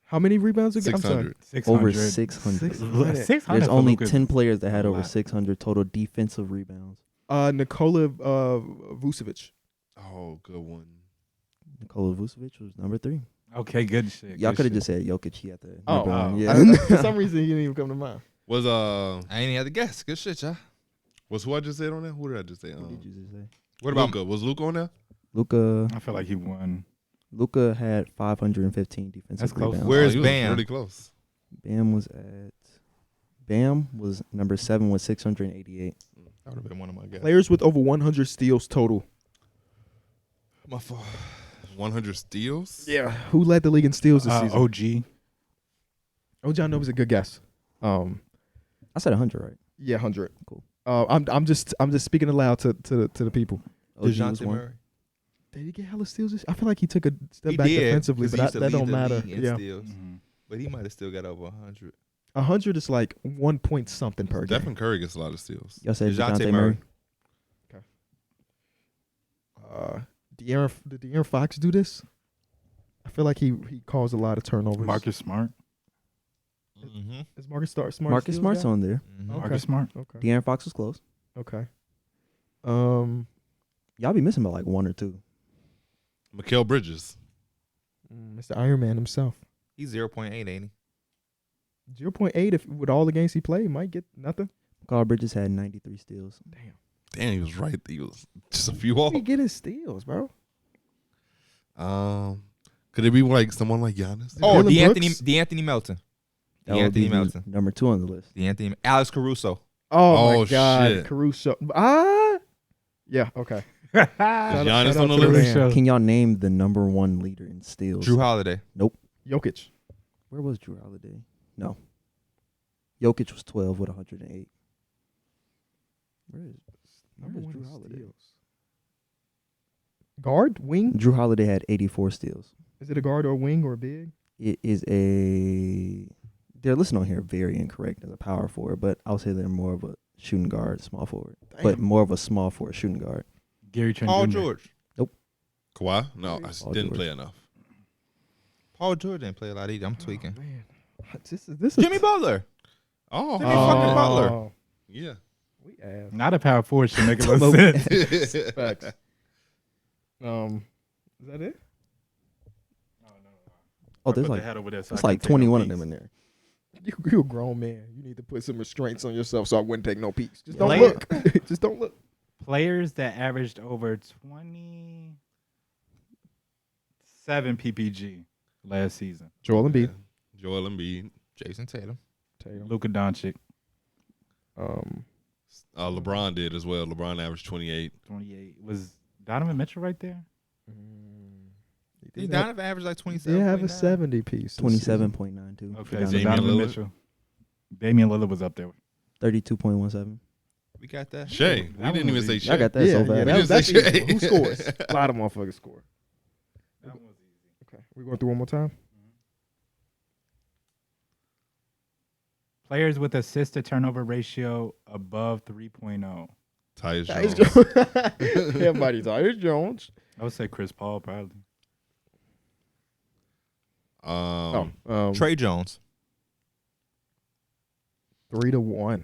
How many rebounds? I'm sorry. 600. Over 600. 600. 600 There's for only Luka. 10 players that had a over lot. 600 total defensive rebounds. Nikola Vucevic. Oh, good one. Nikola Vucevic was number 3. Okay, good shit. Y'all good could have shit. just said Jokic. He had to. Oh, LeBron, oh. yeah. For some reason, he didn't even come to mind. Was I ain't even had to guess. Good shit, y'all. was who I just said on there? Who did I just say? What did you just say? What about Luka? Was Luka on there? I feel like he won. Luka had 515 defensive That's close. rebounds. Where's he was Bam? Really close. Bam was number 7 with 688. That would have been one of my guesses. Players with over 100 steals total. My fault. 100 steals. Yeah. Who led the league in steals this season? OG. John Nova's a good guess. I said 100, right? Yeah, 100. Cool. I'm just speaking aloud to the people. OG was DeJounte one. Murray. Did he get hella steals? I feel like he took a step He back did, defensively, 'cause he but used to that lead don't the matter. league in Yeah, steals. But he might have still got over 100. 100 is like 1 point something per game. Stephen Curry gets a lot of steals. Y'all said DeJounte DeJounte Murray. Murray. Did De'Aaron Fox do this? I feel like he caused a lot of turnovers. Marcus Smart. Mm-hmm. Is Marcus Smart? Marcus Smart's on there. Mm-hmm. Marcus Smart. Okay. De'Aaron Fox was close. Okay. Y'all be missing by like one or two. Mikal Bridges. Mr. Iron Man himself. He's 0.8, ain't he? 0.8 if with all the games he played, might get nothing. Carl Bridges had 93 steals. Damn, he was right. He was just a few Where off. he getting steals, bro? Could it be like someone like Giannis? Oh, Dylan Brooks? DeAnthony Melton. That would be DeAnthony Melton. number 2 on the list. Alex Caruso. Oh, my Oh, God. shit. Caruso. Yeah, okay. Is Shout out- Giannis shout on out the to list? man. Can y'all name the number 1 leader in steals? Drew Holiday. Jokic. Where was Drew Holiday? No. Jokic was 12 with 108. Number Where's one Drew in Holiday? steals. Guard? Wing? Drew Holiday had 84 steals. Is it a guard or a wing or a big? It is a. They're listed on here very incorrect as a power forward, but I'll say they're more of a shooting guard, small forward, but more of a small forward shooting guard. Gary Trent Paul Jr. George. Kawhi? No, I Paul didn't George. play enough. Paul George didn't play a lot either. I'm tweaking. Man. This is Jimmy Butler. Oh, Jimmy fucking Butler. yeah. We asked. Not a power forward should make a little sense. Facts. Is that it? Oh, there's like that's like 21 of them in there. You a grown man. You need to put some restraints on yourself so I wouldn't take no peeks. Just don't Player- look. Just don't look. Players that averaged over 27 PPG last season. Joel Embiid. Joel Embiid. Jason Tatum. Luka Doncic, LeBron did as well. LeBron averaged 28. 28. Was Donovan Mitchell right there? Did Donovan average like 27? They have a 70 piece. 27.92. Okay, so Damian Donovan Lillard? Mitchell. Damian Lillard was up there. 32.17. We got that. Shea. We That didn't one even was say easy. Shea. Y'all got that so Yeah, bad. that was, that's We didn't say easy. Who Shea. scores? A lot of motherfuckers score. That one was easy. Okay. We going through one more time? Players with assist to turnover ratio above 3.0. Tyus Tyus Jones. Jones. Everybody Tyus Jones. I would say Chris Paul probably. Trey Jones. 3-1.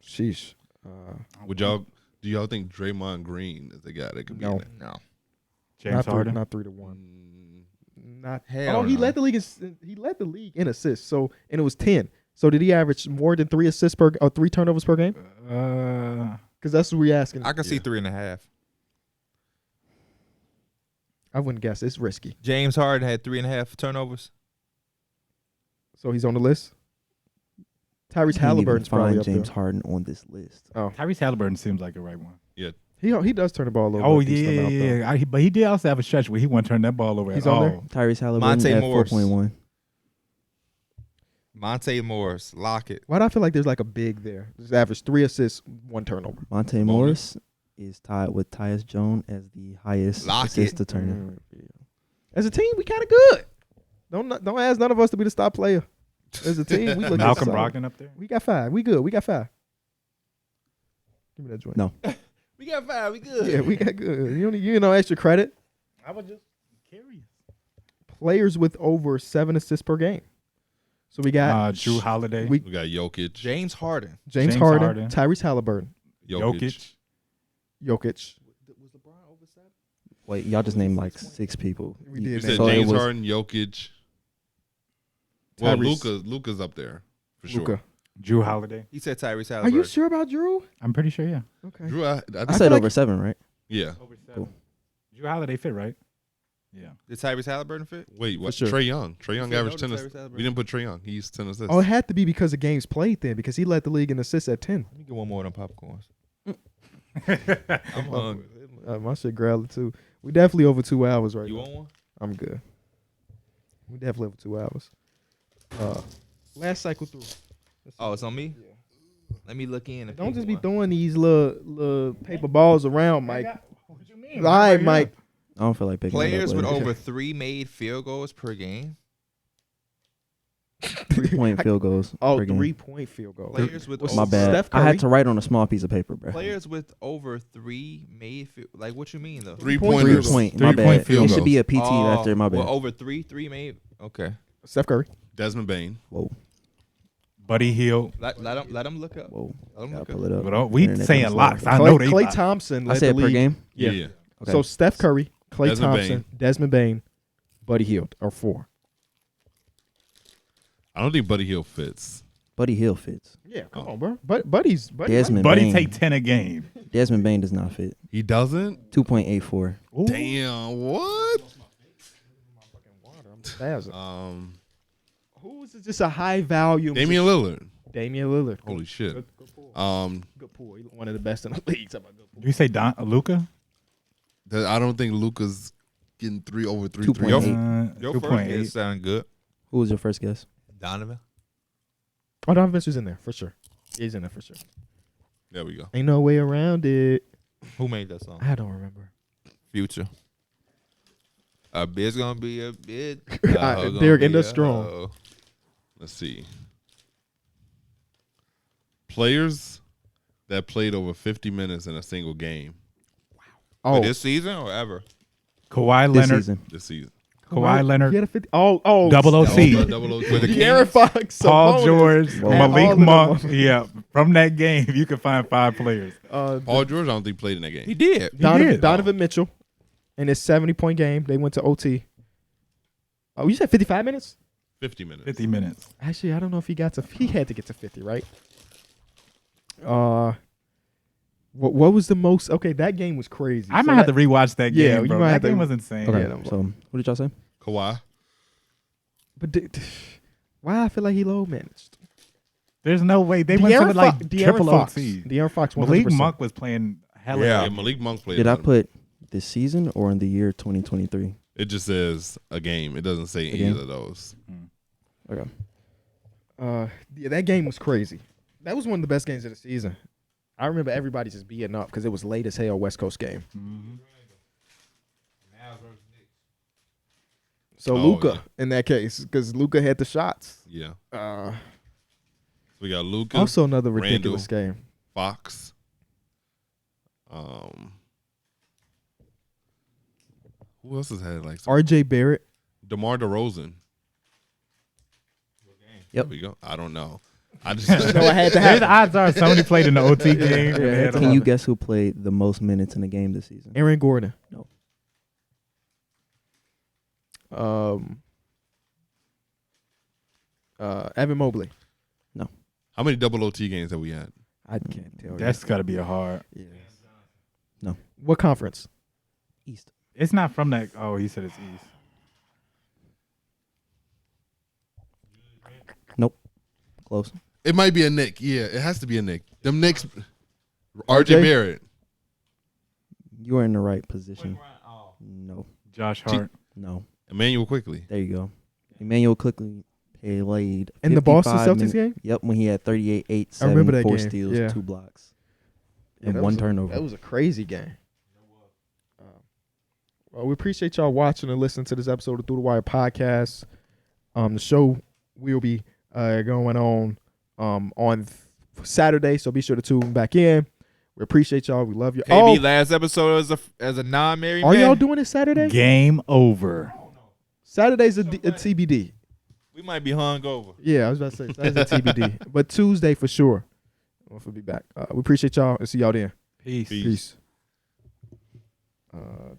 Sheesh. Do y'all think Draymond Green is the guy that could be No. in there? No. James not Harden. Not 3-1. Not Hell he no. led the league. He led the league in assists. So and it was 10. So did he average more than 3 assists per or 3 turnovers per game? Because that's what we asking. I can see 3.5. I wouldn't guess. It's risky. James Harden had 3.5 turnovers. So he's on the list. Tyrese Can't even Halliburton's probably find up James there. Harden on this list. Oh, Tyrese Halliburton seems like a right one. he does turn the ball over. Oh a decent amount, though. yeah. But he did also have a stretch where he wouldn't turn that ball over He's at on all. there? Tyrese Halliburton Monte at Morris. 4.1. Monte Morris. Lockett. Why do I feel like there's like a big there? Just average 3 assists, 1 turnover. Monte Morris is tied with Tyus Jones as the highest Lock assist it. to turnover. As a team, we kind of good. Don't ask none of us to be the star player. As a team, we look Malcolm solid. Brogdon up there. We got 5. We good. We got 5. Give me that joint. No. We got 5. We good. Yeah, we got good. You know extra credit. I was just curious. Players with over 7 assists per game. So we got Drew Holiday. we- We got Jokic. James Harden. James James Harden, Harden. Tyrese Halliburton, Jokic. Jokic. Wait, y'all just named like 6 people. We You did. said So it James was- Harden, Jokic. Well, Tyrese. Luka's up there for sure. Luka. Drew Holiday. He said Tyrese Are Halliburton. you sure about Drew? I'm pretty sure, yeah. Okay. Drew, I I think, said feel over like- 7, right? yeah. Over 7. Cool. Drew Holiday fit, right? Yeah. Did Tyrese Halliburton fit? Wait, what? sure. Trey Young. Trey Young said averaged no 10 to assists. Tyrese Halliburton. We didn't put Trey Young. He's 10 assists. Oh, it had to be because of games played then, because he led the league in assists at 10. Let me get one more of them popcorns. I'm hungry. My shit growling too. We definitely over 2 hours right You now. want one? I'm good. We definitely over 2 hours. Last cycle through. Oh, it's on me? Let me look in. and Don't pick just be one. throwing these little paper balls around, Mike. What you mean? All right, Mike. I don't feel like picking Players it with up later. over 3 made field goals per game. 3-point field goals. Oh, per game. 3-point field goal. Players with What's My over, bad. Steph I had Curry? to write on a small piece of paper, bro. Players with over 3 made field. Like what you mean though? 3-pointers. 3-point. My 3-point bad. field It should be a goals. PT after my bad. Well, over 3 made. Okay. Steph Curry. Desmond Bain. Whoa, Buddy Hield. Let him look up. whoa. Let him Gotta look pull up. it up. But we Internet saying comes locks. slow. I know Klay they. Thompson I led the said per league. game. Yeah. Okay. So Steph Curry, Klay Desmond Thompson, Desmond Bain, Buddy Hield are 4. I don't think Buddy Hield fits. Buddy Hield fits. Yeah, come on, bro. Buddy's Desmond Buddy Bain. take 10 a game. Desmond Bain does not fit. He doesn't? 2.84. Ooh. Damn, what? Who is just a high value? Damian Lillard. Damian Lillard. Holy shit. Good pull. Um, Good pull. He's one of the best in the league. Talk about good pull. You say Luca? I don't think Luka's getting 3 over 3 2.8. Your first guess sound good. Who was your first guess? Donovan. Oh, Donovan Mitchell's in there for sure. He's in there for sure. There we go. Ain't no way around it. Who made that song? I don't remember. Future. A bit's gonna be a bit. Darrick, end up strong. Let's see. Players that played over 50 minutes in a single game Oh, This season or ever? Kawhi This Leonard. season. this season. Kawhi Leonard. He had a 50. Oh, Double OC. Double O. With the De'Aaron Fox. Paul Sabonis. George. Man, all Malik of them. Monk. Yeah. From that game, you can find 5 players. Paul George, I don't think played in that game. He did. did. Donovan Mitchell in his 70-point game. They went to OT. Oh, you said 55 minutes? 50 minutes. 50 minutes. Actually, I don't know if he got to. He had to get to 50, right? What was the most? Okay, that game was crazy. I might have to rewatch that game, Yeah, you bro. might That have to- game was insane. Okay. Yeah, that was- So what did y'all say? Kawhi. But why I feel like he low managed. There's no way. They went to like triple Fox. OT. De'Aaron Fox. 100%. Malik Monk was playing hella. Yeah. Yeah, Malik Monk played. Did I another- put this season or in the year 2023? It just says a game. It doesn't say game? either of those. Okay. Yeah, that game was crazy. That was one of the best games of the season. I remember everybody just being up because it was late as hell West Coast game. So Oh, Luka in that case, because Luka had the shots. Yeah. Uh, We got Luka, also another ridiculous game. Fox. Who else has had like some? R.J. Barrett. DeMar DeRozan. Yep. There we go. I don't know. I just No, I had to There's have odds are somebody played in the OT game. and they had Can a- you guess who played the most minutes in a game this season? Aaron Gordon. No. Evan Mobley. How many double OT games have we had? I can't tell you. That's got to be a hard. Yeah. No. What conference? East. It's not from that. Oh, he said it's East. Close. It might be a Nick. Yeah, it has to be a Nick. Them Knicks. RJ RJ? Barrett. You are in the right position. No. Josh Hart. No. Emmanuel Quickly. There you go. Emmanuel quickly played In the Boston 55 Celtics game? Yep, when he had 38, 8, I remember 7, that 4 game. steals, Yeah. 2 blocks, Yeah, and that 1 was turnover. That was a crazy game. Well, we appreciate y'all watching and listening to this episode of Through the Wire podcast. The show will be going on Saturday, so be sure to tune back in. We appreciate y'all. We love you. KB last episode as a non-married Are man. y'all doing it Saturday? Game over. Saturday's a TBD. We might be hungover. Yeah, I was about to say Saturday's a TBD, but Tuesday for sure. We'll be back. We appreciate y'all and see y'all then. Peace. Peace. Peace.